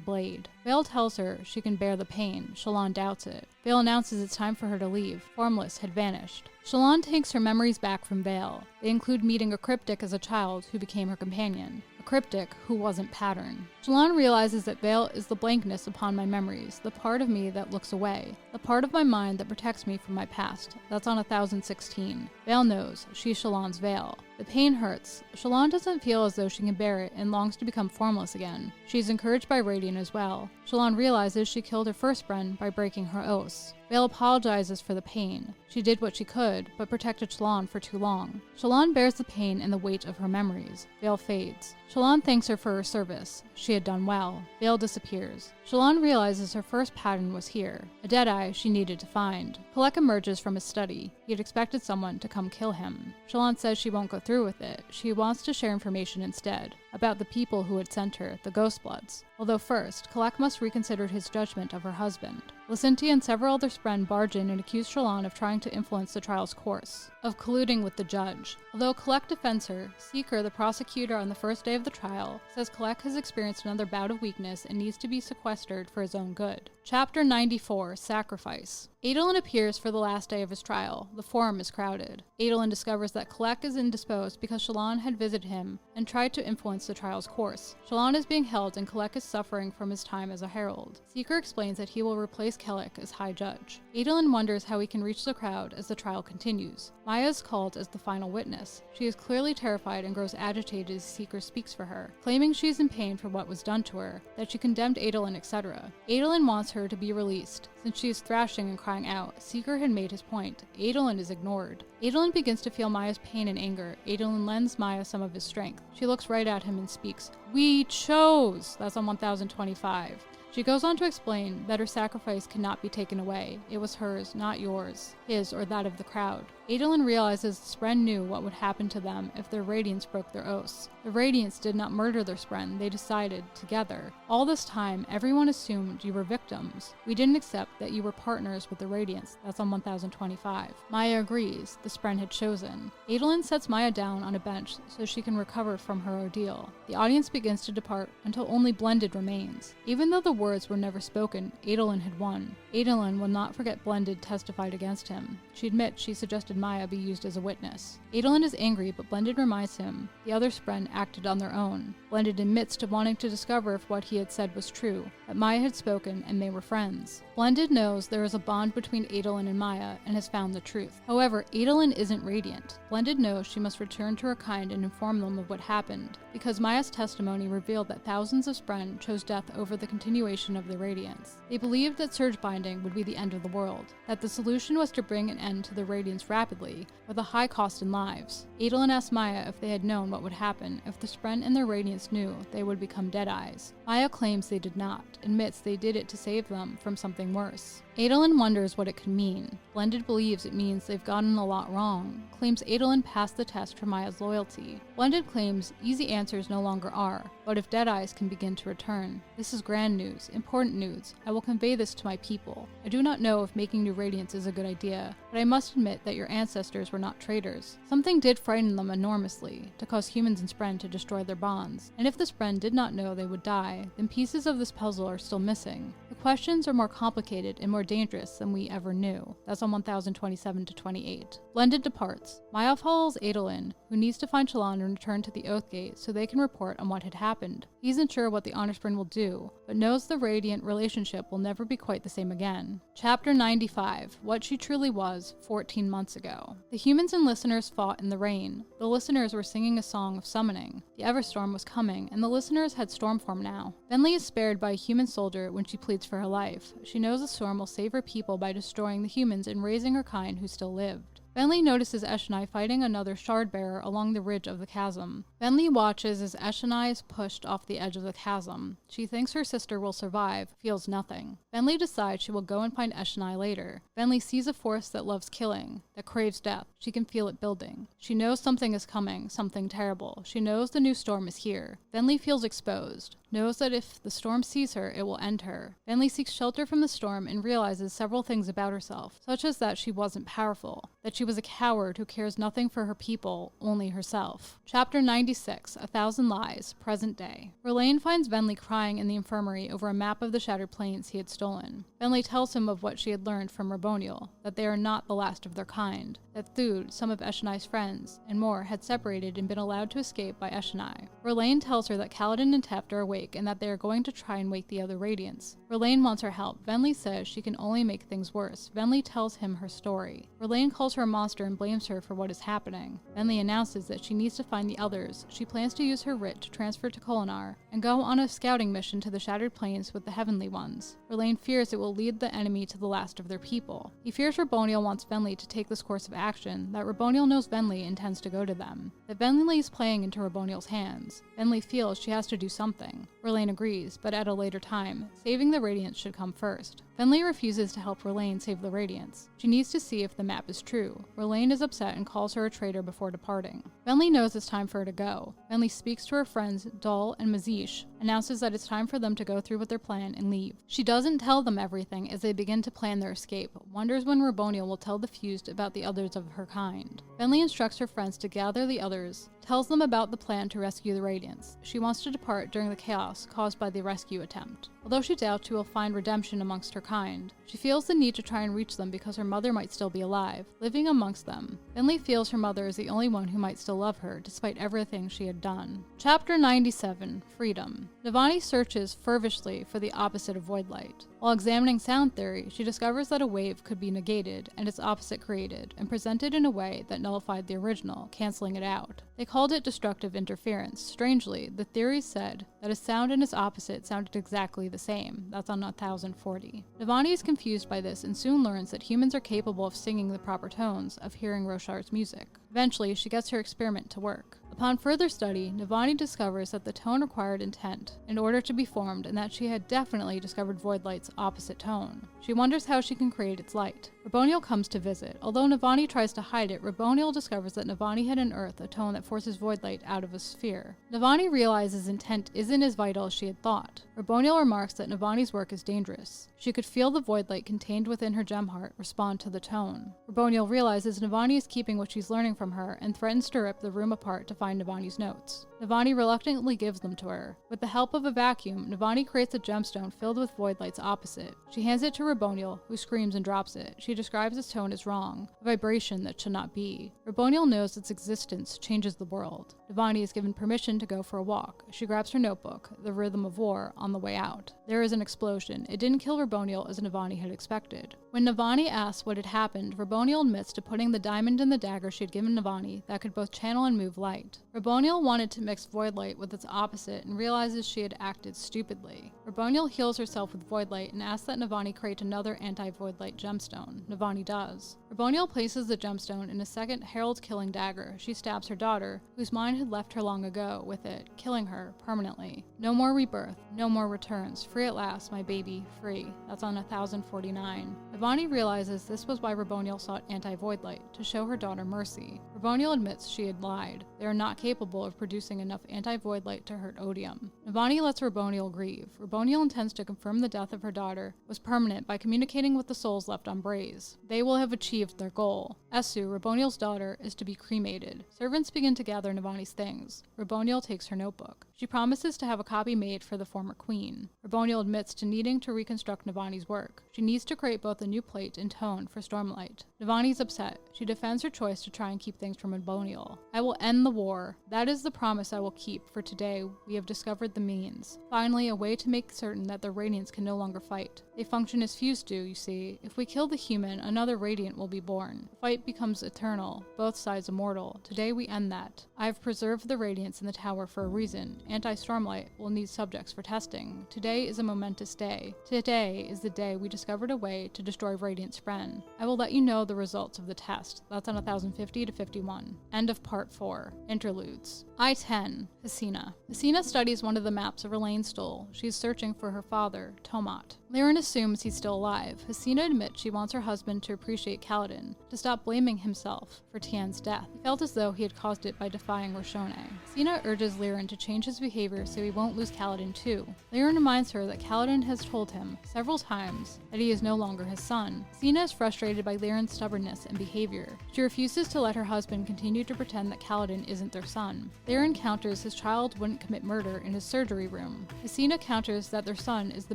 blade. Vale tells her she can bear the pain. Shallan doubts it. Vale announces it's time for her to leave. Formless had vanished. Shallan takes her memories back from Vale. They include meeting a cryptic as a child who became her companion. A cryptic who wasn't Pattern. Shallan realizes that Vale is the blankness upon my memories, the part of me that looks away, the part of my mind that protects me from my past. That's on 1016. Vale knows she's Shallan's Vale. The pain hurts. Shallan doesn't feel as though she can bear it and longs to become formless again. She's encouraged by Radiant as well. Shallan realizes she killed her first friend by breaking her oaths. Vale apologizes for the pain. She did what she could, but protected Shallan for too long. Shallan bears the pain and the weight of her memories. Vale fades. Shallan thanks her for her service. She had done well. Vale disappears. Shallan realizes her first pattern was here, a deadeye she needed to find. Kalek emerges from his study. He had expected someone to come kill him. Shallan says she won't go through with it. She wants to share information instead, about the people who had sent her, the Ghostbloods. Although first, Kalek must reconsider his judgment of her husband. Lysyntia and several other Spren barge in and accuse Shallan of trying to influence the trial's course, of colluding with the judge. Although Kalek defends her, Seeker, the prosecutor on the first day of the trial, says Kalek has experienced another bout of weakness and needs to be sequestered for his own good. Chapter 94, Sacrifice. Adolin appears for the last day of his trial. The forum is crowded. Adolin discovers that Kalek is indisposed because Shallan had visited him and tried to influence the trial's course. Shallan is being held and Kalek is suffering from his time as a herald. Seeker explains that he will replace Kalek as High Judge. Adolin wonders how he can reach the crowd as the trial continues. Maya is called as the final witness. She is clearly terrified and grows agitated as Seeker speaks for her, claiming she is in pain for what was done to her, that she condemned Adolin, etc. Adolin wants her to be released. Since she is thrashing and crying out, Seeker had made his point. Adolin is ignored. Adolin begins to feel Maya's pain and anger. Adolin lends Maya some of his strength. She looks right at him and speaks, "We chose!" That's on 1025. She goes on to explain that her sacrifice cannot be taken away. It was hers, not yours, his or that of the crowd. Adolin realizes the Spren knew what would happen to them if their Radiants broke their oaths. The Radiants did not murder their Spren, they decided, together. All this time, everyone assumed you were victims. We didn't accept that you were partners with the Radiants. That's on 1025. Maya agrees, the Spren had chosen. Adolin sets Maya down on a bench so she can recover from her ordeal. The audience begins to depart until only Blended remains. Even though the words were never spoken, Adolin had won. Adolin will not forget Blended testified against him. She admits she suggested Maya be used as a witness. Adolin is angry, but Blended reminds him the other Spren acted on their own. Blended admits to wanting to discover if what he had said was true, that Maya had spoken and they were friends. Blended knows there is a bond between Adolin and Maya and has found the truth. However, Adolin isn't radiant. Blended knows she must return to her kind and inform them of what happened, because Maya's testimony revealed that thousands of Spren chose death over the continuation of their radiance. They believed that surge binding would be the end of the world, that the solution was to bring an end to the radiance rapidly, with a high cost in lives. Adolin asked Maya if they had known what would happen if the Spren and their radiance knew they would become Deadeyes. Maya claims they did not, admits they did it to save them from something worse. Adolin wonders what it could mean. Blended believes it means they've gotten a lot wrong, claims Adolin passed the test for Maya's loyalty. Blended claims easy answers no longer are, but if dead eyes can begin to return. This is grand news, important news. I will convey this to my people. I do not know if making new radiance is a good idea, but I must admit that your ancestors were not traitors. Something did frighten them enormously, to cause humans in Spren to destroy their bonds, and if the Spren did not know they would die, then pieces of this puzzle are still missing. The questions are more complicated and more dangerous than we ever knew. That's on 1027-28. Blended departs. Maya follows Adolin, who needs to find Shallan and return to the Oathgate so they can report on what had happened. He isn't sure what the Honor Spren will do, but knows the Radiant relationship will never be quite the same again. Chapter 95. What She Truly Was, 14 months ago. The humans and listeners fought in the rain. The listeners were singing a song of summoning. The Everstorm was coming, and the listeners had storm form now. Venli is spared by a human soldier when she pleads for her life. She knows the storm will save her people by destroying the humans and raising her kind who still lived. Venli notices Eshonai fighting another shard-bearer along the ridge of the chasm. Venli watches as Eshonai is pushed off the edge of the chasm. She thinks her sister will survive, feels nothing. Venli decides she will go and find Eshonai later. Venli sees a force that loves killing, that craves death. She can feel it building. She knows something is coming, something terrible. She knows the new storm is here. Venli feels exposed. Knows that if the storm sees her, it will end her. Venli seeks shelter from the storm and realizes several things about herself, such as that she wasn't powerful, that she was a coward who cares nothing for her people, only herself. Chapter 96, 1,000 Lies, present day. Elaine finds Venli crying in the infirmary over a map of the Shattered Plains he had stolen. Venli tells him of what she had learned from Raboniel, that they are not the last of their kind, that Thud, some of Eshonai's friends, and more had separated and been allowed to escape by Eshonai. Elaine tells her that Kaladin and Teft are awake and that they are going to try and wake the other Radiants. Elaine wants her help. Venli says she can only make things worse. Venli tells him her story. Elaine calls her a monster and blames her for what is happening. Venli announces that she needs to find the others. She plans to use her writ to transfer to Kholinar and go on a scouting mission to the Shattered Plains with the Heavenly Ones. Elaine fears it will lead the enemy to the last of their people. He fears Raboniel wants Venli to take this course of action, that Raboniel knows Venli intends to go to them, that Venli is playing into Raboniel's hands. Venli feels she has to do something. Elaine agrees, but at a later time. Saving the Radiants should come first. Venli refuses to help Elaine save the Radiants. She needs to see if the map is true. Elaine is upset and calls her a traitor before departing. Venli knows it's time for her to go. Venli speaks to her friends Dol and Mazish, announces that it's time for them to go through with their plan and leave. She doesn't tell them everything as they begin to plan their escape, wonders when Raboniel will tell the Fused about the others of her kind. Venli instructs her friends to gather the others, tells them about the plan to rescue the Radiants. She wants to depart during the chaos caused by the rescue attempt. Although she doubts she will find redemption amongst her kind, she feels the need to try and reach them because her mother might still be alive, living amongst them. Venli feels her mother is the only one who might still love her, despite everything she had done. Chapter 97, Freedom. Navani searches fervishly for the opposite of void light. While examining sound theory, she discovers that a wave could be negated and its opposite created, and presented in a way that nullified the original, canceling it out. They called it destructive interference. Strangely, the theory said that a sound and its opposite sounded exactly the same. That's on 1040. Navani is confused by this and soon learns that humans are capable of singing the proper tones, of hearing Roshar's music. Eventually, she gets her experiment to work. Upon further study, Navani discovers that the tone required intent in order to be formed and that she had definitely discovered Void Light's opposite tone. She wonders how she can create its light. Raboniel comes to visit. Although Navani tries to hide it, Raboniel discovers that Navani had unearthed a tone that forces Void Light out of a sphere. Navani realizes intent isn't as vital as she had thought. Raboniel remarks that Navani's work is dangerous. She could feel the Void Light contained within her gem heart respond to the tone. Raboniel realizes Navani is keeping what she's learning from her and threatens to rip the room apart to find Navani's notes. Navani reluctantly gives them to her. With the help of a vacuum, Navani creates a gemstone filled with Void Light's opposite. She hands it to Raboniel, who screams and drops it. She describes its tone as wrong, a vibration that should not be. Raboniel knows its existence changes the world. Navani is given permission to go for a walk. She grabs her notebook, The Rhythm of War, on the way out. There is an explosion. It didn't kill Raboniel as Navani had expected. When Navani asks what had happened, Raboniel admits to putting the diamond in the dagger she had given Navani that could both channel and move light. Raboniel wanted to mix Void Light with its opposite and realizes she had acted stupidly. Raboniel heals herself with Void Light and asks that Navani create another anti-Void Light gemstone. Navani does. Raboniel places the gemstone in a second herald-killing dagger. She stabs her daughter, whose mind had left her long ago, with it, killing her permanently. No more rebirth, no more returns. Free at last, my baby, free. That's on 1049. Navani realizes this was why Raboniel sought anti-void light, to show her daughter mercy. Raboniel admits she had lied. They are not capable of producing enough anti-void light to hurt Odium. Navani lets Raboniel grieve. Raboniel intends to confirm the death of her daughter was permanent by communicating with the souls left on Braze. They will have achieved their goal. Esu, Raboniel's daughter, is to be cremated. Servants begin to gather Navani's things. Raboniel takes her notebook. She promises to have a copy made for the former queen. Raboniel admits to needing to reconstruct Navani's work. She needs to create both a new plate and tone for Stormlight. Navani's upset. She defends her choice to try and keep things from Raboniel. I will end the war. That is the promise I will keep, for today we have discovered the means. Finally, a way to make certain that the Radiants can no longer fight. They function as fuse do, you see. If we kill the human, another Radiant will be born. The fight becomes eternal, both sides immortal. Today we end that. I have preserved the Radiants in the tower for a reason. Anti-Stormlight will need subjects for testing. Today is a momentous day. Today is the day we discovered a way to destroy Radiant Spren. I will let you know the results of the test. That's on 1050 to 51. End of part 4. Interludes. I-10. Hasina. Hasina studies one of the maps of Elaine stole. She is searching for her father, Tomat. Liren assumes he's still alive. Hasina admits she wants her husband to appreciate Kaladin, to stop blaming himself for Tian's death. He felt as though he had caused it by defying Roshone. Hasina urges Liren to change his behavior so he won't lose Kaladin too. Liren reminds her that Kaladin has told him several times that he is no longer his son. Hasina is frustrated by Liren's stubbornness and behavior. She refuses to let her husband continue to pretend that Kaladin isn't their son. Liren counters his child wouldn't commit murder in his surgery room. Hasina counters that their son is the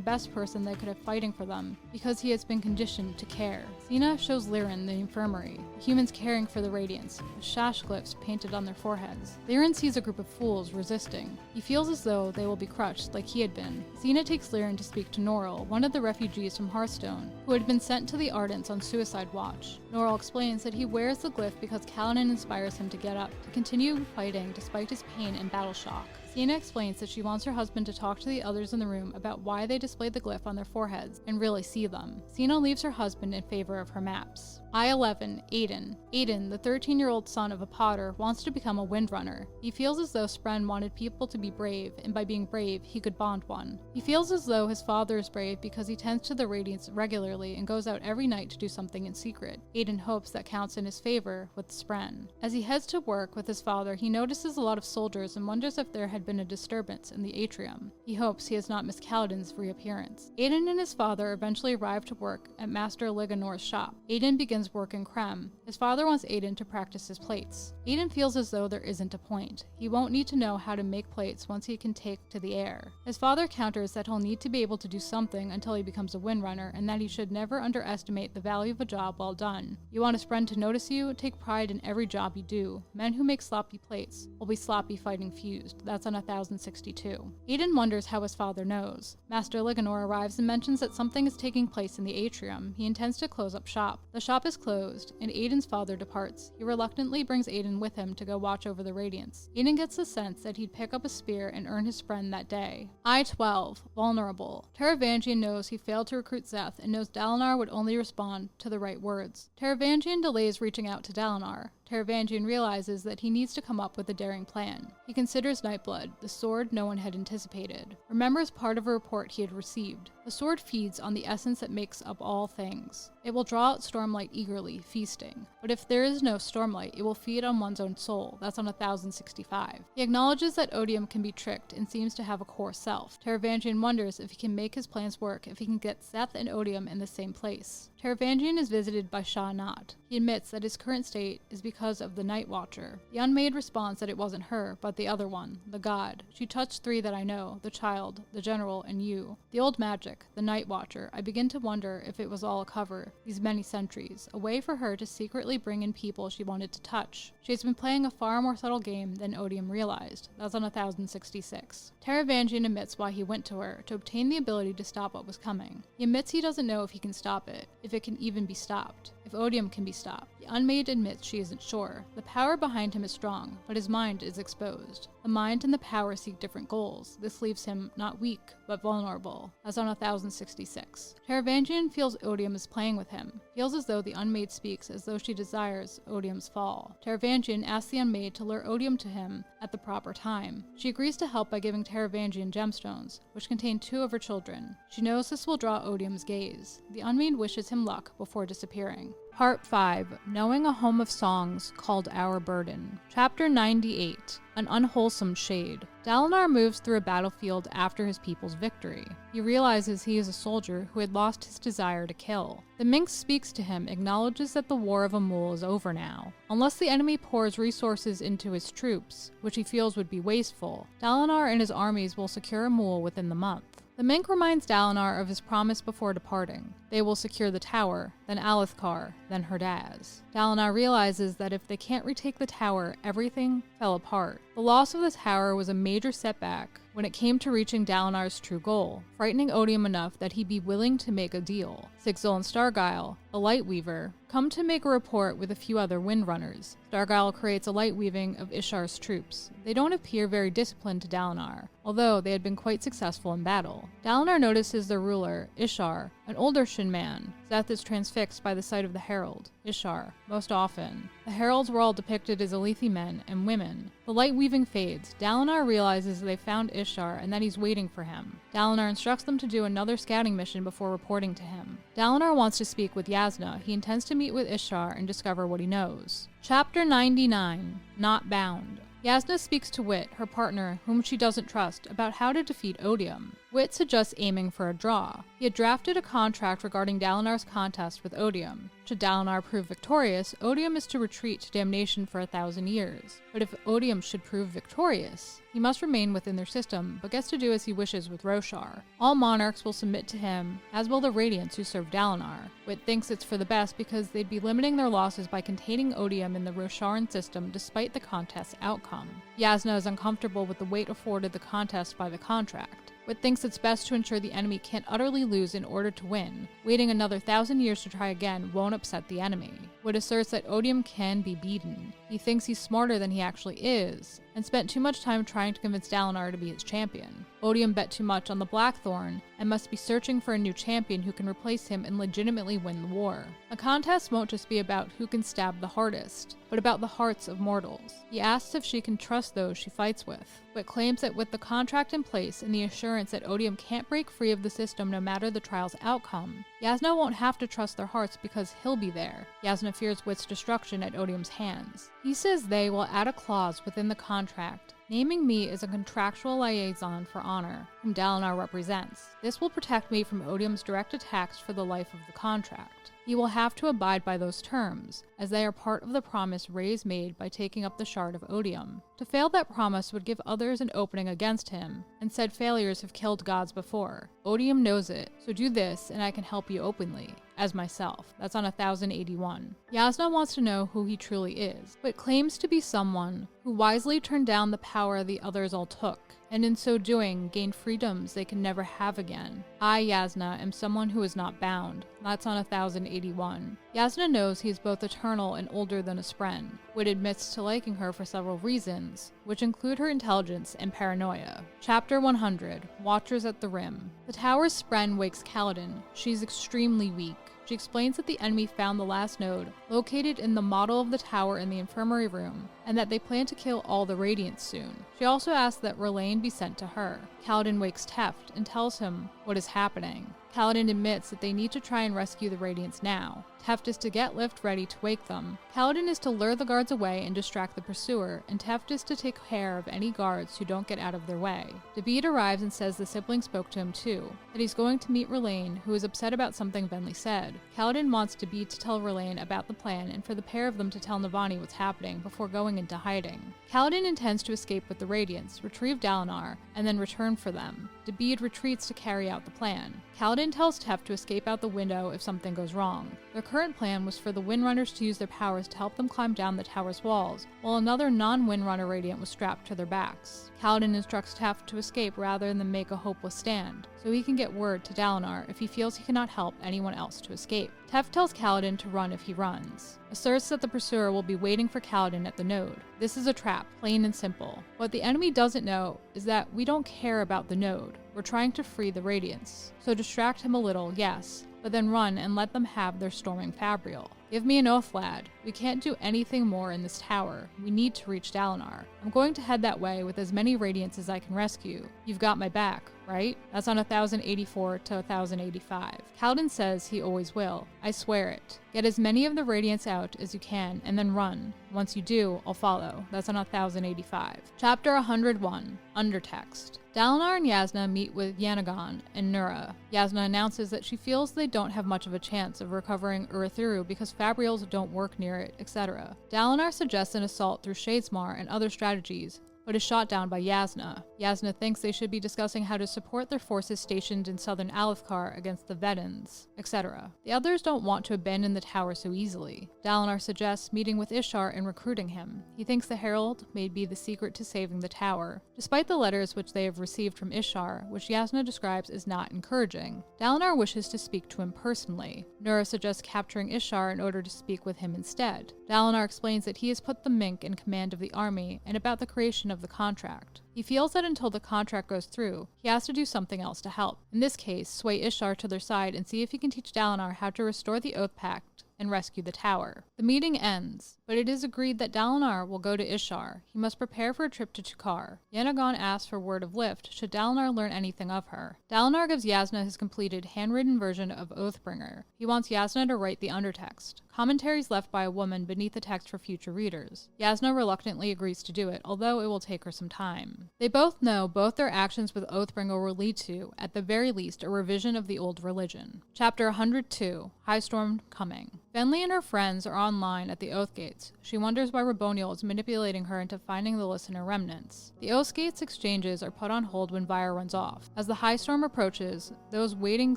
best person they could have fighting for them because he has been conditioned to care. Hasina shows Liren the infirmary, the humans caring for the Radiants, with shash glyphs painted on their foreheads. Liren sees a group of fools resisting. He feels as though they will be crushed like he had been. Hasina takes Liren to speak to Norrell, one of the refugees from Hearthstone, who had been sent to the Ardents on suicide watch. Norrell explains that he wears the glyph because Kaladin inspires him to get up, to continue fighting despite his pain and battle shock. Hasina explains that she wants her husband to talk to the others in the room about why they displayed the glyph on their foreheads and really see them. Hasina leaves her husband in favor of her maps. I-11. Aiden. Aiden, the 13-year-old son of a potter, wants to become a windrunner. He feels as though Spren wanted people to be brave, and by being brave, he could bond one. He feels as though his father is brave because he tends to the Radiants regularly and goes out every night to do something in secret. Aiden hopes that counts in his favor with Spren. As he heads to work with his father, he notices a lot of soldiers and wonders if there had been a disturbance in the atrium. He hopes he has not missed Kaladin's reappearance. Aiden and his father eventually arrive to work at Master Liganor's shop. Aiden begins work in Krem. His father wants Aiden to practice his plates. Aiden feels as though there isn't a point. He won't need to know how to make plates once he can take to the air. His father counters that he'll need to be able to do something until he becomes a windrunner, and that he should never underestimate the value of a job well done. You want a Spren to notice you? Take pride in every job you do. Men who make sloppy plates will be sloppy fighting fused. That's on 1062. Aiden wonders how his father knows. Master Liganor arrives and mentions that something is taking place in the atrium. He intends to close up shop. The shop is closed, and Aiden's father departs. He reluctantly brings Aiden with him to go watch over the Radiants. Aiden gets the sense that he'd pick up a spear and earn his Spren that day. I-12. Vulnerable. Taravangian knows he failed to recruit Szeth and knows Dalinar would only respond to the right words. Taravangian delays reaching out to Dalinar. Taravangian realizes that he needs to come up with a daring plan. He considers Nightblood, the sword no one had anticipated. Remembers part of a report he had received. The sword feeds on the essence that makes up all things. It will draw out Stormlight eagerly, feasting. But if there is no Stormlight, it will feed on one's own soul. That's on 1065. He acknowledges that Odium can be tricked and seems to have a core self. Taravangian wonders if he can make his plans work if he can get Szeth and Odium in the same place. Taravangian is visited by Shah Nat. He admits that his current state is because of the Night Watcher. The Unmade responds that it wasn't her, but the other one, the god. She touched 3 that I know, the child, the general, and you. The old magic, the Night Watcher. I begin to wonder if it was all a cover, these many centuries, a way for her to secretly bring in people she wanted to touch. She has been playing a far more subtle game than Odium realized. That's on 1066. Taravangian admits why he went to her, to obtain the ability to stop what was coming. He admits he doesn't know if he can stop it, if it can even be stopped, if Odium can be stopped. The Unmade admits she isn't sure. The power behind him is strong, but his mind is exposed. The mind and the power seek different goals. This leaves him not weak, but vulnerable, as on 1066. Taravangian feels Odium is playing with him, feels as though the Unmade speaks as though she desires Odium's fall. Taravangian asks the Unmade to lure Odium to him at the proper time. She agrees to help by giving Taravangian gemstones, which contain 2 of her children. She knows this will draw Odium's gaze. The Unmade wishes him luck before disappearing. Part 5. Knowing a Home of Songs Called Our Burden. Chapter 98. An Unwholesome Shade. Dalinar moves through a battlefield after his people's victory. He realizes he is a soldier who had lost his desire to kill. The minx speaks to him, acknowledges that the War of Amul is over now. Unless the enemy pours resources into his troops, which he feels would be wasteful, Dalinar and his armies will secure Amul within the month. The Mink reminds Dalinar of his promise before departing. They will secure the tower, then Alethkar, then Herdaz. Dalinar realizes that if they can't retake the tower, everything fell apart. The loss of the tower was a major setback when it came to reaching Dalinar's true goal, frightening Odium enough that he'd be willing to make a deal. Sigil and Stargyle, a Lightweaver, come to make a report with a few other Windrunners. Stargyle creates a lightweaving of Ishar's troops. They don't appear very disciplined to Dalinar, although they had been quite successful in battle. Dalinar notices their ruler, Ishar, an older Shin man. Szeth is transfixed by the sight of the herald, Ishar, most often. The heralds were all depicted as Alethi men and women. The light weaving fades. Dalinar realizes they found Ishar and that he's waiting for him. Dalinar instructs them to do another scouting mission before reporting to him. Dalinar wants to speak with Yasna. He intends to meet with Ishar and discover what he knows. Chapter 99. Not Bound. Yasna speaks to Wit, her partner, whom she doesn't trust, about how to defeat Odium. Wit suggests aiming for a draw. He had drafted a contract regarding Dalinar's contest with Odium. Should Dalinar prove victorious, Odium is to retreat to damnation for 1,000 years. But if Odium should prove victorious, he must remain within their system, but gets to do as he wishes with Roshar. All monarchs will submit to him, as will the Radiants who serve Dalinar. Wit thinks it's for the best because they'd be limiting their losses by containing Odium in the Rosharan system despite the contest's outcome. Yasna is uncomfortable with the weight afforded the contest by the contract. Wit thinks it's best to ensure the enemy can't utterly lose in order to win. Waiting another 1,000 years to try again won't upset the enemy. Wit asserts that Odium can be beaten. He thinks he's smarter than he actually is, and spent too much time trying to convince Dalinar to be his champion. Odium bet too much on the Blackthorn, and must be searching for a new champion who can replace him and legitimately win the war. A contest won't just be about who can stab the hardest, but about the hearts of mortals. He asks if she can trust those she fights with, but claims that with the contract in place and the assurance that Odium can't break free of the system no matter the trial's outcome, Yasna won't have to trust their hearts because he'll be there. Yasna fears Wit's destruction at Odium's hands. He says they will add a clause within the contract naming me as a contractual liaison for honor, whom Dalinar represents. This will protect me from Odium's direct attacks for the life of the contract. He will have to abide by those terms, as they are part of the promise Ray's made by taking up the Shard of Odium. To fail that promise would give others an opening against him, and said failures have killed gods before. Odium knows it, so do this and I can help you openly. As myself. That's on 1081. Yasna wants to know who he truly is, but claims to be someone who wisely turned down the power the others all took, and in so doing gained freedoms they can never have again. I, Yasna, am someone who is not bound. That's on 1081. Yasna knows he is both eternal and older than a Spren. Wit admits to liking her for several reasons, which include her intelligence and paranoia. Chapter 100. Watchers at the Rim. The tower's Spren wakes Kaladin. She's extremely weak. She explains that the enemy found the last node, located in the model of the tower in the infirmary room, and that they plan to kill all the Radiants soon. She also asks that Elaine be sent to her. Kaladin wakes Teft and tells him what is happening. Kaladin admits that they need to try and rescue the Radiants now. Teft is to get Lift ready to wake them. Kaladin is to lure the guards away and distract the pursuer, and Teft is to take care of any guards who don't get out of their way. David arrives and says the sibling spoke to him too, that he's going to meet R'laine, who is upset about something Venli said. Kaladin wants David to tell R'laine about the plan and for the pair of them to tell Navani what's happening before going into hiding. Kaladin intends to escape with the Radiants, retrieve Dalinar, and then return for them. David retreats to carry out the plan. Kaladin tells Teft to escape out the window if something goes wrong. Their current plan was for the Windrunners to use their powers to help them climb down the tower's walls, while another non-Windrunner Radiant was strapped to their backs. Kaladin instructs Teft to escape rather than make a hopeless stand, so he can get word to Dalinar if he feels he cannot help anyone else to escape. Teft tells Kaladin to run if he runs, asserts that the pursuer will be waiting for Kaladin at the node. This is a trap, plain and simple. What the enemy doesn't know is that we don't care about the node. We're trying to free the Radiance. So distract him a little, yes, but then run and let them have their storming fabrial. Give me an oath, lad. We can't do anything more in this tower. We need to reach Dalinar. I'm going to head that way with as many Radiants as I can rescue. You've got my back, right? That's on 1084 to 1085. Kaladin says he always will. I swear it. Get as many of the Radiants out as you can and then run. Once you do, I'll follow. That's on 1085. Chapter 101. Undertext. Dalinar and Yasna meet with Yanagon and Nura. Yasna announces that she feels they don't have much of a chance of recovering Urithiru because fabrials don't work near it, etc. Dalinar suggests an assault through Shadesmar and other strategies, but is shot down by Yasna. Yasna thinks they should be discussing how to support their forces stationed in southern Alethkar against the Vedans, etc. The others don't want to abandon the tower so easily. Dalinar suggests meeting with Ishar and recruiting him. He thinks the Herald may be the secret to saving the tower, despite the letters which they have received from Ishar, which Yasna describes as not encouraging. Dalinar wishes to speak to him personally. Nura suggests capturing Ishar in order to speak with him instead. Dalinar explains that he has put the Mink in command of the army and about the creation of the contract. He feels that until the contract goes through, he has to do something else to help. In this case, sway Ishar to their side and see if he can teach Dalinar how to restore the Oath Pact and rescue the tower. The meeting ends, but it is agreed that Dalinar will go to Ishar. He must prepare for a trip to Tukar. Yanagon asks for word of lift should Dalinar learn anything of her. Dalinar gives Yasna his completed handwritten version of Oathbringer. He wants Yasna to write the undertext. Commentaries left by a woman beneath the text for future readers. Yasna reluctantly agrees to do it, although it will take her some time. They both know both their actions with Oathbringer will lead to, at the very least, a revision of the old religion. Chapter 102. High Storm Coming. Venli and her friends are online at the Oath Gates. She wonders why Raboniel is manipulating her into finding the listener remnants. The Oath Gates exchanges are put on hold when Vyre runs off. As the high storm approaches, those waiting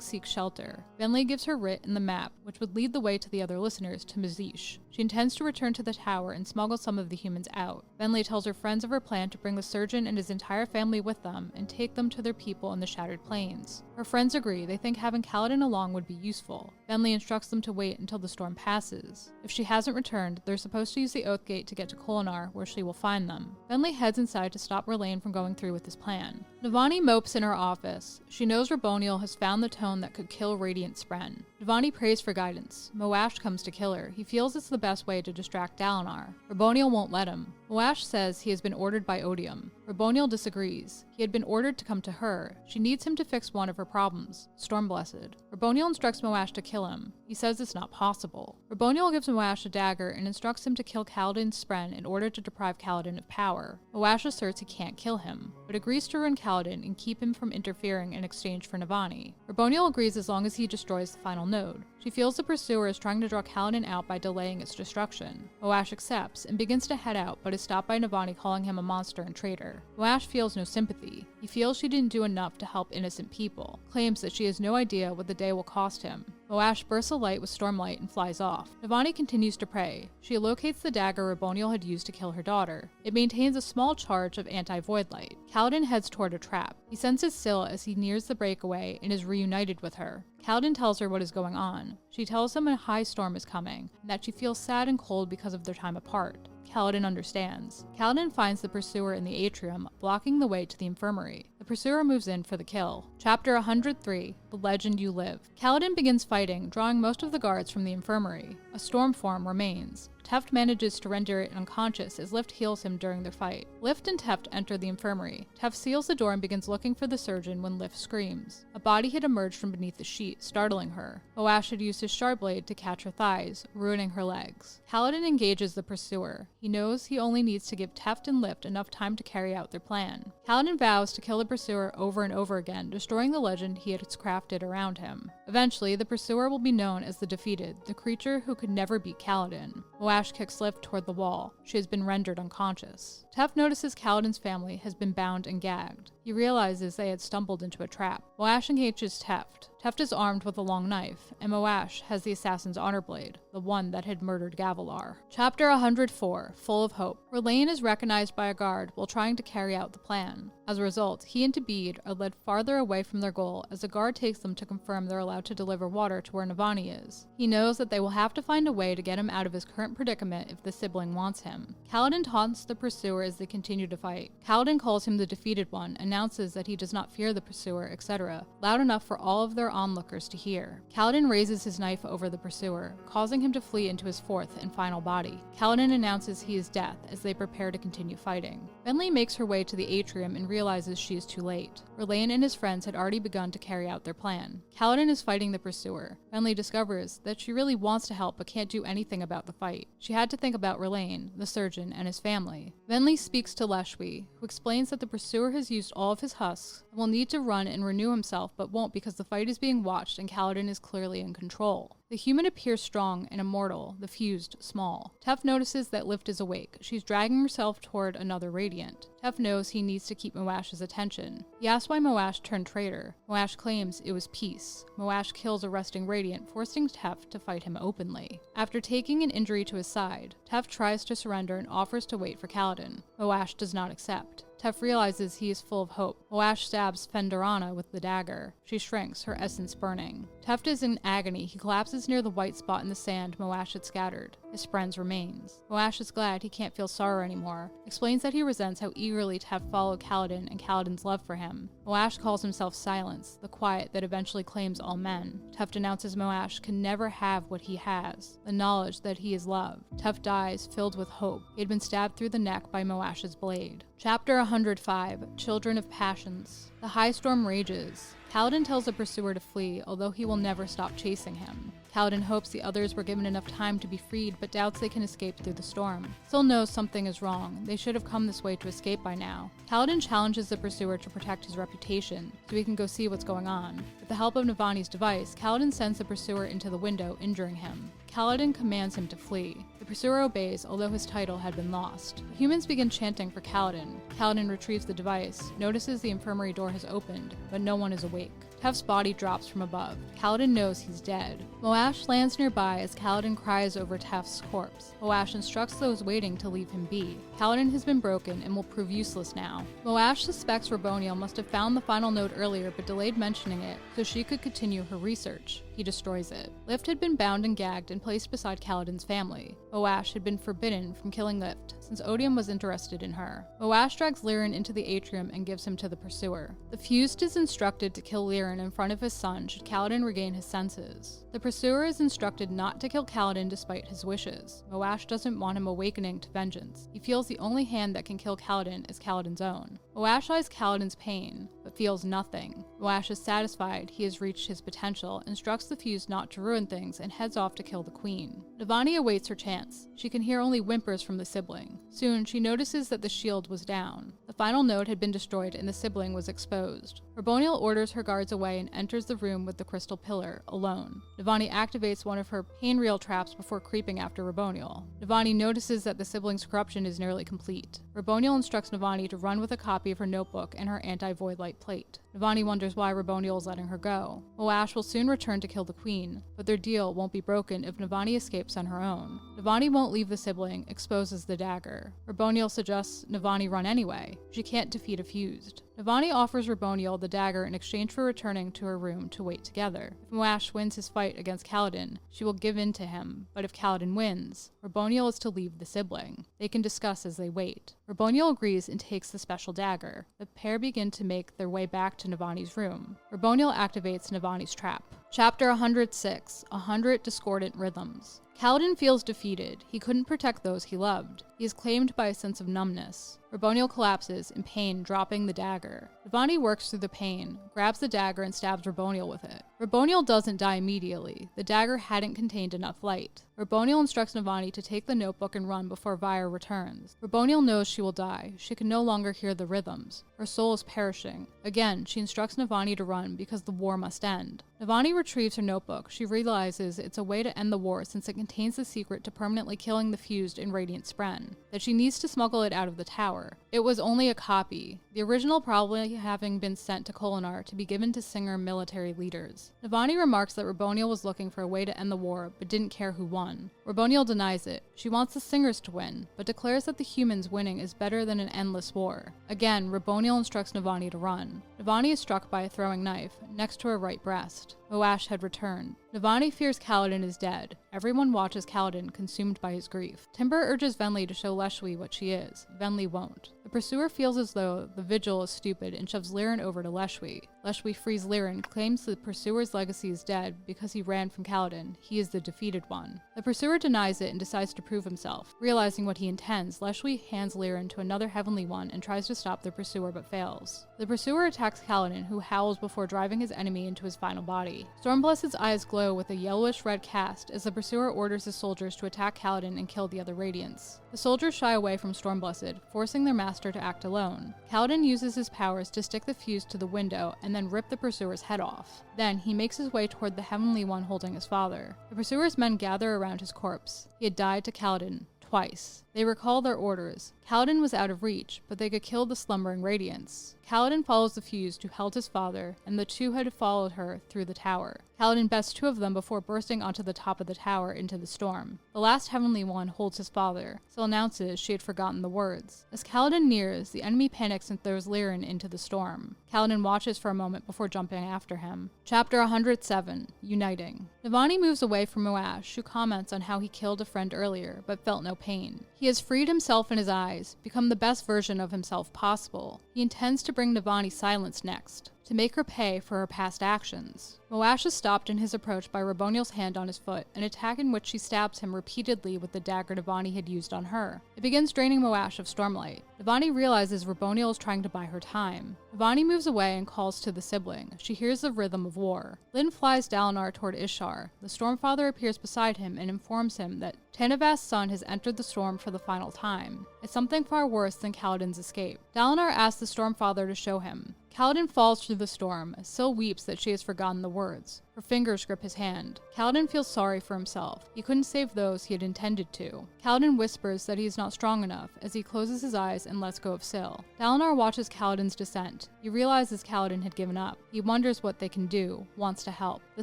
seek shelter. Venli gives her writ and the map, which would lead the way to the other listeners, to Mazish. She intends to return to the tower and smuggle some of the humans out. Venli tells her friends of her plan to bring the surgeon and his entire family with them and take them to their people in the Shattered Plains. Her friends agree. They think having Kaladin along would be useful. Venli instructs them to wait until the storm passes. If she hasn't returned, they're supposed to use the Oath Gate to get to Kholinar, where she will find them. Venli heads inside to stop Elaine from going through with his plan. Navani mopes in her office. She knows Raboniel has found the tome that could kill Radiant Spren. Navani prays for guidance. Moash comes to kill her. He feels it's the best way to distract Dalinar. Raboniel won't let him. Moash says he has been ordered by Odium. Raboniel disagrees. He had been ordered to come to her. She needs him to fix one of her problems, Stormblessed. Raboniel instructs Moash to kill him. He says it's not possible. Raboniel gives Moash a dagger and instructs him to kill Kaladin Spren in order to deprive Kaladin of power. Moash asserts he can't kill him, but agrees to ruin Kaladin and keep him from interfering in exchange for Navani. Raboniel agrees as long as he destroys the final node. She feels the pursuer is trying to draw Kaladin out by delaying its destruction. Moash accepts and begins to head out, but is stopped by Navani calling him a monster and traitor. Moash feels no sympathy. He feels she didn't do enough to help innocent people, claims that she has no idea what the day will cost him. Moash bursts a light with Stormlight and flies off. Navani continues to pray. She locates the dagger Raboniel had used to kill her daughter. It maintains a small charge of anti-void light. Kaladin heads toward a trap. He senses Syl as he nears the breakaway and is reunited with her. Kaladin tells her what is going on. She tells him a high storm is coming, and that she feels sad and cold because of their time apart. Kaladin understands. Kaladin finds the pursuer in the atrium, blocking the way to the infirmary. The pursuer moves in for the kill. Chapter 103. The Legend You Live. Kaladin begins fighting, drawing most of the guards from the infirmary. A storm form remains. Teft manages to render it unconscious as Lift heals him during their fight. Lift and Teft enter the infirmary. Teft seals the door and begins looking for the surgeon when Lift screams. A body had emerged from beneath the sheet, startling her. Moash had used his sharp blade to catch her thighs, ruining her legs. Kaladin engages the pursuer. He knows he only needs to give Teft and Lift enough time to carry out their plan. Kaladin vows to kill the pursuer over and over again, destroying the legend he had crafted around him. Eventually, the pursuer will be known as the Defeated, the creature who could never beat Kaladin. Moash kicks Lift toward the wall. She has been rendered unconscious. Teft notices Kaladin's family has been bound and gagged. He He realizes they had stumbled into a trap. Moash engages Teft. Teft is armed with a long knife, and Moash has the assassin's honor blade, the one that had murdered Gavilar. Chapter 104, Full of Hope. Elaine is recognized by a guard while trying to carry out the plan. As a result, he and David are led farther away from their goal as a guard takes them to confirm they're allowed to deliver water to where Navani is. He knows that they will have to find a way to get him out of his current predicament if the sibling wants him. Kaladin taunts the pursuer as they continue to fight. Kaladin calls him the defeated one, announces that he does not fear the pursuer, etc., loud enough for all of their onlookers to hear. Kaladin raises his knife over the pursuer, causing him to flee into his fourth and final body. Kaladin announces he is death as they prepare to continue fighting. Bentley makes her way to the atrium and realizes she is too late. Elaine and his friends had already begun to carry out their plan. Kaladin is fighting the pursuer. Bentley discovers that she really wants to help but can't do anything about the fight. She had to think about Elaine, the surgeon, and his family. Bentley speaks to Leshwi, who explains that the pursuer has used all of his husks and will need to run and renew himself but won't because the fight is being watched and Kaladin is clearly in control. The human appears strong and immortal, the fused small. Teft notices that Lift is awake. She's dragging herself toward another Radiant. Teft knows he needs to keep Moash's attention. He asks why Moash turned traitor. Moash claims it was peace. Moash kills a resting Radiant, forcing Teft to fight him openly. After taking an injury to his side, Teft tries to surrender and offers to wait for Kaladin. Moash does not accept. Teft realizes he is full of hope. Moash stabs Fenderana with the dagger. She shrinks, her essence burning. Teft is in agony. He collapses near the white spot in the sand Moash had scattered. His friend's remains. Moash is glad he can't feel sorrow anymore, explains that he resents how eagerly Teft followed Kaladin and Kaladin's love for him. Moash calls himself Silence, the quiet that eventually claims all men. Teft announces Moash can never have what he has, the knowledge that he is loved. Teft dies, filled with hope. He had been stabbed through the neck by Moash's blade. Chapter 105, Children of Passions. The high storm rages. Kaladin tells the pursuer to flee, although he will never stop chasing him. Kaladin hopes the others were given enough time to be freed, but doubts they can escape through the storm. Still knows something is wrong. They should have come this way to escape by now. Kaladin challenges the pursuer to protect his reputation, so he can go see what's going on. With the help of Navani's device, Kaladin sends the pursuer into the window, injuring him. Kaladin commands him to flee. The pursuer obeys, although his title had been lost. The humans begin chanting for Kaladin. Kaladin retrieves the device, notices the infirmary door has opened, but no one is awake. Teft's body drops from above. Kaladin knows he's dead. Moash lands nearby as Kaladin cries over Teft's corpse. Moash instructs those waiting to leave him be. Kaladin has been broken and will prove useless now. Moash suspects Raboniel must have found the final note earlier but delayed mentioning it so she could continue her research. He destroys it. Lift had been bound and gagged and placed beside Kaladin's family. Moash had been forbidden from killing Lift since Odium was interested in her. Moash drags Liren into the atrium and gives him to the pursuer. The fused is instructed to kill Liren in front of his son should Kaladin regain his senses. The pursuer is instructed not to kill Kaladin despite his wishes. Moash doesn't want him awakening to vengeance. He feels the only hand that can kill Kaladin is Kaladin's own. Moash eyes Kaladin's pain, but feels nothing. Moash is satisfied he has reached his potential, instructs the fuse not to ruin things, and heads off to kill the queen. Navani awaits her chance. She can hear only whimpers from the sibling. Soon, she notices that the shield was down. The final note had been destroyed and the sibling was exposed. Raboniel orders her guards away and enters the room with the crystal pillar, alone. Navani activates one of her pain reel traps before creeping after Raboniel. Navani notices that the sibling's corruption is nearly complete. Raboniel instructs Navani to run with a copy of her notebook and her anti-void light plate. Navani wonders why Raboniel is letting her go. Moash will soon return to kill the queen, but their deal won't be broken if Navani escapes on her own. Navani won't leave the sibling, exposes the dagger. Raboniel suggests Navani run anyway. She can't defeat a fused. Navani offers Raboniel the dagger in exchange for returning to her room to wait together. If Moash wins his fight against Kaladin, she will give in to him, but if Kaladin wins, Raboniel is to leave the sibling. They can discuss as they wait. Raboniel agrees and takes the special dagger. The pair begin to make their way back to Navani's room. Raboniel activates Navani's trap. Chapter 106, 100 Discordant Rhythms. Kaladin feels defeated. He couldn't protect those he loved. He is claimed by a sense of numbness. Raboniel collapses, in pain, dropping the dagger. Navani works through the pain, grabs the dagger and stabs Raboniel with it. Raboniel doesn't die immediately. The dagger hadn't contained enough light. Raboniel instructs Navani to take the notebook and run before Vyre returns. Raboniel knows she will die. She can no longer hear the rhythms. Her soul is perishing. Again, she instructs Navani to run because the war must end. Navani retrieves her notebook. She realizes it's a way to end the war since it contains the secret to permanently killing the fused in Radiant Spren, that she needs to smuggle it out of the tower. It was only a copy. The original probably having been sent to Kholinar to be given to Singer military leaders. Navani remarks that Raboniel was looking for a way to end the war, but didn't care who won. Raboniel denies it. She wants the Singers to win, but declares that the humans winning is better than an endless war. Again, Raboniel instructs Navani to run. Navani is struck by a throwing knife, next to her right breast. Moash had returned. Navani fears Kaladin is dead. Everyone watches Kaladin, consumed by his grief. Timber urges Venli to show Leshwi what she is. Venli won't. The pursuer feels as though the vigil is stupid and shoves Lirin over to Leshwi. Leshwi frees Lirin, claims the pursuer's legacy is dead because he ran from Kaladin. He is the defeated one. The pursuer denies it and decides to prove himself. Realizing what he intends, Leshwi hands Lirin to another heavenly one and tries to stop the pursuer but fails. The pursuer attacks Kaladin, who howls before driving his enemy into his final body. Stormblessed's eyes glow with a yellowish-red cast as the pursuer orders his soldiers to attack Kaladin and kill the other Radiants. The soldiers shy away from Stormblessed, forcing their master to act alone. Kaladin uses his powers to stick the fuse to the window and then rip the pursuer's head off. Then, he makes his way toward the heavenly one holding his father. The pursuer's men gather around his corpse. He had died to Kaladin twice. They recall their orders. Kaladin was out of reach, but they could kill the slumbering Radiants. Kaladin follows the fuse to help his father, and the two had followed her through the tower. Kaladin bests two of them before bursting onto the top of the tower into the storm. The last heavenly one holds his father. Syl announces she had forgotten the words. As Kaladin nears, the enemy panics and throws Lirin into the storm. Kaladin watches for a moment before jumping after him. Chapter 107, Uniting. Navani moves away from Moash, who comments on how he killed a friend earlier, but felt no pain. He has freed himself in his eyes, become the best version of himself possible. He intends to bring Navani silence next, to make her pay for her past actions. Moash is stopped in his approach by Raboniel's hand on his foot, an attack in which she stabs him repeatedly with the dagger Navani had used on her. It begins draining Moash of Stormlight. Navani realizes Raboniel is trying to buy her time. Navani moves away and calls to the sibling. She hears the rhythm of war. Lyn flies Dalinar toward Ishar. The Stormfather appears beside him and informs him that Tanavast's son has entered the storm for the final time. It's something far worse than Kaladin's escape. Dalinar asks the Stormfather to show him. Kaladin falls through the storm. Syl weeps that she has forgotten the words. Her fingers grip his hand. Kaladin feels sorry for himself. He couldn't save those he had intended to. Kaladin whispers that he is not strong enough as he closes his eyes and lets go of Syl. Dalinar watches Kaladin's descent. He realizes Kaladin had given up. He wonders what they can do, wants to help. The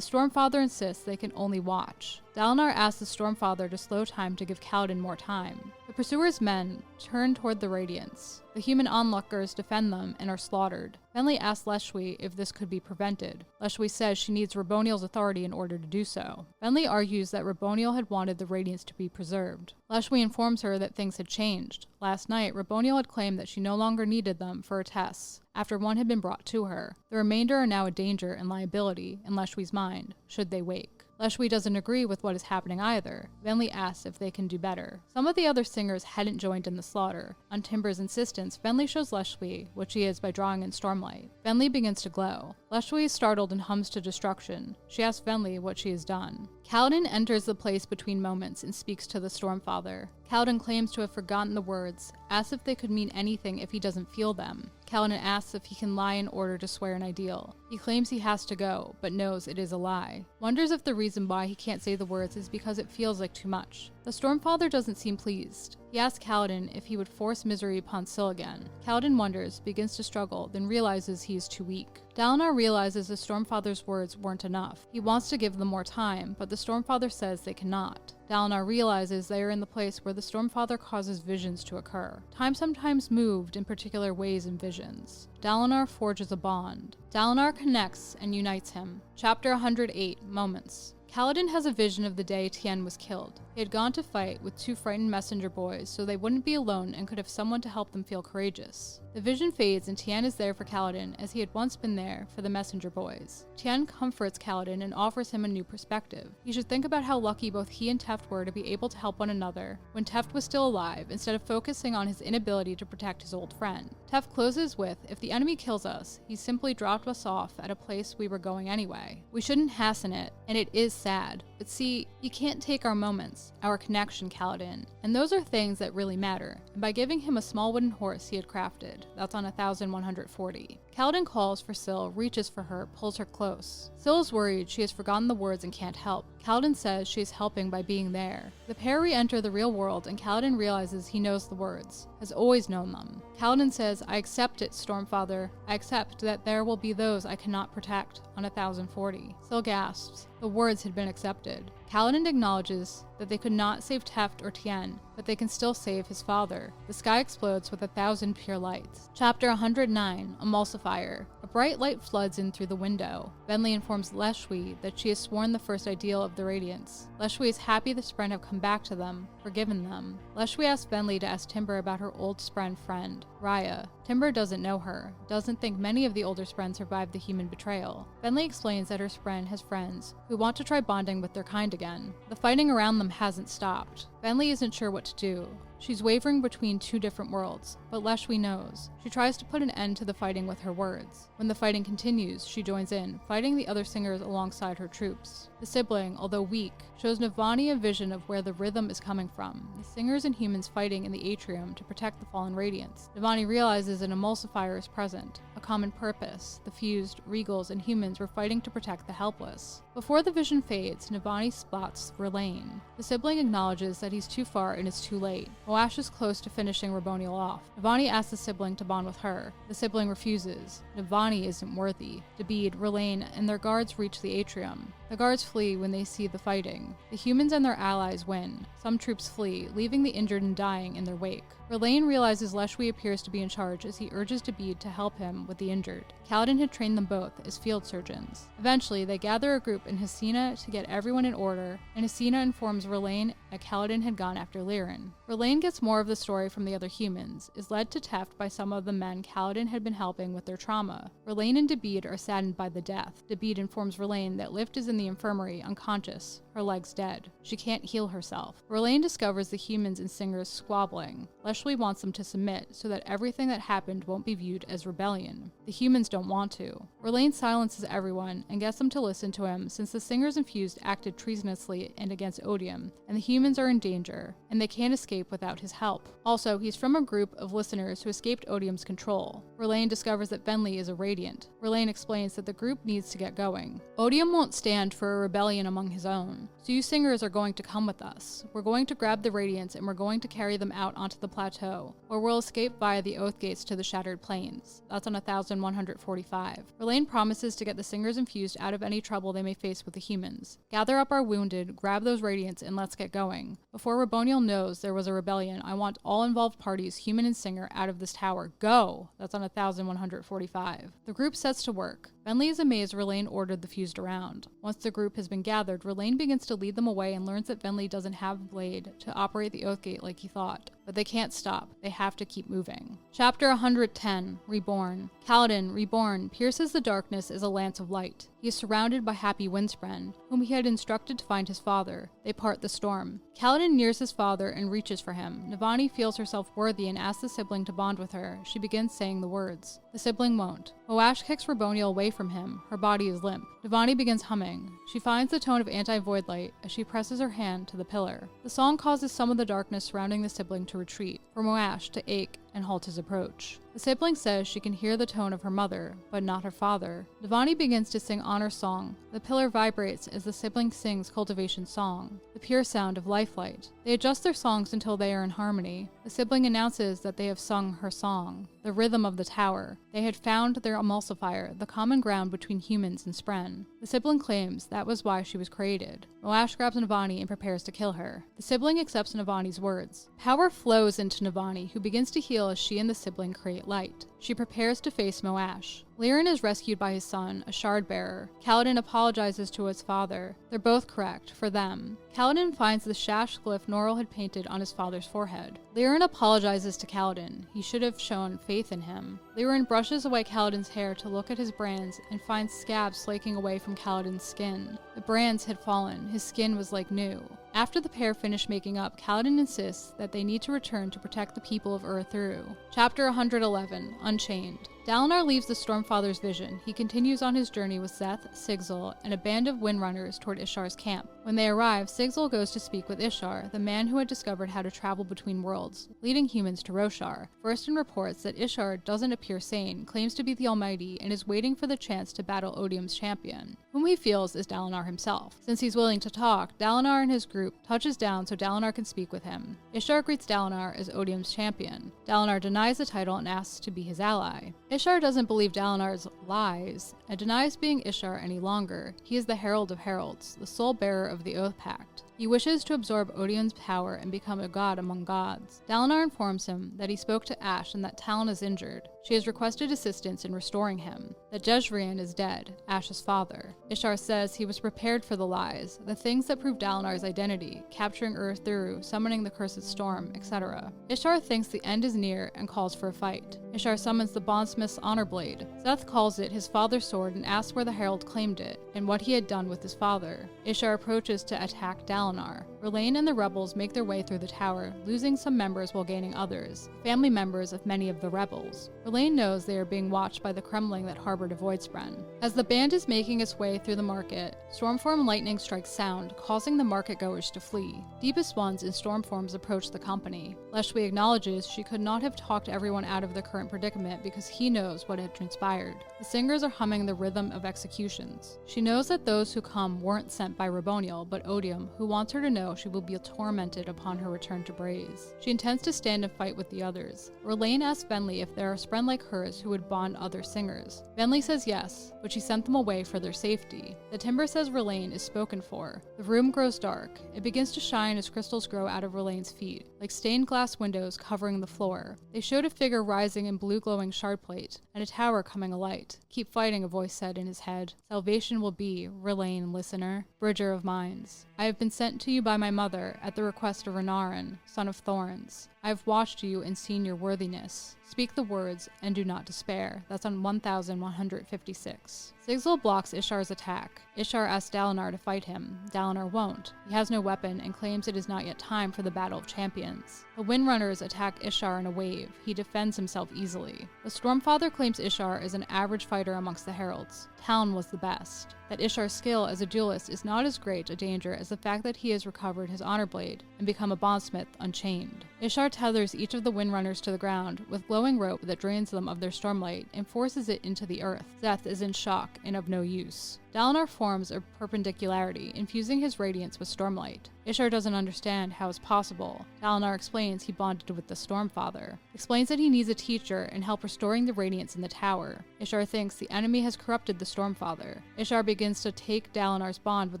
Stormfather insists they can only watch. Dalinar asks the Stormfather to slow time to give Kaladin more time. The pursuer's men turn toward the Radiants. The human onlookers defend them and are slaughtered. Venli asks Leshwi if this could be prevented. Leshwi says she needs Raboniel's authority in order to do so. Venli argues that Raboniel had wanted the Radiants to be preserved. Leshwi informs her that things had changed. Last night, Raboniel had claimed that she no longer needed them for her tests, after one had been brought to her. The remainder are now a danger and liability, in Leshwi's mind, should they wake. Leshwi doesn't agree with what is happening either. Venli asks if they can do better. Some of the other singers hadn't joined in the slaughter. On Timber's insistence, Venli shows Leshwi what she is by drawing in Stormlight. Venli begins to glow. Leshwi is startled and hums to destruction. She asks Venli what she has done. Kaladin enters the place between moments and speaks to the Stormfather. Kaladin claims to have forgotten the words, asks if they could mean anything if he doesn't feel them. Kaladin asks if he can lie in order to swear an ideal. He claims he has to go, but knows it is a lie. Wonders if the reason why he can't say the words is because it feels like too much. The Stormfather doesn't seem pleased. He asks Kaladin if he would force misery upon Syl again. Kaladin wonders, begins to struggle, then realizes he is too weak. Dalinar realizes the Stormfather's words weren't enough. He wants to give them more time, but the Stormfather says they cannot. Dalinar realizes they are in the place where the Stormfather causes visions to occur. Time sometimes moved in particular ways in visions. Dalinar forges a bond. Dalinar connects and unites him. Chapter 108, Moments. Kaladin has a vision of the day Tien was killed. He had gone to fight with two frightened messenger boys so they wouldn't be alone and could have someone to help them feel courageous. The vision fades and Tien is there for Kaladin as he had once been there for the messenger boys. Tien comforts Kaladin and offers him a new perspective. He should think about how lucky both he and Teft were to be able to help one another when Teft was still alive instead of focusing on his inability to protect his old friend. Teft closes with, if the enemy kills us, he simply dropped us off at a place we were going anyway. We shouldn't hasten it, and it is sad. But see, you can't take our moments, our connection, Kaladin, and those are things that really matter. And by giving him a small wooden horse he had crafted, that's on 1140. Kaladin calls for Syl, reaches for her, pulls her close. Syl is worried she has forgotten the words and can't help. Kaladin says she is helping by being there. The pair re-enter the real world and Kaladin realizes he knows the words. has always known them. Kaladin says, "I accept it, Stormfather. I accept that there will be those I cannot protect on 1040. Syl gasps. The words had been accepted. Kaladin acknowledges that they could not save Teft or Tien, but they can still save his father. The sky explodes with 1,000 pure lights. Chapter 109, Emulsifier. A bright light floods in through the window. Venli informs Leshwi that she has sworn the first ideal of the Radiance. Leshwi is happy the Spren have come back to them, forgiven them. Leshwi asks Venli to ask Timber about her old Spren friend, Raya. Timber doesn't know her, doesn't think many of the older Spren survived the human betrayal. Venli explains that her Spren has friends who want to try bonding with their kind again. The fighting around them hasn't stopped. Venli isn't sure what to do. She's wavering between two different worlds, but Leshwi knows. She tries to put an end to the fighting with her words. When the fighting continues, she joins in, fighting the other singers alongside her troops. The sibling, although weak, shows Navani a vision of where the rhythm is coming from, the singers and humans fighting in the atrium to protect the fallen Radiants. Navani realizes an emulsifier is present, a common purpose. The fused, regals, and humans were fighting to protect the helpless. Before the vision fades, Navani spots Elaine. The sibling acknowledges that he's too far and it's too late. Moash is close to finishing Raboniel off. Navani asks the sibling to bond with her. The sibling refuses. Navani isn't worthy. Dabeed, Elaine, and their guards reach the atrium. The guards flee when they see the fighting. The humans and their allies win. Some troops flee, leaving the injured and dying in their wake. Elaine realizes Leshwi appears to be in charge as he urges Dabeed to help him with the injured. Kaladin had trained them both as field surgeons. Eventually, they gather a group in Hasina to get everyone in order, and Hasina informs Elaine that Kaladin had gone after Lirin. Elaine gets more of the story from the other humans, is led to Teft by some of the men Kaladin had been helping with their trauma. Elaine and Dabeed are saddened by the death. Dabeed informs Elaine that Lift is in the infirmary, unconscious, her legs dead. She can't heal herself. Elaine discovers the humans and singers squabbling. Leshwi wants them to submit so that everything that happened won't be viewed as rebellion. The humans don't want to. Elaine silences everyone and gets them to listen to him since the singers infused acted treasonously and against Odium, and the humans are in danger, and they can't escape without his help. Also, he's from a group of listeners who escaped Odium's control. Elaine discovers that Venli is a Radiant. Elaine explains that the group needs to get going. Odium won't stand for a rebellion among his own, so you singers are going to come with us. We're going to grab the Radiants and we're going to carry them out onto the plateau, or we'll escape via the Oath Gates to the Shattered Plains. That's on 1145. Elaine promises to get the singers infused out of any trouble they may face with the humans. Gather up our wounded, grab those Radiants, and let's get going. Before Raboniel knows there was a rebellion, I want all involved parties, human and singer, out of this tower. Go! That's on 1145. The group sets to work. Venli is amazed Elaine ordered the fused around. Once the group has been gathered, Elaine begins to lead them away and learns that Venli doesn't have a blade to operate the Oathgate like he thought. But they can't stop. They have to keep moving. Chapter 110, Reborn. Kaladin, reborn, pierces the darkness as a lance of light. He is surrounded by happy Windspren, whom he had instructed to find his father. They part the storm. Kaladin nears his father and reaches for him. Navani feels herself worthy and asks the sibling to bond with her. She begins saying the words. The sibling won't. Moash kicks Raboniel away from him. Her body is limp. Navani begins humming. She finds the tone of anti-void light as she presses her hand to the pillar. The song causes some of the darkness surrounding the sibling to retreat, for Moash to ache and halt his approach. The sibling says she can hear the tone of her mother, but not her father. Navani begins to sing Honor's song. The pillar vibrates as the sibling sings Cultivation's song, the pure sound of lifelight. They adjust their songs until they are in harmony. The sibling announces that they have sung her song, the rhythm of the tower. They had found their emulsifier, the common ground between humans and Spren. The sibling claims that was why she was created. Moash grabs Navani and prepares to kill her. The sibling accepts Navani's words. Power flows into Navani, who begins to heal as she and the sibling create light. She prepares to face Moash. Lirin is rescued by his son, a shard bearer. Kaladin apologizes to his father. They're both correct, for them. Kaladin finds the Shash glyph Noril had painted on his father's forehead. Lirin apologizes to Kaladin. He should have shown faith in him. Lirin brushes away Kaladin's hair to look at his brands and finds scabs flaking away from Kaladin's skin. The brands had fallen. His skin was like new. After the pair finish making up, Kaladin insists that they need to return to protect the people of Ur-Thru. Chapter 111, Unchained. Dalinar leaves the Stormfather's vision. He continues on his journey with Szeth, Sigzil, and a band of Windrunners toward Ishar's camp. When they arrive, Sigzil goes to speak with Ishar, the man who had discovered how to travel between worlds, leading humans to Roshar. First reports that Ishar doesn't appear sane, claims to be the Almighty, and is waiting for the chance to battle Odium's champion, whom he feels is Dalinar himself. Since he's willing to talk, Dalinar and his group touches down so Dalinar can speak with him. Ishar greets Dalinar as Odium's champion. Dalinar denies the title and asks to be his ally. Ishar doesn't believe Dalinar's lies and denies being Ishar any longer. He is the Herald of Heralds, the sole bearer of the Oath Pact. He wishes to absorb Odium's power and become a god among gods. Dalinar informs him that he spoke to Ash and that Talon is injured. She has requested assistance in restoring him, that Jezrien is dead, Ash's father. Ishar says he was prepared for the lies, the things that prove Dalinar's identity, capturing Ur-Thuru, summoning the Cursed Storm, etc. Ishar thinks the end is near and calls for a fight. Ishar summons the Bondsmith's honor blade. Szeth calls it his father's sword and asks where the herald claimed it, and what he had done with his father. Ishar approaches to attack Dalinar. Elaine and the rebels make their way through the tower, losing some members while gaining others, family members of many of the rebels. Elaine knows they are being watched by the Kremling that harbored a Voidspren. As the band is making its way through the market, Stormform lightning strikes sound, causing the market-goers to flee. Deepest ones in Stormforms approach the company. Leshwi acknowledges she could not have talked everyone out of the current predicament because he knows what had transpired. The singers are humming the rhythm of executions. She knows that those who come weren't sent by Raboniel, but Odium, who wants her to know she will be tormented upon her return to Braze. She intends to stand and fight with the others. Elaine asks Venli if there are Spren like hers who would bond other singers. Venli says yes, but she sent them away for their safety. The timber says Rlain is spoken for. The room grows dark. It begins to shine as crystals grow out of Rlain's feet, like stained glass windows covering the floor. They showed a figure rising in blue glowing shard plate, and a tower coming alight. Keep fighting, a voice said in his head. Salvation will be, Rlain, listener, bridger of minds. I have been sent to you by my mother at the request of Renarin, son of Thorns. I have watched you and seen your worthiness. Speak the words and do not despair. That's on 1156. Sigzil blocks Ishar's attack. Ishar asks Dalinar to fight him. Dalinar won't. He has no weapon and claims it is not yet time for the Battle of Champions. The Windrunners attack Ishar in a wave. He defends himself easily. The Stormfather claims Ishar is an average fighter amongst the heralds. Talon was the best. That Ishar's skill as a duelist is not as great a danger as the fact that he has recovered his honor blade and become a bondsmith unchained. Ishar tethers each of the Windrunners to the ground with glowing rope that drains them of their stormlight and forces it into the earth. Szeth is in shock and of no use. Dalinar forms a perpendicularity, infusing his radiance with stormlight. Ishar doesn't understand how it's possible. Dalinar explains he bonded with the Stormfather, explains that he needs a teacher and help restoring the radiance in the tower. Ishar thinks the enemy has corrupted the Stormfather. Ishar begins to take Dalinar's bond with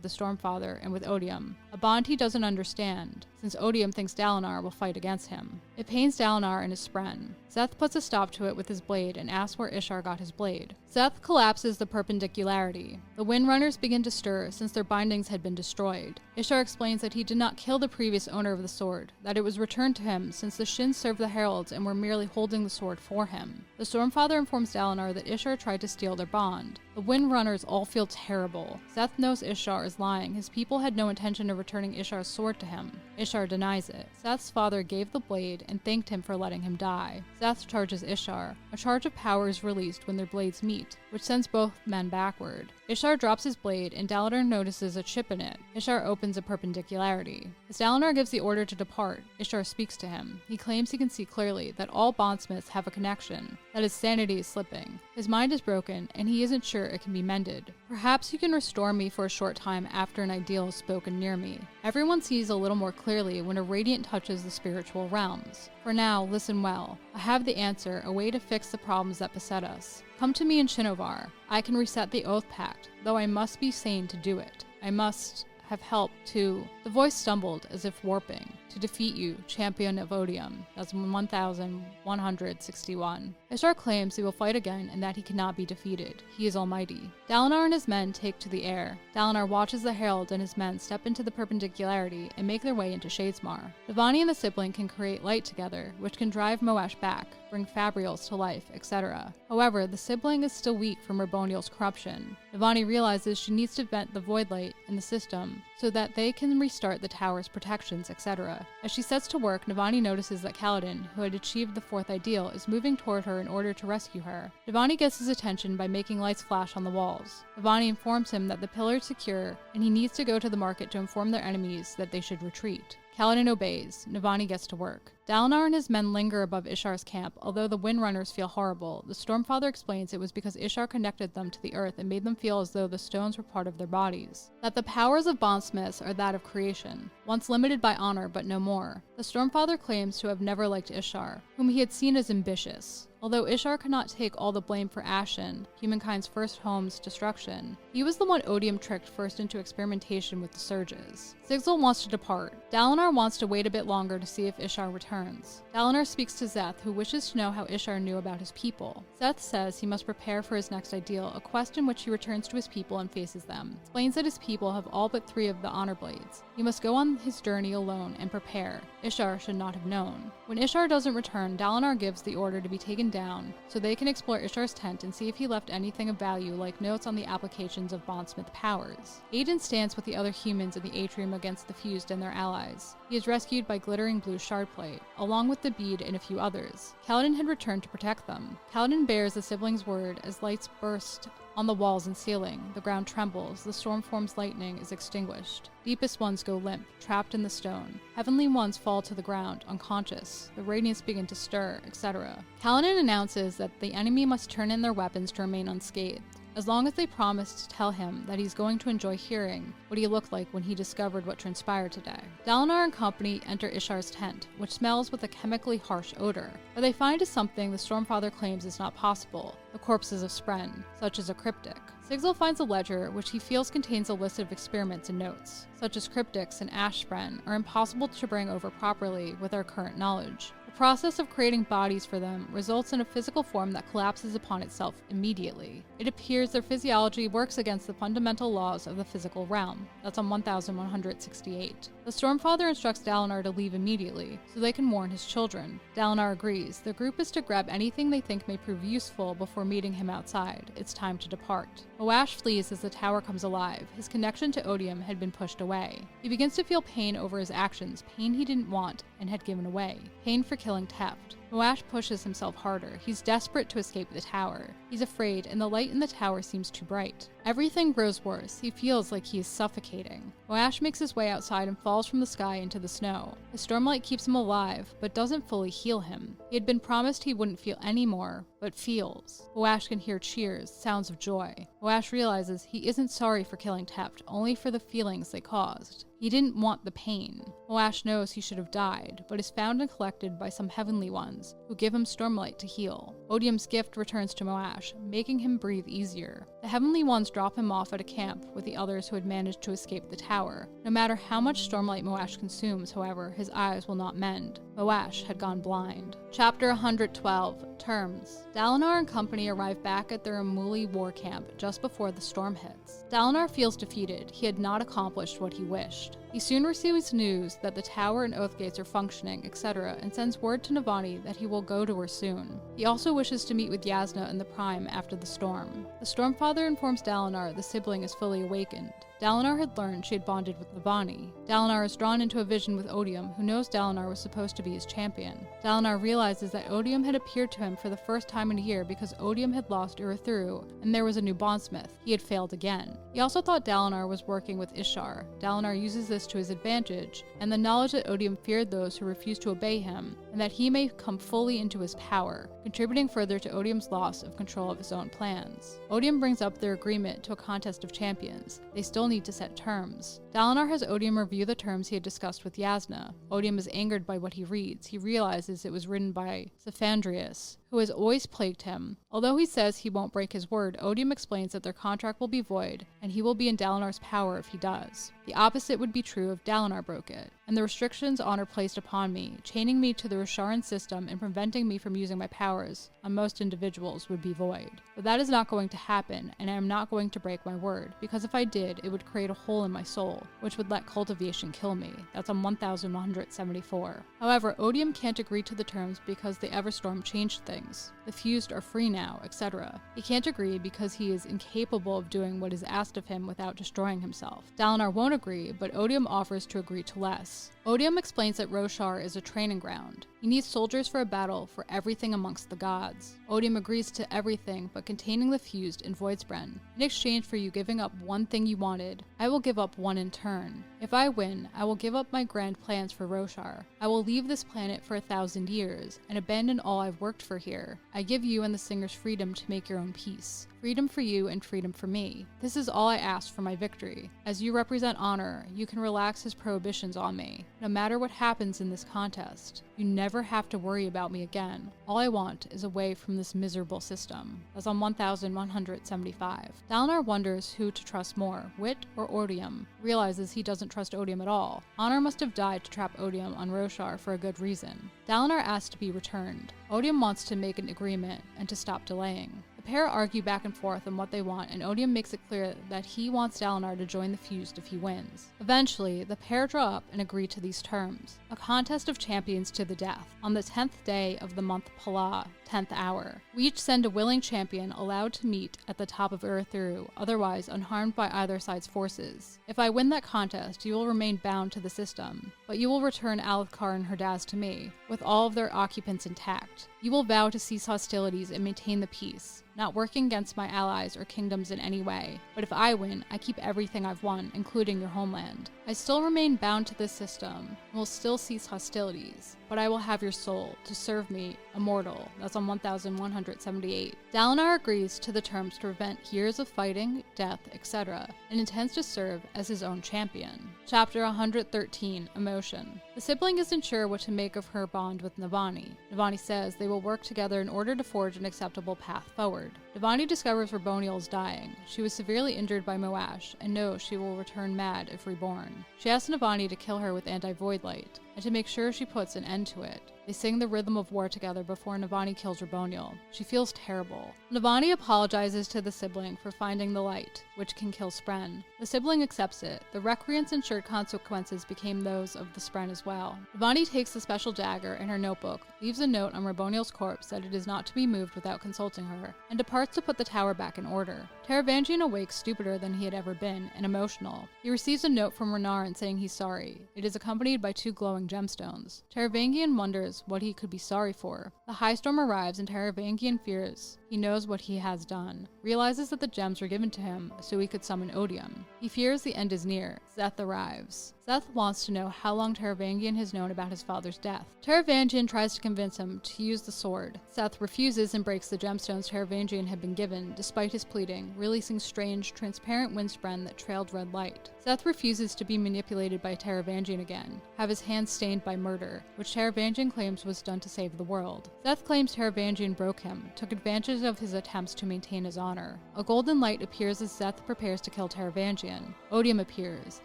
the Stormfather and with Odium, a bond he doesn't understand, since Odium thinks Dalinar will fight against him. It pains Dalinar and his spren. Szeth puts a stop to it with his blade and asks where Ishar got his blade. Szeth collapses the perpendicularity. The Windrunners begin to stir since their bindings had been destroyed. Ishar explains that he did not kill the previous owner of the sword, that it was returned to him since the Shin served the heralds and were merely holding the sword for him. The Stormfather informs Dalinar that Ishar tried to steal their bond. The Windrunners all feel terrible. Szeth knows Ishar is lying. His people had no intention of returning Ishar's sword to him. Ishar denies it. Szeth's father gave the blade and thanked him for letting him die. Szeth charges Ishar. A charge of power is released when their blades meet, which sends both men backward. Ishar drops his blade and Dalinar notices a chip in it. Ishar opens a perpendicularity. As Dalinar gives the order to depart, Ishar speaks to him. He claims he can see clearly that all bondsmiths have a connection, that his sanity is slipping. His mind is broken and he isn't sure it can be mended. Perhaps you can restore me for a short time after an ideal is spoken near me. Everyone sees a little more clearly when a radiant touches the spiritual realms. For now, listen well. I have the answer, a way to fix the problems that beset us. Come to me in Shinovar. I can reset the Oath Pact, though I must be sane to do it. I must have help to... The voice stumbled as if warping. To defeat you, champion of Odium. That's 1161. Ishar claims he will fight again and that he cannot be defeated. He is almighty. Dalinar and his men take to the air. Dalinar watches the herald and his men step into the perpendicularity and make their way into Shadesmar. Navani and the sibling can create light together, which can drive Moash back, bring Fabrials to life, etc. However, the sibling is still weak from Raboniel's corruption. Navani realizes she needs to vent the void light in the system so that they can restart the tower's protections, etc. As she sets to work, Navani notices that Kaladin, who had achieved the fourth ideal, is moving toward her in order to rescue her. Navani gets his attention by making lights flash on the walls. Navani informs him that the pillar is secure and he needs to go to the market to inform their enemies that they should retreat. Kaladin obeys. Navani gets to work. Dalinar and his men linger above Ishar's camp. Although the Windrunners feel horrible, the Stormfather explains it was because Ishar connected them to the earth and made them feel as though the stones were part of their bodies. That the powers of bondsmiths are that of creation, once limited by honor but no more. The Stormfather claims to have never liked Ishar, whom he had seen as ambitious. Although Ishar could not take all the blame for Ashen, humankind's first home's destruction, he was the one Odium tricked first into experimentation with the surges. Sigil wants to depart. Dalinar wants to wait a bit longer to see if Ishar returns. Dalinar speaks to Szeth, who wishes to know how Ishar knew about his people. Szeth says he must prepare for his next ideal, a quest in which he returns to his people and faces them. Explains that his people have all but 3 of the honor blades. He must go on his journey alone and prepare. Ishar should not have known. When Ishar doesn't return, Dalinar gives the order to be taken down so they can explore Ishar's tent and see if he left anything of value, like notes on the applications of bondsmith powers. Aiden stands with the other humans in the atrium against the fused and their allies. He is rescued by glittering blue shardplate, along with the bead and a few others. Kaladin had returned to protect them. Kaladin bears the siblings' word as lights burst on the walls and ceiling. The ground trembles, the stormform's lightning is extinguished. Deepest ones go limp, trapped in the stone. Heavenly ones fall to the ground, unconscious. The radiants begin to stir, etc. Kaladin announces that the enemy must turn in their weapons to remain unscathed, as long as they promise to tell him that he's going to enjoy hearing what he looked like when he discovered what transpired today. Dalinar and company enter Ishar's tent, which smells with a chemically harsh odor. What they find is something the Stormfather claims is not possible: the corpses of Spren, such as a cryptic. Sigil finds a ledger which he feels contains a list of experiments and notes, such as cryptics and ash spren are impossible to bring over properly with our current knowledge. The process of creating bodies for them results in a physical form that collapses upon itself immediately. It appears their physiology works against the fundamental laws of the physical realm. That's on 1168. The Stormfather instructs Dalinar to leave immediately, so they can warn his children. Dalinar agrees. The group is to grab anything they think may prove useful before meeting him outside. It's time to depart. Moash flees as the tower comes alive. His connection to Odium had been pushed away. He begins to feel pain over his actions, pain he didn't want and had given away. Pain for killing Teft. Moash pushes himself harder. He's desperate to escape the tower. He's afraid, and the light in the tower seems too bright. Everything grows worse. He feels like he is suffocating. Moash makes his way outside and falls from the sky into the snow. The stormlight keeps him alive, but doesn't fully heal him. He had been promised he wouldn't feel any more, but feels. Moash can hear cheers, sounds of joy. Moash realizes he isn't sorry for killing Teft, only for the feelings they caused. He didn't want the pain. Moash knows he should have died, but is found and collected by some heavenly ones, who give him stormlight to heal. Odium's gift returns to Moash, making him breathe easier. The heavenly ones drop him off at a camp with the others who had managed to escape the tower. No matter how much stormlight Moash consumes, however, his eyes will not mend. Moash had gone blind. Chapter 112, Terms. Dalinar and company arrive back at their Amuli war camp just before the storm hits. Dalinar feels defeated. He had not accomplished what he wished. He soon receives news that the tower and oath gates are functioning, etc., and sends word to Navani that he will go to her soon. He also wishes to meet with Yasna and the Prime after the storm. The Stormfather informs Dalinar the sibling is fully awakened. Dalinar had learned she had bonded with Navani. Dalinar is drawn into a vision with Odium, who knows Dalinar was supposed to be his champion. Dalinar realizes that Odium had appeared to him for the first time in a year because Odium had lost Uruthuru, and there was a new bondsmith. He had failed again. He also thought Dalinar was working with Ishar. Dalinar uses this to his advantage, and the knowledge that Odium feared those who refused to obey him, and that he may come fully into his power, contributing further to Odium's loss of control of his own plans. Odium brings up their agreement to a contest of champions. They still need to set terms. Dalinar has Odium review the terms he had discussed with Yasna. Odium is angered by what he reads. He realizes it was written by Sephandrius, who has always plagued him. Although he says he won't break his word, Odium explains that their contract will be void, and he will be in Dalinar's power if he does. The opposite would be true if Dalinar broke it. and the restrictions Honor placed upon me, chaining me to the Rosharan system and preventing me from using my powers on most individuals, would be void. But that is not going to happen, and I am not going to break my word, because if I did, it would create a hole in my soul, which would let cultivation kill me. That's on 1174. However, Odium can't agree to the terms because the Everstorm changed things. The fused are free now, etc. He can't agree because he is incapable of doing what is asked of him without destroying himself. Dalinar won't agree, but Odium offers to agree to less. Odium explains that Roshar is a training ground. He needs soldiers for a battle for everything amongst the gods. Odium agrees to everything but containing the fused in Voidspren. In exchange for you giving up one thing you wanted, I will give up one in turn. If I win, I will give up my grand plans for Roshar. I will leave this planet for 1,000 years and abandon all I've worked for here. I give you and the singers freedom to make your own peace. Freedom for you and freedom for me. This is all I ask for my victory. As you represent Honor, you can relax his prohibitions on me. No matter what happens in this contest, you never have to worry about me again. All I want is away from this miserable system. That's on 1175. Dalinar wonders who to trust more, Wit or Odium. Realizes he doesn't trust Odium at all. Honor must have died to trap Odium on Roshar for a good reason. Dalinar asks to be returned. Odium wants to make an agreement and to stop delaying. The pair argue back and forth on what they want, and Odium makes it clear that he wants Dalinar to join the Fused if he wins. Eventually, the pair draw up and agree to these terms. A contest of champions to the death. On the 10th day of the month Pala, 10th hour. We each send a willing champion allowed to meet at the top of Urithiru, otherwise unharmed by either side's forces. If I win that contest, you will remain bound to the system, but you will return Alethkar and her Daz to me, with all of their occupants intact. You will vow to cease hostilities and maintain the peace, not working against my allies or kingdoms in any way. But if I win, I keep everything I've won, including your homeland. I still remain bound to this system, and will still cease hostilities, but I will have your soul to serve me, immortal. That's on 1178. Dalinar agrees to the terms to prevent years of fighting, death, etc., and intends to serve as his own champion. Chapter 113, Emotion. The sibling isn't sure what to make of her bond with Navani. Navani says they will work together in order to forge an acceptable path forward. Navani discovers Raboniel is dying. She was severely injured by Moash, and knows she will return mad if reborn. She asks Navani to kill her with anti-void light, and to make sure she puts an end to it. They sing the Rhythm of War together before Navani kills Raboniel. She feels terrible. Navani apologizes to the sibling for finding the light, which can kill Spren. The sibling accepts it. The recreants ensured consequences became those of the Spren as well. Navani takes the special dagger in her notebook, leaves a note on Raboniel's corpse that it is not to be moved without consulting her, and departs to put the tower back in order. Taravangian awakes stupider than he had ever been, and emotional. He receives a note from Renarin saying he's sorry. It is accompanied by 2 glowing gemstones. Taravangian wonders what he could be sorry for. The High Storm arrives and Taravangian fears he knows what he has done. Realizes that the gems were given to him so he could summon Odium. He fears the end is near. Szeth arrives. Szeth wants to know how long Taravangian has known about his father's death. Taravangian tries to convince him to use the sword. Szeth refuses and breaks the gemstones Taravangian had been given, despite his pleading, releasing strange, transparent windspren that trailed red light. Szeth refuses to be manipulated by Taravangian again, have his hands stained by murder, which Taravangian claims was done to save the world. Szeth claims Taravangian broke him, took advantage of his attempts to maintain his honor. A golden light appears as Szeth prepares to kill Taravangian. Odium appears.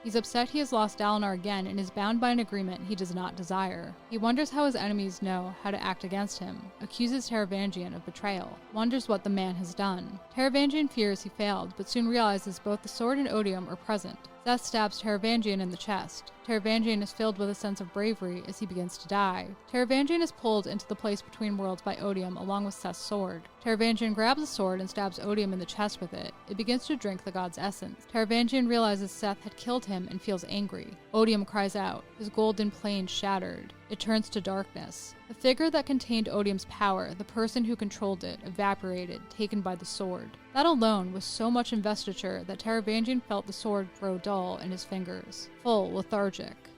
He's upset he has lost Dalinar again and is bound by an agreement he does not desire. He wonders how his enemies know how to act against him, accuses Taravangian of betrayal, wonders what the man has done. Taravangian fears he failed, but soon realizes both the sword and Odium are present. Szeth stabs Taravangian in the chest. Taravangian is filled with a sense of bravery as he begins to die. Taravangian is pulled into the place between worlds by Odium along with Szeth's sword. Taravangian grabs the sword and stabs Odium in the chest with it. It begins to drink the god's essence. Taravangian realizes Szeth had killed him and feels angry. Odium cries out, his golden plane shattered. It turns to darkness. The figure that contained Odium's power, the person who controlled it, evaporated, taken by the sword. That alone was so much investiture that Taravangian felt the sword grow dull in his fingers, full, lethargic.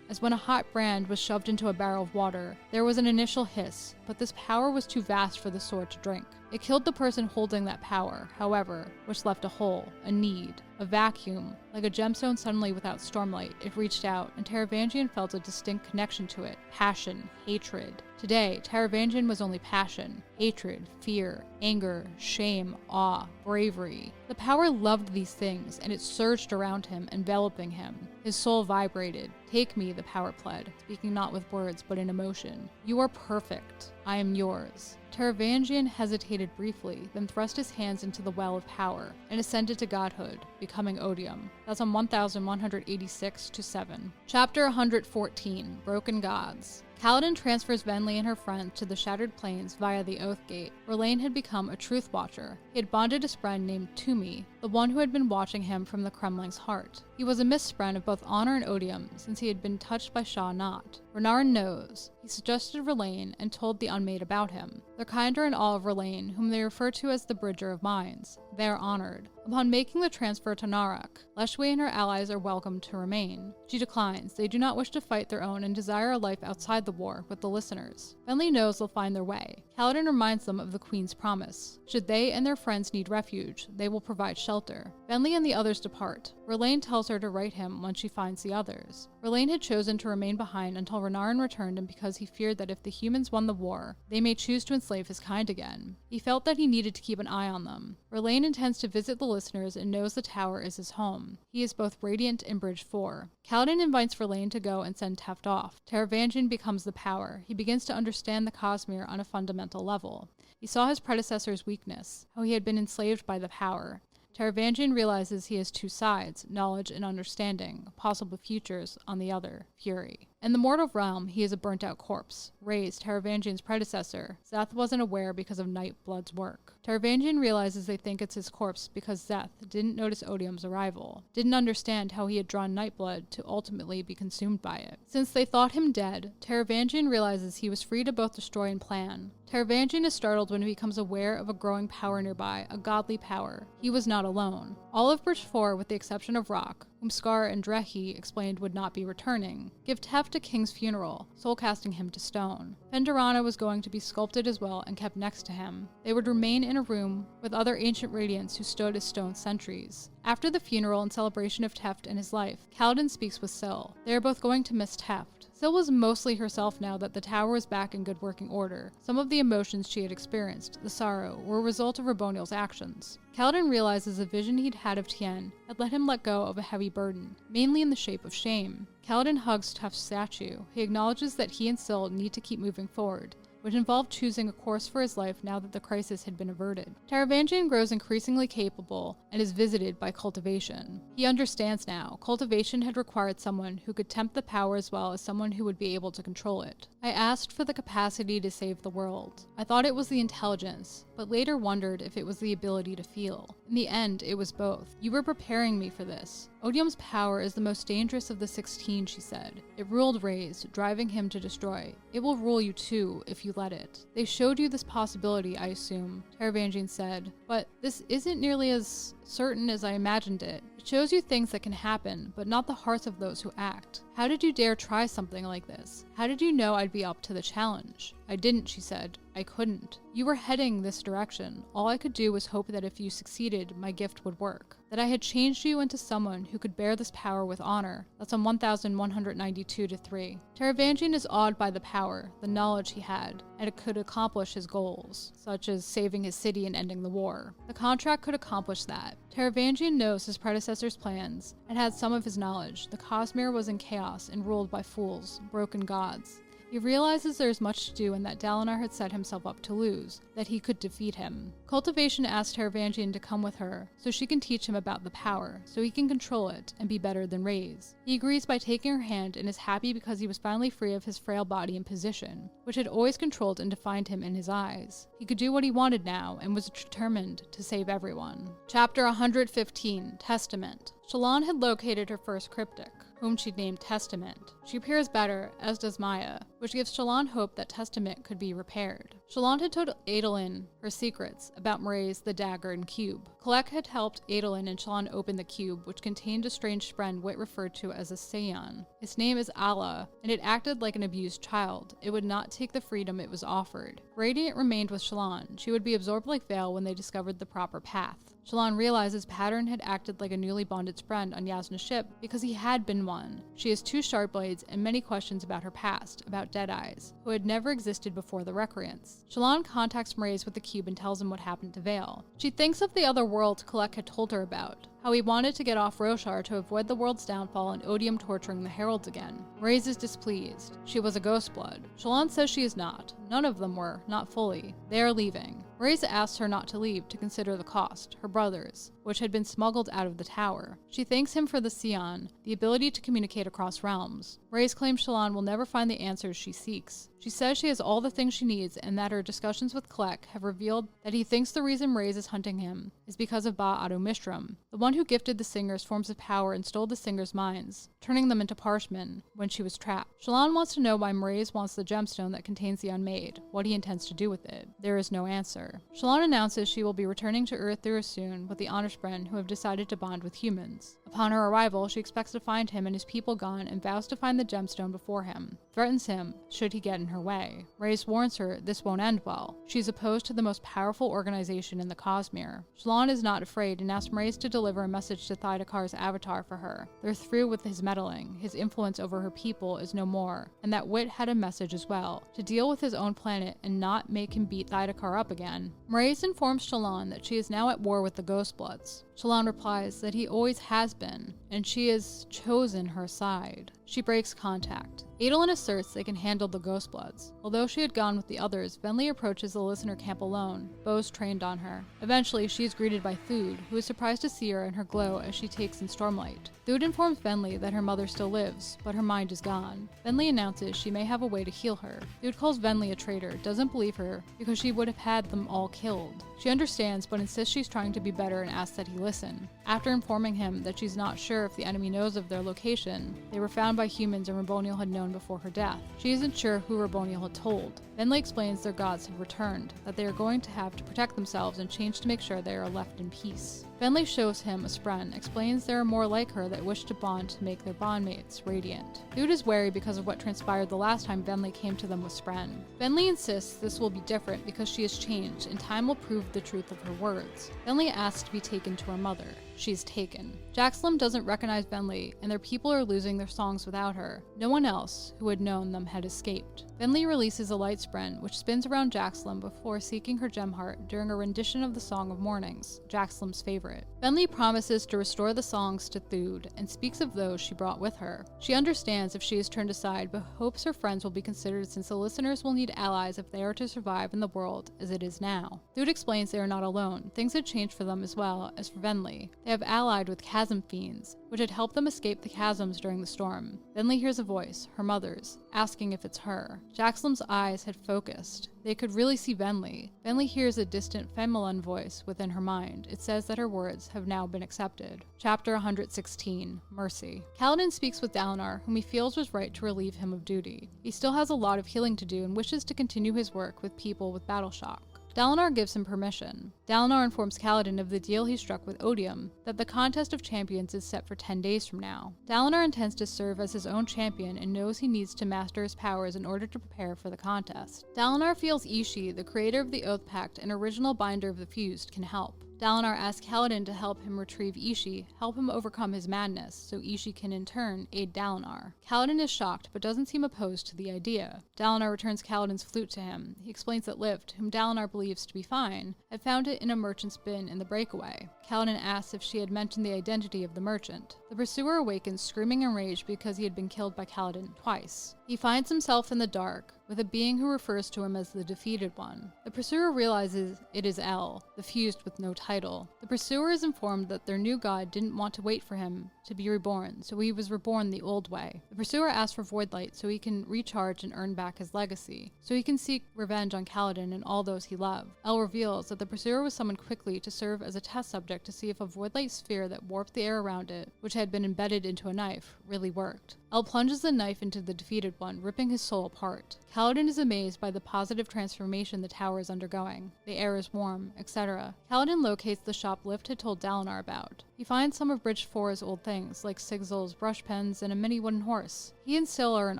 As when a hot brand was shoved into a barrel of water, there was an initial hiss, but this power was too vast for the sword to drink. It killed the person holding that power, however, which left a hole, a need, a vacuum. Like a gemstone suddenly without stormlight, it reached out, and Taravangian felt a distinct connection to it. Passion, hatred. Today, Taravangian was only passion, hatred, fear, anger, shame, awe, bravery. The power loved these things, and it surged around him, enveloping him. His soul vibrated, Take me, the power pled, speaking not with words but in emotion. You are perfect. I am yours. Taravangian hesitated briefly, then thrust his hands into the well of power and ascended to godhood, becoming Odium. That's on 1186-7. Chapter 114, Broken Gods. Kaladin transfers Venli and her friends to the Shattered Plains via the Oath Gate, where Elaine had become a Truth Watcher. He had bonded a spren named Tumi, the one who had been watching him from the Kremling's heart. He was a misspren of both honor and odium, since he had been touched by Shah Not. Renarin knows. He suggested R'Laine and told the Unmade about him. They're kinder in awe of R'Laine, whom they refer to as the Bridger of Minds. They are honored. Upon making the transfer to Narak, Leshwe and her allies are welcome to remain. She declines. They do not wish to fight their own and desire a life outside the war with the listeners. Venli knows they'll find their way. Kaladin reminds them of the Queen's promise. Should they and their friends need refuge, they will provide shelter. Venli and the others depart. R'Laine tells her to write him when she finds the others. R'Laine had chosen to remain behind until Renarin returned, and because he feared that if the humans won the war, they may choose to enslave his kind again. He felt that he needed to keep an eye on them. R'Laine intends to visit the listeners and knows the tower is his home. He is both Radiant and Bridge 4. Kaladin invites R'Laine to go and send Teft off. Taravangian becomes the power. He begins to understand the Cosmere on a fundamental level. He saw his predecessor's weakness, how he had been enslaved by the power. Taravangian realizes he has two sides, knowledge and understanding, possible futures on the other, fury. In the mortal realm, he is a burnt-out corpse. Raised, Taravangian's predecessor, Szeth wasn't aware because of Nightblood's work. Taravangian realizes they think it's his corpse because Szeth didn't notice Odium's arrival, didn't understand how he had drawn Nightblood to ultimately be consumed by it. Since they thought him dead, Taravangian realizes he was free to both destroy and plan. Taravangian is startled when he becomes aware of a growing power nearby, a godly power. He was not alone. All of Bridge 4, with the exception of Rock, whom Scar and Drehi explained would not be returning, give Teft a king's funeral, soul-casting him to stone. Fenderana was going to be sculpted as well and kept next to him. They would remain in a room with other ancient Radiants who stood as stone sentries. After the funeral and celebration of Teft and his life, Kaladin speaks with Syl. They are both going to miss Teft. Syl was mostly herself now that the tower was back in good working order. Some of the emotions she had experienced, the sorrow, were a result of Raboniel's actions. Kaladin realizes the vision he'd had of Tien had let him let go of a heavy burden, mainly in the shape of shame. Kaladin hugs Teft's statue. He acknowledges that he and Syl need to keep moving forward, which involved choosing a course for his life now that the crisis had been averted. Taravangian grows increasingly capable and is visited by cultivation. He understands now. Cultivation had required someone who could tempt the power as well as someone who would be able to control it. I asked for the capacity to save the world. I thought it was the intelligence, but later wondered if it was the ability to feel. In the end, it was both. You were preparing me for this. Odium's power is the most dangerous of the 16, she said. It ruled Raised, driving him to destroy. It will rule you too, if you let it. They showed you this possibility, I assume, Taravangian said, but this isn't nearly as certain as I imagined it. It shows you things that can happen, but not the hearts of those who act. How did you dare try something like this? How did you know I'd be up to the challenge? I didn't, she said. I couldn't. You were heading this direction. All I could do was hope that if you succeeded, my gift would work. That I had changed you into someone who could bear this power with honor. That's on 1192-3. Taravangian is awed by the power, the knowledge he had, and it could accomplish his goals, such as saving his city and ending the war. The contract could accomplish that. Taravangian knows his predecessor's plans and had some of his knowledge. The Cosmere was in chaos and ruled by fools, broken gods. He realizes there is much to do and that Dalinar had set himself up to lose, that he could defeat him. Cultivation asked Taravangian to come with her, so she can teach him about the power, so he can control it and be better than Raise. He agrees by taking her hand and is happy because he was finally free of his frail body and position, which had always controlled and defined him in his eyes. He could do what he wanted now and was determined to save everyone. Chapter 115, Testament. Shallan had located her first cryptic, whom she'd named Testament. She appears better, as does Maya, which gives Shallan hope that Testament could be repaired. Shallan had told Adolin her secrets about Mraize, the dagger, and cube. Kolek had helped Adolin and Shallan open the cube, which contained a strange spren Wit referred to as a Saiyan. Its name is Allah, and it acted like an abused child. It would not take the freedom it was offered. Radiant remained with Shallan. She would be absorbed like Veil when they discovered the proper path. Shallan realizes Pattern had acted like a newly bonded spren on Yasna's ship because he had been one. She has 2 sharp blades and many questions about her past, about Deadeyes, who had never existed before the Recreants. Shallan contacts Mraize with the cube and tells him what happened to Veil. She thinks of the other world Kolek had told her about, how he wanted to get off Roshar to avoid the world's downfall and odium torturing the heralds again. Mraize is displeased. She was a Ghostblood. Shallan says she is not. None of them were, not fully. They are leaving. Mraize asks her not to leave to consider the cost, her brothers, which had been smuggled out of the tower. She thanks him for the Sion, the ability to communicate across realms. Mraize claims Shallan will never find the answers she seeks. She says she has all the things she needs and that her discussions with Kleck have revealed that he thinks the reason Mraize is hunting him is because of Ba Adumishram, the one who gifted the singers forms of power and stole the singers' minds, turning them into Parshmen when she was trapped. Shallan wants to know why Mraize wants the gemstone that contains the Unmade, what he intends to do with it. There is no answer. Shallan announces she will be returning to Earth soon with the Honorspren who have decided to bond with humans. Upon her arrival, she expects to find him and his people gone and vows to find the gemstone before him, threatens him should he get in her way. Mraize warns her this won't end well. She is opposed to the most powerful organization in the Cosmere. Shallan is not afraid and asks Mraize to deliver a message to Thydakar's avatar for her. They're through with his meddling, his influence over her people is no more, and that Wit had a message as well, to deal with his own planet and not make him beat Thydakar up again. Mraize informs Shallan that she is now at war with the Ghostbloods. Shallan replies that he always has been, and she has chosen her side. She breaks contact. Adolin asserts they can handle the Ghostbloods. Although she had gone with the others, Venli approaches the listener camp alone. Bo's trained on her. Eventually, she is greeted by Thud, who is surprised to see her in her glow as she takes in Stormlight. Thud informs Venli that her mother still lives, but her mind is gone. Venli announces she may have a way to heal her. Thud calls Venli a traitor, doesn't believe her, because she would have had them all killed. She understands, but insists she's trying to be better and asks that he listen. After informing him that she's not sure if the enemy knows of their location, they were found by humans and Raboniel had known before her death. She isn't sure who Raboniel had told. Venli explains their gods have returned, that they are going to have to protect themselves and change to make sure they are left in peace. Venli shows him a spren, explains there are more like her that wish to bond to make their bondmates radiant. Thud is wary because of what transpired the last time Venli came to them with spren. Venli insists this will be different because she has changed and time will prove the truth of her words. Venli asks to be taken to her mother. She's taken. Jaxlum doesn't recognize Venli, and their people are losing their songs without her. No one else who had known them had escaped. Venli releases a light spren, which spins around Jaxlum before seeking her gem heart during a rendition of the Song of Mornings, Jaxlum's favorite. Venli promises to restore the songs to Thud and speaks of those she brought with her. She understands if she is turned aside, but hopes her friends will be considered since the listeners will need allies if they are to survive in the world as it is now. Thud explains they are not alone. Things had changed for them as well as for Venli. They have allied with chasm fiends, which had helped them escape the chasms during the storm. Venli hears a voice, her mother's, asking if it's her. Jaxlum's eyes had focused. They could really see Venli. Venli hears a distant feminine voice within her mind. It says that her words have now been accepted. Chapter 116, Mercy. Kaladin speaks with Dalinar, whom he feels was right to relieve him of duty. He still has a lot of healing to do and wishes to continue his work with people with battle shock. Dalinar gives him permission. Dalinar informs Kaladin of the deal he struck with Odium, that the contest of champions is set for 10 days from now. Dalinar intends to serve as his own champion and knows he needs to master his powers in order to prepare for the contest. Dalinar feels Ishi, the creator of the Oath Pact and original binder of the Fused, can help. Dalinar asks Kaladin to help him retrieve Ishi, help him overcome his madness, so Ishi can in turn aid Dalinar. Kaladin is shocked, but doesn't seem opposed to the idea. Dalinar returns Kaladin's flute to him. He explains that Lift, whom Dalinar believes to be fine, had found it in a merchant's bin in the breakaway. Kaladin asks if she had mentioned the identity of the merchant. The pursuer awakens, screaming in rage because he had been killed by Kaladin twice. He finds himself in the dark, with a being who refers to him as the Defeated One. The pursuer realizes it is El, the Fused with no title. The pursuer is informed that their new god didn't want to wait for him to be reborn, so he was reborn the old way. The pursuer asks for Voidlight so he can recharge and earn back his legacy, so he can seek revenge on Kaladin and all those he loved. El reveals that the pursuer was summoned quickly to serve as a test subject to see if a Voidlight sphere that warped the air around it, which had been embedded into a knife, really worked. El plunges the knife into the Defeated One, ripping his soul apart. Kaladin is amazed by the positive transformation the tower is undergoing. The air is warm, etc. Kaladin locates the shop Lift had told Dalinar about. He finds some of Bridge 4's old things, like sigils, brush pens, and a mini wooden horse. He and Syl are in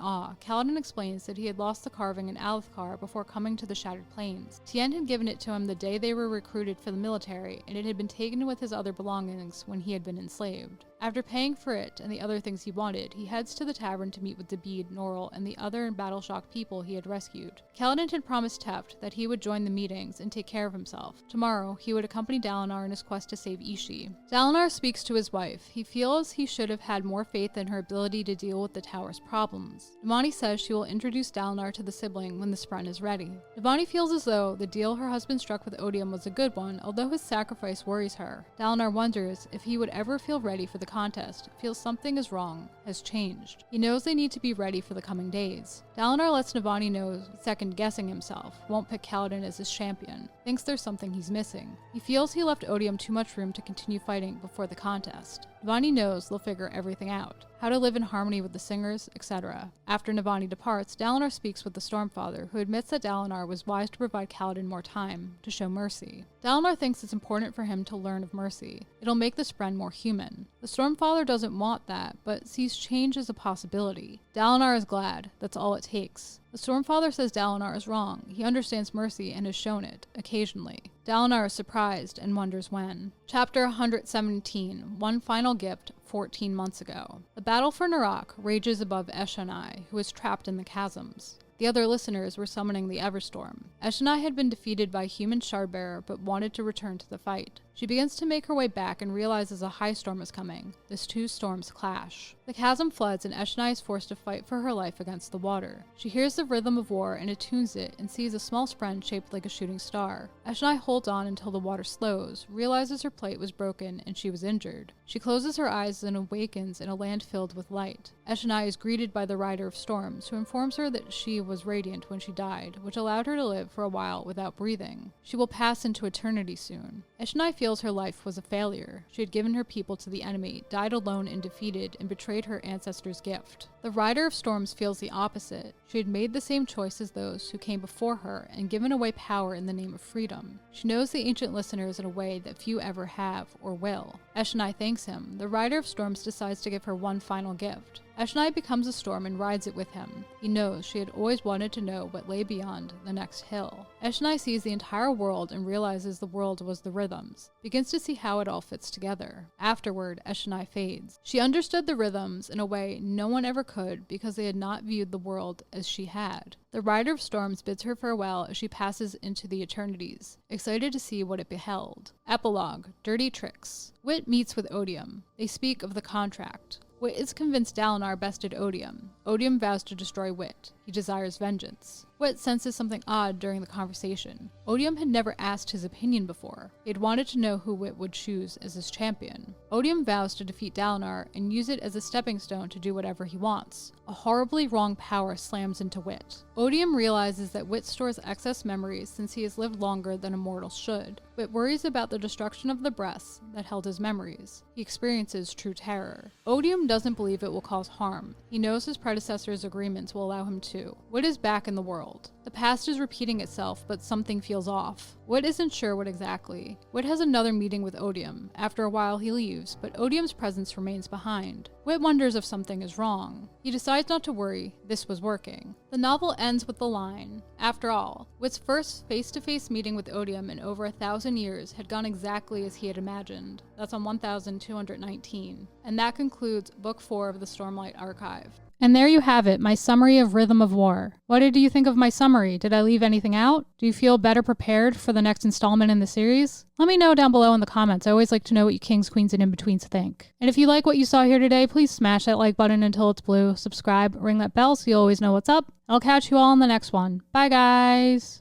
awe. Kaladin explains that he had lost the carving in Alethkar before coming to the Shattered Plains. Tien had given it to him the day they were recruited for the military, and it had been taken with his other belongings when he had been enslaved. After paying for it and the other things he wanted, he heads to the tavern to meet with Dabeed, Norrell, and the other battle-shocked people he had rescued. Kaladin had promised Teft that he would join the meetings and take care of himself. Tomorrow, he would accompany Dalinar in his quest to save Ishi. Dalinar speaks to his wife. He feels he should have had more faith in her ability to deal with the tower's problems. Navani says she will introduce Dalinar to the sibling when the spren is ready. Navani feels as though the deal her husband struck with Odium was a good one, although his sacrifice worries her. Dalinar wonders if he would ever feel ready for the contest, feels something is wrong, has changed. He knows they need to be ready for the coming days. Dalinar lets Navani know second-guessing himself, won't pick Kaladin as his champion, thinks there's something he's missing. He feels he left Odium too much room to continue fighting before the contest. Navani knows they'll figure everything out, how to live in harmony with the singers, etc. After Navani departs, Dalinar speaks with the Stormfather, who admits that Dalinar was wise to provide Kaladin more time, to show mercy. Dalinar thinks it's important for him to learn of mercy. It'll make the spren more human. The Stormfather doesn't want that, but sees change as a possibility. Dalinar is glad. That's all it takes. The Stormfather says Dalinar is wrong. He understands mercy and has shown it, occasionally. Dalinar is surprised and wonders when. Chapter 117, One Final Gift, 14 months ago. The battle for Narak rages above Eshonai, who is trapped in the chasms. The other listeners were summoning the Everstorm. Eshonai had been defeated by a human shardbearer, but wanted to return to the fight. She begins to make her way back and realizes a high storm is coming. The two storms clash. The chasm floods and Eshonai is forced to fight for her life against the water. She hears the rhythm of war and attunes it and sees a small spren shaped like a shooting star. Eshonai holds on until the water slows, realizes her plate was broken and she was injured. She closes her eyes and awakens in a land filled with light. Eshonai is greeted by the Rider of Storms, who informs her that she was radiant when she died, which allowed her to live for a while without breathing. She will pass into eternity soon. Eshonai feels her life was a failure. She had given her people to the enemy, died alone and defeated, and betrayed her ancestors' gift. The Rider of Storms feels the opposite. She had made the same choice as those who came before her and given away power in the name of freedom. She knows the ancient listeners in a way that few ever have or will. Eshonai thanks him. The Rider of Storms decides to give her one final gift. Eshonai becomes a storm and rides it with him. He knows she had always wanted to know what lay beyond the next hill. Eshonai sees the entire world and realizes the world was the rhythms, begins to see how it all fits together. Afterward, Eshonai fades. She understood the rhythms in a way no one ever could because they had not viewed the world as she had. The Rider of Storms bids her farewell as she passes into the eternities, excited to see what it beheld. Epilogue, Dirty Tricks. Wit meets with Odium. They speak of the contract. Wit is convinced Dalinar bested Odium. Odium vows to destroy Wit. He desires vengeance. Wit senses something odd during the conversation. Odium had never asked his opinion before. He had wanted to know who Wit would choose as his champion. Odium vows to defeat Dalinar and use it as a stepping stone to do whatever he wants. A horribly wrong power slams into Wit. Odium realizes that Wit stores excess memories since he has lived longer than a mortal should. Wit worries about the destruction of the breaths that held his memories. He experiences true terror. Odium doesn't believe it will cause harm. He knows his predecessor's agreements will allow him to. Wit is back in the world. The past is repeating itself, but something feels off. Wit isn't sure what exactly. Wit has another meeting with Odium. After a while he leaves, but Odium's presence remains behind. Wit wonders if something is wrong. He decides not to worry. This was working. The novel ends with the line, "After all, Wit's first face-to-face meeting with Odium in over 1,000 years had gone exactly as he had imagined." That's on 1219. And that concludes Book 4 of the Stormlight Archive. And there you have it, my summary of Rhythm of War. What did you think of my summary? Did I leave anything out? Do you feel better prepared for the next installment in the series? Let me know down below in the comments. I always like to know what you kings, queens, and in-betweens think. And if you like what you saw here today, please smash that like button until it's blue, subscribe, ring that bell so you always know what's up. I'll catch you all in the next one. Bye, guys!